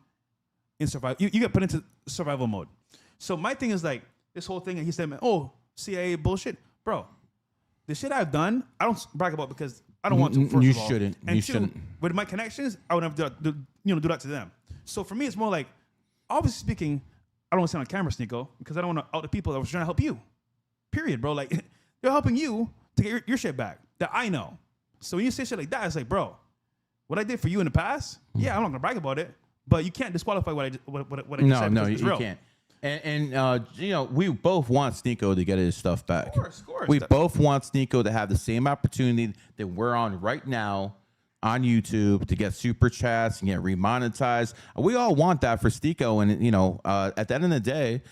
in survival. You get put into survival mode. So my thing is, like, this whole thing, and he said, man, CIA bullshit. Bro, the shit I've done, I don't brag about because I don't want to, first You of all. shouldn't. And You two, shouldn't. with my connections, I would have to do that to them. So for me, it's more like, obviously speaking, I don't want to sound on camera, Sneako, because I don't want to out the people that was trying to help you. Period, bro. Like, they're helping you to get your shit back that I know. So when you say shit like that, it's like, bro, what I did for you in the past, yeah, I'm not gonna brag about it, but you can't disqualify what I just said. No, because it's you real. can't. And you know, we both want Sneeko to get his stuff back. Of course. We both want Sneeko to have the same opportunity that we're on right now on YouTube to get super chats and get remonetized. We all want that for Sneeko. And, you know, at the end of the day,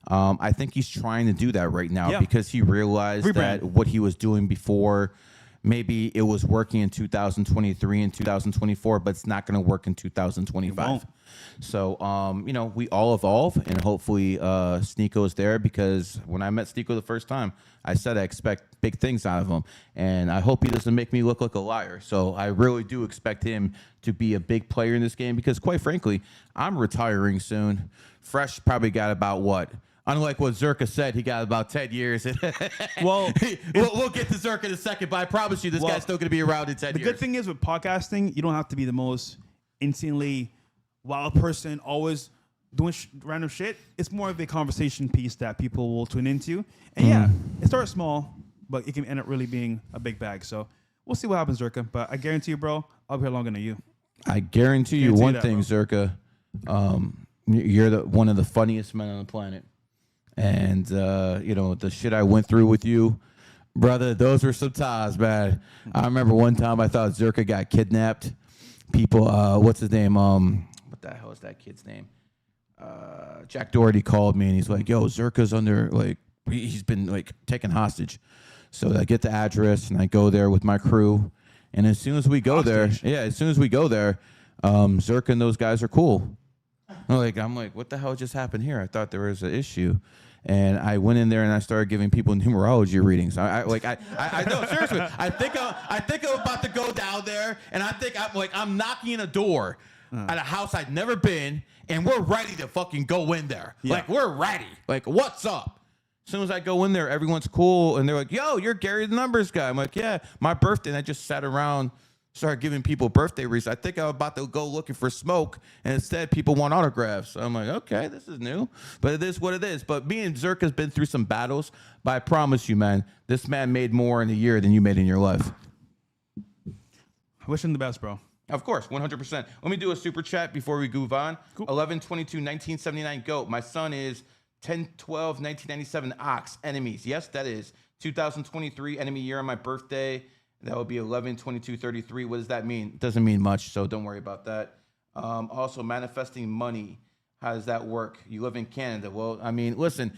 I think he's trying to do that right now because he realized that what he was doing before, maybe it was working in 2023 and 2024, but it's not going to work in 2025. So, you know, we all evolve, and hopefully Sneeko's there, because when I met Sneeko the first time, I said I expect big things out of him, and I hope he doesn't make me look like a liar. So I really do expect him to be a big player in this game, because quite frankly, I'm retiring soon. Fresh probably got about what? Unlike what Zerka said, he got about 10 years. Well, we'll get to Zerka in a second, but I promise you this guy's still going to be around in 10 years. The good thing is with podcasting, you don't have to be the most insanely wild person, always doing random shit. It's more of a conversation piece that people will tune into. And yeah, it starts small, but it can end up really being a big bag. So we'll see what happens, Zerka. But I guarantee you, bro, I'll be here longer than you. I guarantee you one thing, Zerka. You're one of the funniest men on the planet. And, you know, the shit I went through with you, brother, those were some times, man. I remember one time I thought Zerka got kidnapped. People, what's his name? What the hell is that kid's name? Jack Doherty called me and he's like, yo, Zerka's under, like, he's been, like, taken hostage. So I get the address and I go there with my crew. And as soon as we go there, Zerka and those guys are cool. I'm like, what the hell just happened here? I thought there was an issue. And I went in there and I started giving people numerology readings. I know, seriously. I think I'm about to go down there, and I think I'm knocking on a door at a house I'd never been, and we're ready to fucking go in there. Yeah. Like, we're ready. Like, what's up? As soon as I go in there, everyone's cool, and they're like, yo, you're Gary the Numbers guy. I'm like, yeah, my birthday. And I just sat around, started giving people birthday reasons. I think I'm about to go looking for smoke, and instead people want autographs. So I'm like, okay, this is new, but it is what it is. But me and Zerka's been through some battles, but I promise you, man, this man made more in a year than you made in your life. I wish him the best, bro. Of course, 100%. Let me do a super chat before we move on. Cool. 11/22/1979 GOAT. My son is 10/12/1997 Ox. Enemies. Yes, that is 2023 enemy year on my birthday. That would be 11/22/33. What does that mean? It doesn't mean much, so don't worry about that. Also, manifesting money. How does that work? You live in Canada. Well, I mean, listen,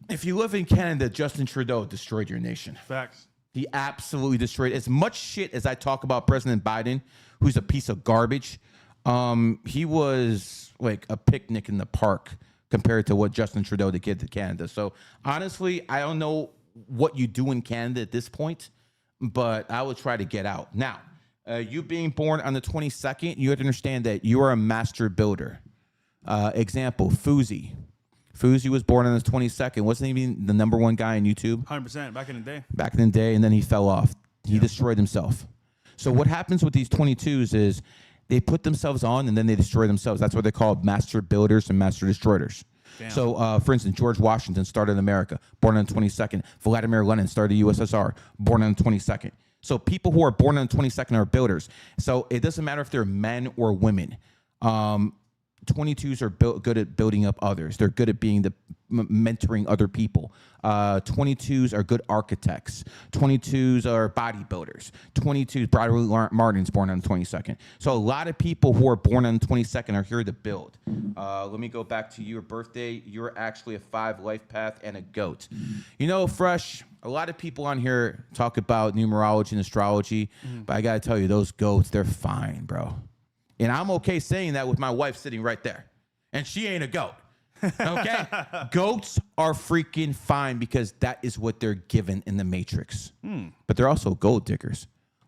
if you live in Canada, Justin Trudeau destroyed your nation. Facts. He absolutely destroyed as much shit as I talk about President Biden, who's a piece of garbage. He was like a picnic in the park compared to what Justin Trudeau did to Canada. So honestly, I don't know what you do in Canada at this point, but I would try to get out. Now, you being born on the 22nd, you have to understand that you are a master builder. Example, Fousey. Fousey was born on the 22nd. Wasn't even the #1 guy on YouTube? 100% back in the day. Back in the day, and then he fell off. He destroyed himself. So what happens with these 22s is they put themselves on and then they destroy themselves. That's what they're called, master builders and master destroyers. Damn. So, for instance, George Washington started America, born on the 22nd. Vladimir Lenin started the USSR, born on the 22nd. So people who are born on the 22nd are builders. So it doesn't matter if they're men or women. 22s are good at building up others. They're good at being mentoring other people. 22s are good architects. 22s are bodybuilders. 22s, Bradley Martin's born on the 22nd. So a lot of people who are born on the 22nd are here to build. Let me go back to your birthday. You're actually a 5 life path and a GOAT. You know, Fresh, a lot of people on here talk about numerology and astrology, but I got to tell you, those GOATs, they're fine, bro. And I'm okay saying that with my wife sitting right there. And she ain't a GOAT. Okay? Goats are freaking fine because that is what they're given in the Matrix. But they're also gold diggers.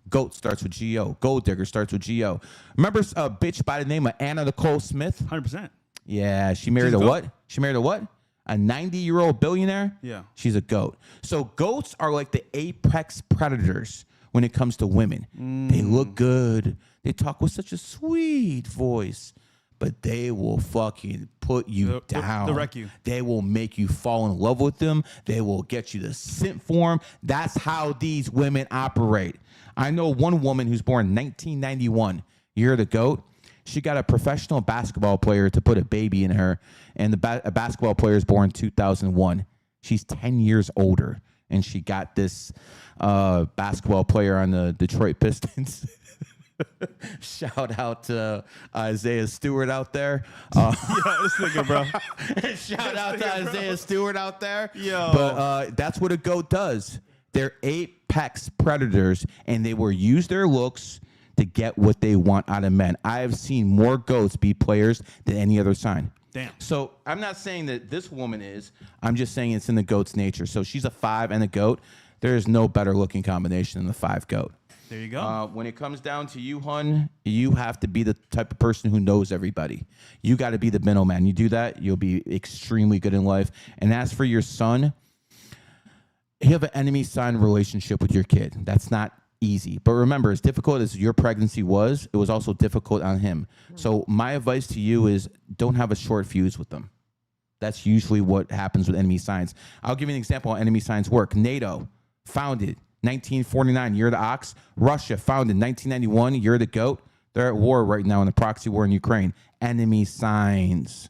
GOAT starts with G-O. Gold digger starts with G-O. Remember a bitch by the name of Anna Nicole Smith? 100%. Yeah, she married a what? She married a what? A 90-year-old billionaire? Yeah. She's a GOAT. So goats are like the apex predators when it comes to women. They look good. They talk with such a sweet voice, but they will fucking put you down. They'll wreck you. They will make you fall in love with them. They will get you to simp for them. That's how these women operate. I know one woman who's born 1991, year of the goat. She got a professional basketball player to put a baby in her, and a basketball player is born 2001. She's 10 years older, and she got this basketball player on the Detroit Pistons. Shout out to Isaiah Stewart out there. This nigga, bro. Shout out to Isaiah Stewart out there. Yo. But that's what a goat does. They're apex predators, and they will use their looks to get what they want out of men. I have seen more goats be players than any other sign. Damn. So I'm not saying that this woman is. I'm just saying it's in the goat's nature. So she's a 5 and a goat. There is no better looking combination than the 5 goat. There you go. When it comes down to you, hun, you have to be the type of person who knows everybody. You got to be the middleman. You do that, you'll be extremely good in life. And as for your son, you have an enemy sign relationship with your kid. That's not easy. But remember, as difficult as your pregnancy was, it was also difficult on him. So my advice to you is don't have a short fuse with them. That's usually what happens with enemy signs. I'll give you an example how enemy signs work. NATO, founded 1949, year of the ox. Russia, founded 1991, year of the goat. They're at war right now in the proxy war in Ukraine. Enemy signs.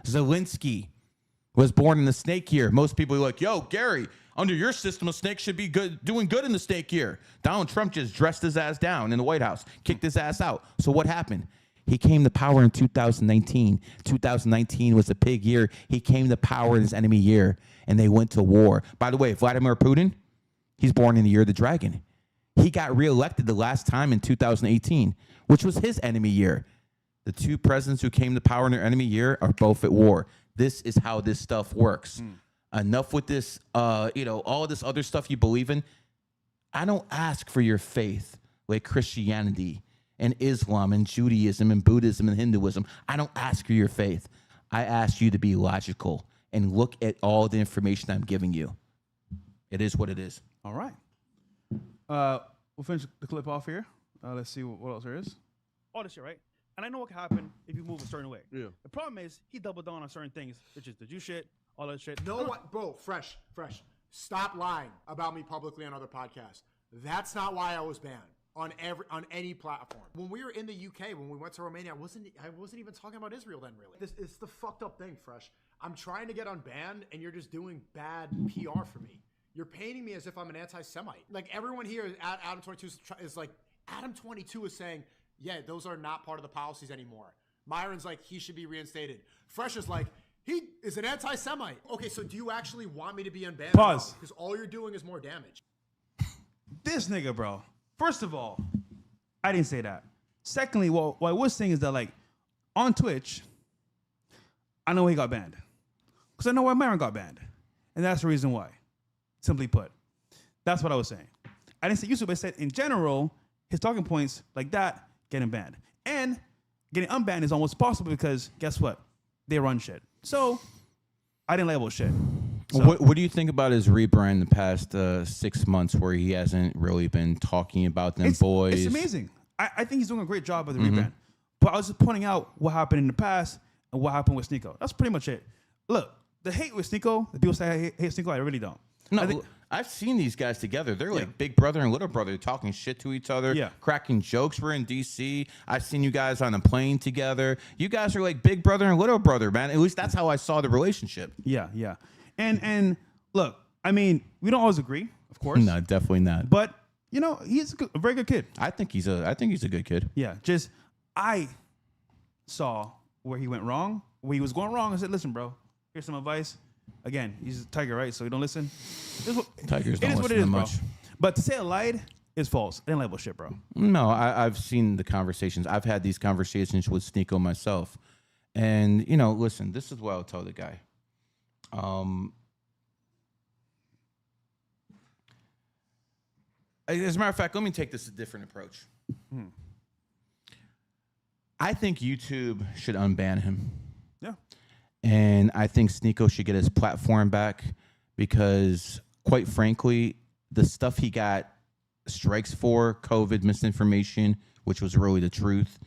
Zelensky was born in the snake year. Most people are like, yo, Gary, under your system, a snake should be doing good in the snake year. Donald Trump just dressed his ass down in the White House, kicked his ass out. So what happened? He came to power in 2019. 2019 was a pig year. He came to power in his enemy year, and they went to war. By the way, Vladimir Putin, he's born in the year of the dragon. He got reelected the last time in 2018, which was his enemy year. The two presidents who came to power in their enemy year are both at war. This is how this stuff works. Enough with this, all this other stuff you believe in. I don't ask for your faith like Christianity and Islam and Judaism and Buddhism and Hinduism. I don't ask for your faith. I ask you to be logical and look at all the information I'm giving you. It is what it is. All right. We'll finish the clip off here. Let's see what else there is. All this shit, right? And I know what can happen if you move a certain way. Yeah. The problem is he doubled down on certain things, which is the Jew shit, all that shit. No, what, bro? Fresh. Stop lying about me publicly on other podcasts. That's not why I was banned on any platform. When we were in the UK, when we went to Romania, I wasn't even talking about Israel then. Really, this is the fucked up thing, Fresh. I'm trying to get unbanned, and you're just doing bad PR for me. You're painting me as if I'm an anti-Semite. Like everyone here at Adam 22 is like, Adam 22 is saying, yeah, those are not part of the policies anymore. Myron's like, he should be reinstated. Fresh is like, he is an anti-Semite. Okay, so do you actually want me to be unbanned? Pause. Because all you're doing is more damage. This nigga, bro. First of all, I didn't say that. Secondly, what I was saying is that, like, on Twitch, I know he got banned. Because I know why Myron got banned. And that's the reason why. Simply put. That's what I was saying. I didn't say YouTube. I said, in general, his talking points like that get him banned. And getting unbanned is almost possible because, guess what? They run shit. So, I didn't label shit. So, what do you think about his rebrand the past 6 months where he hasn't really been talking about them boys? It's amazing. I think he's doing a great job with the rebrand. But I was just pointing out what happened in the past and what happened with Sneeko. That's pretty much it. Look, the hate with Sneeko, the people say I hate Sneeko, I really don't. No, I've seen these guys together. They're like big brother and little brother talking shit to each other, cracking jokes. We're in D.C. I've seen you guys on a plane together. You guys are like big brother and little brother, man. At least that's how I saw the relationship. Yeah. And look, I mean, we don't always agree, of course. No, definitely not. But, you know, he's a very good kid. I think he's a good kid. Yeah, just I saw where he went wrong, where he was going wrong. I said, listen, bro, here's some advice. Again, he's a tiger, right? So you don't listen. Tigers don't listen to much. But to say I lied is false. I didn't lie about shit, bro. No, I've seen the conversations. I've had these conversations with Sneeko myself. And, you know, listen, this is what I'll tell the guy. As a matter of fact, let me take this a different approach. I think YouTube should unban him. Yeah. And I think Sneeko should get his platform back because, quite frankly, the stuff he got strikes for, COVID misinformation, which was really the truth,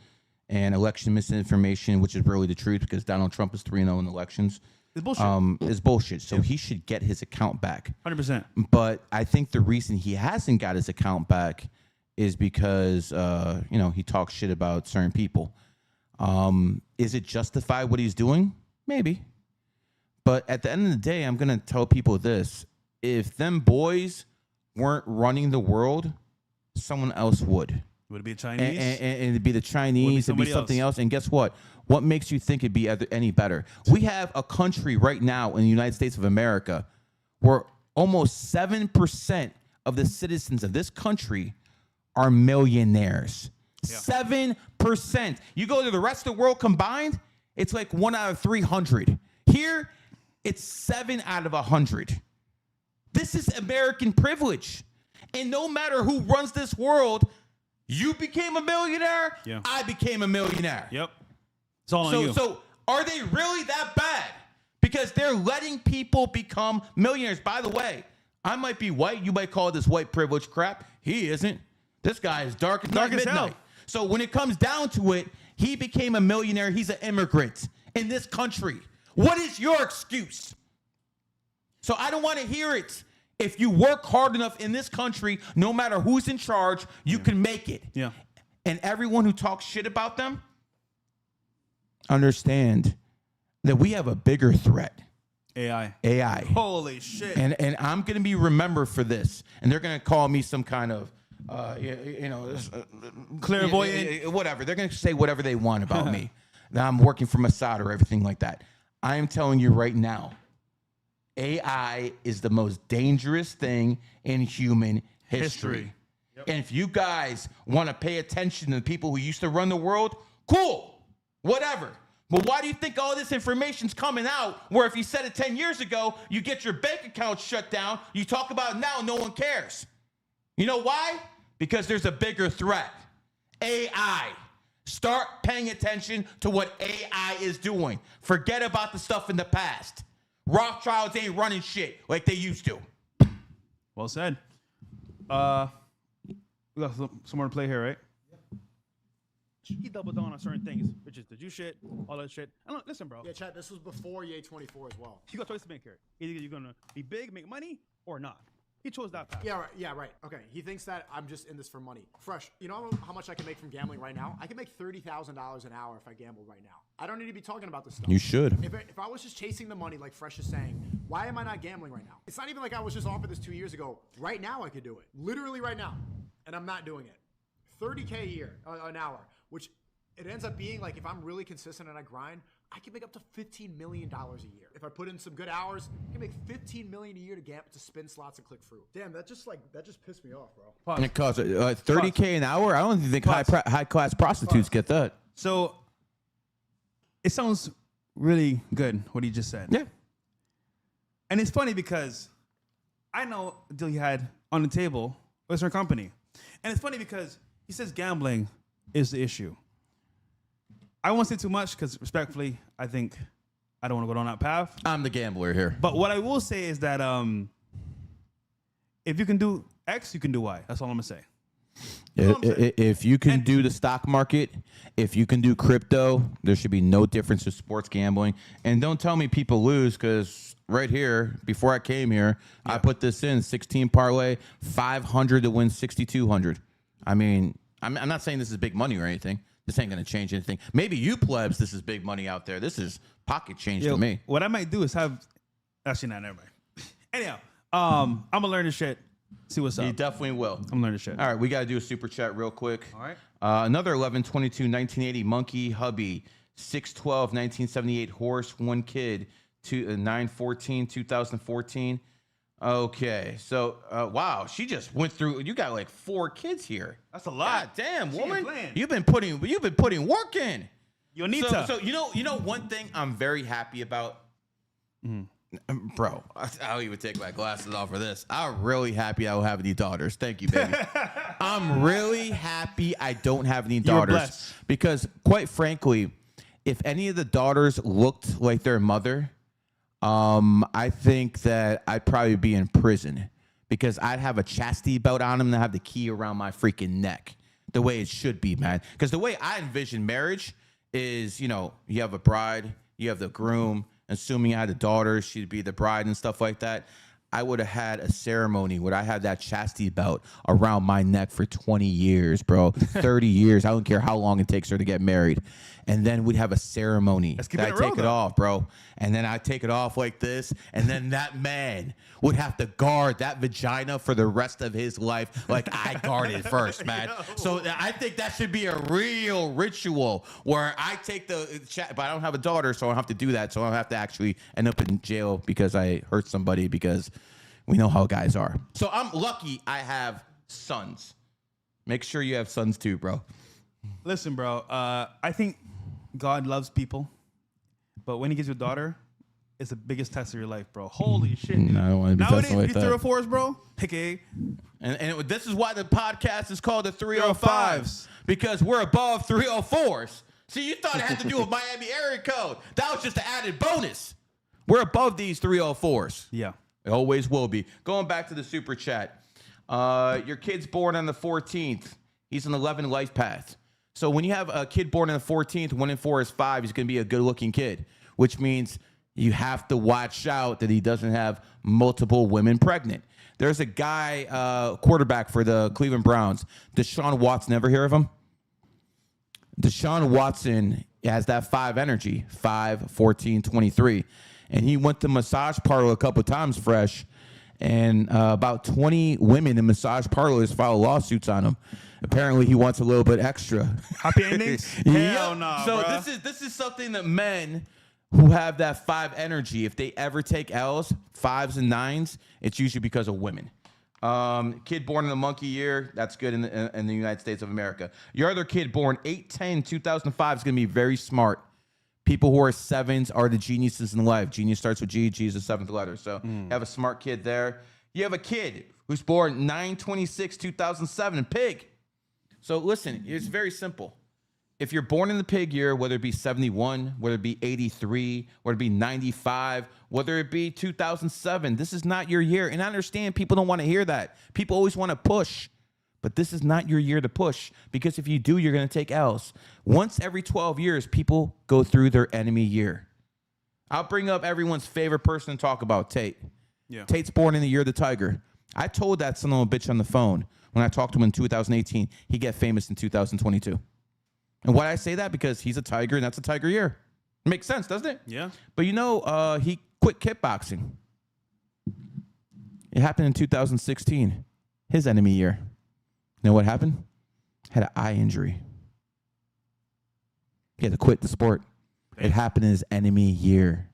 and election misinformation, which is really the truth because Donald Trump is 3-0 in elections. It's bullshit. Is bullshit. So he should get his account back. 100%. But I think the reason he hasn't got his account back is because he talks shit about certain people. Is it justified what he's doing? Maybe. But at the end of the day, I'm gonna tell people this: if them boys weren't running the world, someone else would. Would it be a Chinese? And it'd be the Chinese, it'd be something else. And guess what? What makes you think it'd be any better? We have a country right now in the United States of America where almost 7% of the citizens of this country are millionaires. Yeah. 7%. You go to the rest of the world combined, it's like 1 out of 300. Here, it's 7 out of 100. This is American privilege. And no matter who runs this world, you became a millionaire, I became a millionaire. Yep. It's all on you. So are they really that bad? Because they're letting people become millionaires. By the way, I might be white. You might call this white privilege crap. He isn't. This guy is dark as midnight. Hell. So when it comes down to it, he became a millionaire. He's an immigrant in this country. What is your excuse? So I don't want to hear it. If you work hard enough in this country, no matter who's in charge, you can make it. Yeah. And everyone who talks shit about them, understand that we have a bigger threat. AI. Holy shit. And I'm going to be remembered for this. And they're going to call me some kind of, clairvoyant. Whatever. They're going to say whatever they want about me. That I'm working for Mossad or everything like that. I am telling you right now, AI is the most dangerous thing in human history. Yep. And if you guys want to pay attention to the people who used to run the world, cool, whatever. But why do you think all this information's coming out where if you said it 10 years ago, you get your bank account shut down, you talk about it now, no one cares? You know why? Because there's a bigger threat. AI. Start paying attention to what AI is doing. Forget about the stuff in the past. Rothschilds ain't running shit like they used to. Well said. We got some more to play here, right? He doubled down on certain things, which is the Jew shit, all that shit. And listen, bro. Yeah, Chad, this was before Ye 24 as well. You got a choice to make here. Either you're gonna be big, make money, or not. He chose that path. Yeah, right. Okay, he thinks that I'm just in this for money. Fresh, you know how much I can make from gambling right now? I can make $30,000 an hour if I gamble right now. I don't need to be talking about this stuff. You should. If I was just chasing the money like Fresh is saying, why am I not gambling right now? It's not even like I was just offered this 2 years ago. Right now I could do it. Literally right now. And I'm not doing it. $30K a year, an hour, which it ends up being like if I'm really consistent and I grind, I can make up to $15 million a year. If I put in some good hours, I can make $15 million a year to spin slots and click through. Damn, that just pissed me off, bro. And it costs $30K an hour. I don't think high class prostitutes get that. So it sounds really good what he just said. Yeah. And it's funny because I know the deal he had on the table with our company. And it's funny because he says gambling is the issue. I won't say too much because respectfully, I think I don't want to go down that path. I'm the gambler here. But what I will say is that if you can do X, you can do Y. That's all I'm going to say. If you can do the stock market, if you can do crypto, there should be no difference with sports gambling. And don't tell me people lose because right here, before I came here, I put this in 16 parlay, 500 to win 6,200. I mean, I'm not saying this is big money or anything. This ain't going to change anything. Maybe you plebs, this is big money out there. This is pocket change to me. What I might do is actually not, never mind. Anyhow, I'm going to learn this shit. See what's up. You definitely will. I'm going to learn this shit. All right, we got to do a super chat real quick. All right. Another 11/22/1980 Monkey Hubby 6/12/1978 Horse 1 Kid 9/14/2014. Okay, so wow, she just went through. You got like 4 kids here. That's a lot. God damn, She woman, ain't playing. you've been putting work in. Yonita. So you know one thing I'm very happy about, bro. I'll even take my glasses off for this. I'm really happy I don't have any daughters. Thank you, baby. I'm really happy I don't have any daughters blessed. because, quite frankly, if any of the daughters looked like their mother, I think that I'd probably be in prison because I'd have a chastity belt on them and have the key around my freaking neck. the way it should be, man. Because the way I envision marriage is, you have a bride, you have the groom. Assuming I had a daughter, she'd be the bride and stuff like that. I would have had a ceremony where I had that chastity belt around my neck for 20 years, bro. 30 years. I don't care how long it takes her to get married. And then we'd have a ceremony that I take it off, bro. And then I take it off like this. And then that man would have to guard that vagina for the rest of his life like I guarded first, man. So I think that should be a real ritual where I take but I don't have a daughter, so I don't have to do that. So I don't have to actually end up in jail because I hurt somebody, because we know how guys are. So I'm lucky I have sons. Make sure you have sons too, bro. Listen, bro, I think God loves people, but when he gives you a daughter, it's the biggest test of your life, bro. Holy shit, dude. No, I don't want to be Nowadays, testing like that. 304s, bro, pick A. And this is why the podcast is called the 305s, because we're above 304s. See, you thought it had to do with Miami area code. That was just an added bonus. We're above these 304s. Yeah. It always will be. Going back to the super chat. Your kid's born on the 14th. He's an 11 Lifepath. So when you have a kid born on the 14th, 1 in 4 is 5, he's going to be a good-looking kid, which means you have to watch out that he doesn't have multiple women pregnant. There's a guy, quarterback for the Cleveland Browns, Deshaun Watson. Ever hear of him? Deshaun Watson has that 5 energy, 5, 14, 23. And he went to massage parlor a couple of times fresh, and about 20 women in massage parlors filed lawsuits on him. Apparently, he wants a little bit extra. Happy endings? Hell no, So bruh. this is something that men who have that 5 energy, if they ever take L's, 5s and 9s, it's usually because of women. Kid born in the monkey year, that's good in the United States of America. Your other kid born 8/10/2005 is going to be very smart. People who are 7s are the geniuses in life. Genius starts with G. G is the 7th letter. So you have a smart kid there. You have a kid who's born 9/26/2007 in Pig. So listen, it's very simple. If you're born in the Pig year, whether it be 71, whether it be 83, whether it be 95, whether it be 2007, this is not your year. And I understand people don't want to hear that. People always want to push. But this is not your year to push, because if you do, you're going to take L's. Once every 12 years, people go through their enemy year. I'll bring up everyone's favorite person to talk about, Tate. Yeah. Tate's born in the year of the tiger. I told that son of a bitch on the phone when I talked to him in 2018, he'd get famous in 2022. And why I say that? Because he's a tiger, and that's a tiger year. Makes sense, doesn't it? Yeah. But he quit kickboxing. It happened in 2016, his enemy year. You know what happened? Had an eye injury. He had to quit the sport. It happened in his enemy year.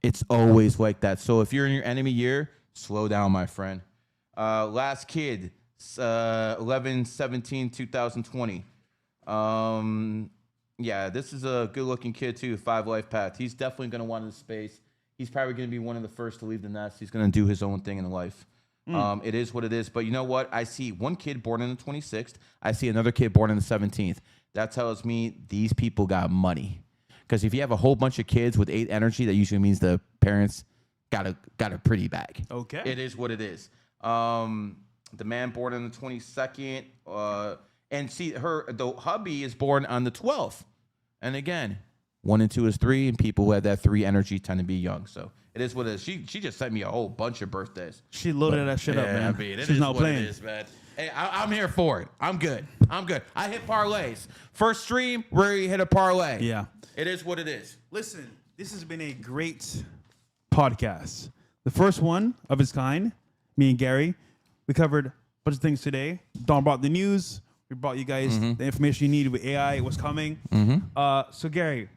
It's always like that. So if you're in your enemy year, slow down, my friend. Last kid, 11/17/2020. Yeah, this is a good-looking kid, too, 5 Lifepath. He's definitely going to want his space. He's probably going to be one of the first to leave the nest. He's going to do his own thing in life. It is what it is. But you know what? I see one kid born on the 26th. I see another kid born on the 17th. That tells me these people got money. Because if you have a whole bunch of kids with 8 energy, that usually means the parents got a pretty bag. Okay. It is what it is. The man born on the 22nd. And see, the hubby is born on the 12th. And again, 1 and 2 is 3, and people who have that 3 energy tend to be young. So it is what it is. She just sent me a whole bunch of birthdays. She loaded that shit up, man. I mean, She's not playing. It is, man. Hey, I'm here for it. I'm good. I hit parlays. First stream, we hit a parlay. Yeah. It is what it is. Listen, this has been a great podcast. The first one of its kind, me and Gary. We covered a bunch of things today. Don brought the news. We brought you guys the information you need with AI, what's coming. So, Gary,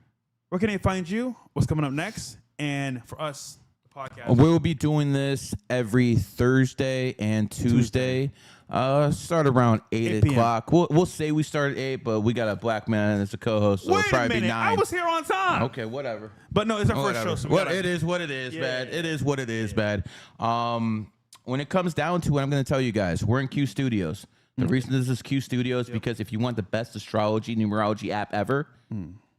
where can they find you? What's coming up next? And for us, the podcast. We will be doing this every Thursday and Tuesday. Start around 8 o'clock. We'll say we start at 8, but we got a black man as a co-host, so it'll probably be 9. I was here on time. Okay, whatever. But no, it's our first show. So it is what it is, man. Yeah. It is what it is, man. When it comes down to it, I'm going to tell you guys, we're in Q Studios. The reason this is Q Studios is because if you want the best astrology, numerology app ever,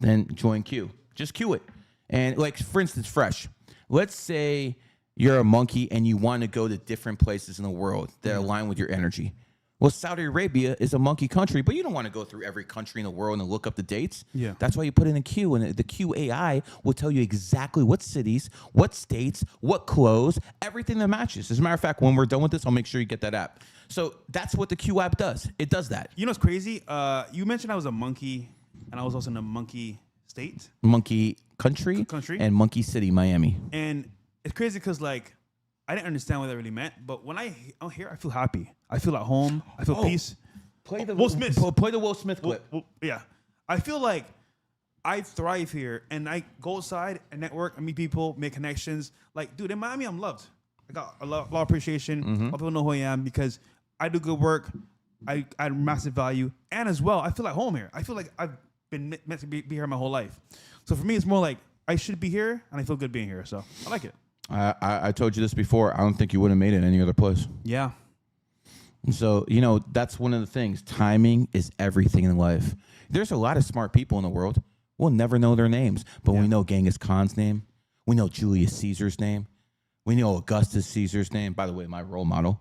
then join Q. Just Q it. And like, for instance, Fresh. Let's say you're a monkey and you want to go to different places in the world that align with your energy. Well, Saudi Arabia is a monkey country, but you don't want to go through every country in the world and look up the dates. Yeah. That's why you put in a queue, and the QAI will tell you exactly what cities, what states, what clothes, everything that matches. As a matter of fact, when we're done with this, I'll make sure you get that app. So that's what the Q app does. It does that. You know what's crazy? You mentioned I was a monkey, and I was also in a monkey state. Monkey country. And Monkey City, Miami. And it's crazy because, like, I didn't understand what that really meant, but when I'm here, I feel happy. I feel at home. I feel peace. Play the Will Smith. Play the Will Smith clip. Yeah. I feel like I thrive here, and I go outside and network and meet people, make connections. Like, dude, in Miami, I'm loved. I got a lot of appreciation. A lot of people know who I am because I do good work. I add massive value. And as well, I feel at home here. I feel like I've been meant to be here my whole life. So for me, it's more like I should be here, and I feel good being here. So I like it. I told you this before. I don't think you would have made it any other place. Yeah. And so, you know, that's one of the things. Timing is everything in life. There's a lot of smart people in the world. We'll never know their names, but we know Genghis Khan's name. We know Julius Caesar's name. We know Augustus Caesar's name. By the way, my role model,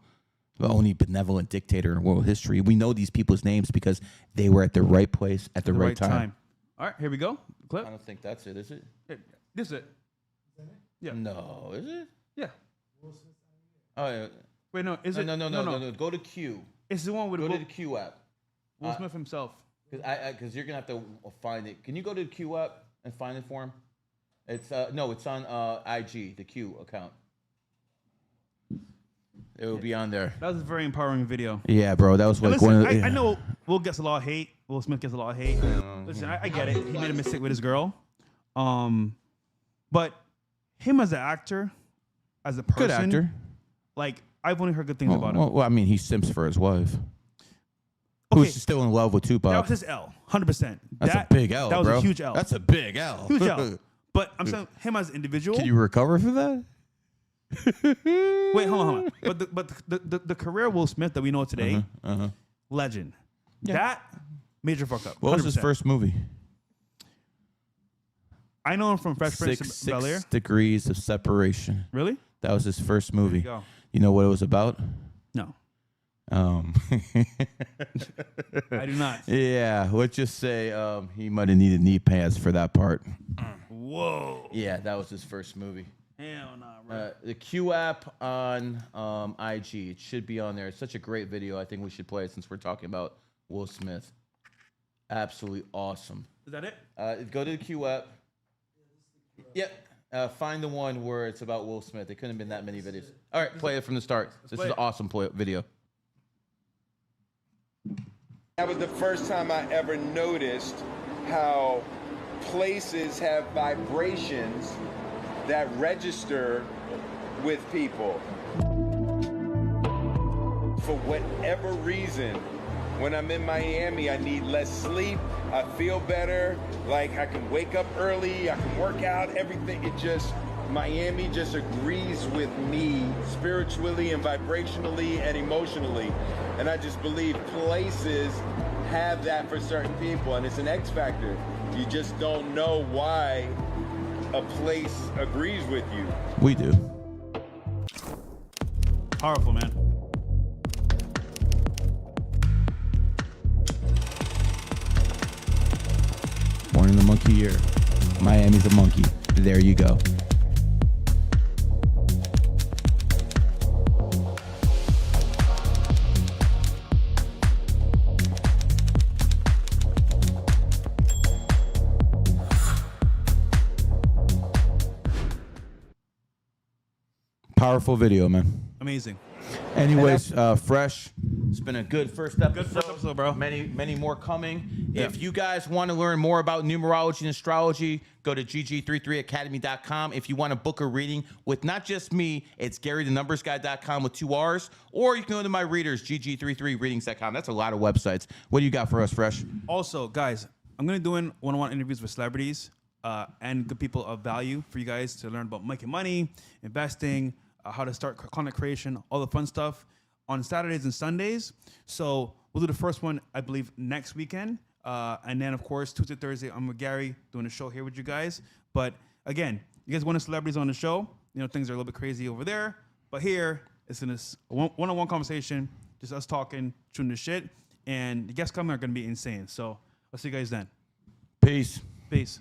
the only benevolent dictator in world history. We know these people's names because they were at the right place at the right time. All right, here we go. Clip. I don't think that's it, is it? This is it. Yeah. No, is it? Yeah. Oh, yeah. Wait, no. Is it? No. Go to Q. It's the one with Go to the Q app. Will Smith himself. Because you're gonna have to find it. Can you go to the Q app and find it for him? It's it's on IG, the Q account. It will be on there. That was a very empowering video. Yeah, bro. That was like listen, one of the. I know Will gets a lot of hate. Will Smith gets a lot of hate. Listen, I get it. He made a mistake with his girl. But him as an actor, as a person, Good actor. Like, I've only heard good things about him. Well, I mean, he simps for his wife. Okay, Who's still in love with Tupac. that was his L, 100%. That's a big L, That was bro. a huge L. That's a big L. Huge L. But I'm saying him as an individual. Can you recover for that? Wait, hold on. But the career Will Smith that we know today, legend. Yeah. That major fuck up. What was his 100%. first movie? I know him from Fresh Prince of Bel-Air. 6 Degrees of Separation. Really? That was his first movie. you go. You know what it was about? No. I do not. Yeah, let's just say he might have needed knee pads for that part. Whoa. Yeah, that was his first movie. Hell nah, bro. The Q app on IG. It should be on there. It's such a great video. I think we should play it since we're talking about Will Smith. Absolutely awesome. Is that it? Go to the Q app. Yep. Find the one where it's about Will Smith. It couldn't have been that many videos. All right, play it from the start. This is an awesome video. That was the first time I ever noticed how places have vibrations that register with people. For whatever reason, when I'm in Miami, I need less sleep. I feel better. Like I can wake up early. I can work out. Everything. Miami just agrees with me spiritually and vibrationally and emotionally. And I just believe places have that for certain people. And it's an X factor. You just don't know why a place agrees with you. We do. Powerful, man. Born in the monkey year. Miami's a monkey. There you go. Powerful video, man. Amazing. Anyways, Fresh, it's been a good first episode. Good first episode, bro. Many more coming. Yeah. If you guys want to learn more about numerology and astrology, go to gg33academy.com. If you want to book a reading with not just me, it's GaryTheNumbersGuy.com with 2 R's. Or you can go to my readers, gg33readings.com. That's a lot of websites. What do you got for us, Fresh? Also, guys, I'm going to be doing one-on-one interviews with celebrities and good people of value for you guys to learn about making money, investing, how to start content creation, all the fun stuff on Saturdays and Sundays. So we'll do the first one, I believe, next weekend. And then, of course, Tuesday, Thursday, I'm with Gary doing a show here with you guys. But again, you guys want celebrities on the show. You know, things are a little bit crazy over there. But here, it's in this one-on-one conversation, just us talking, shooting the shit. And the guests coming are going to be insane. So I'll see you guys then. Peace. Peace.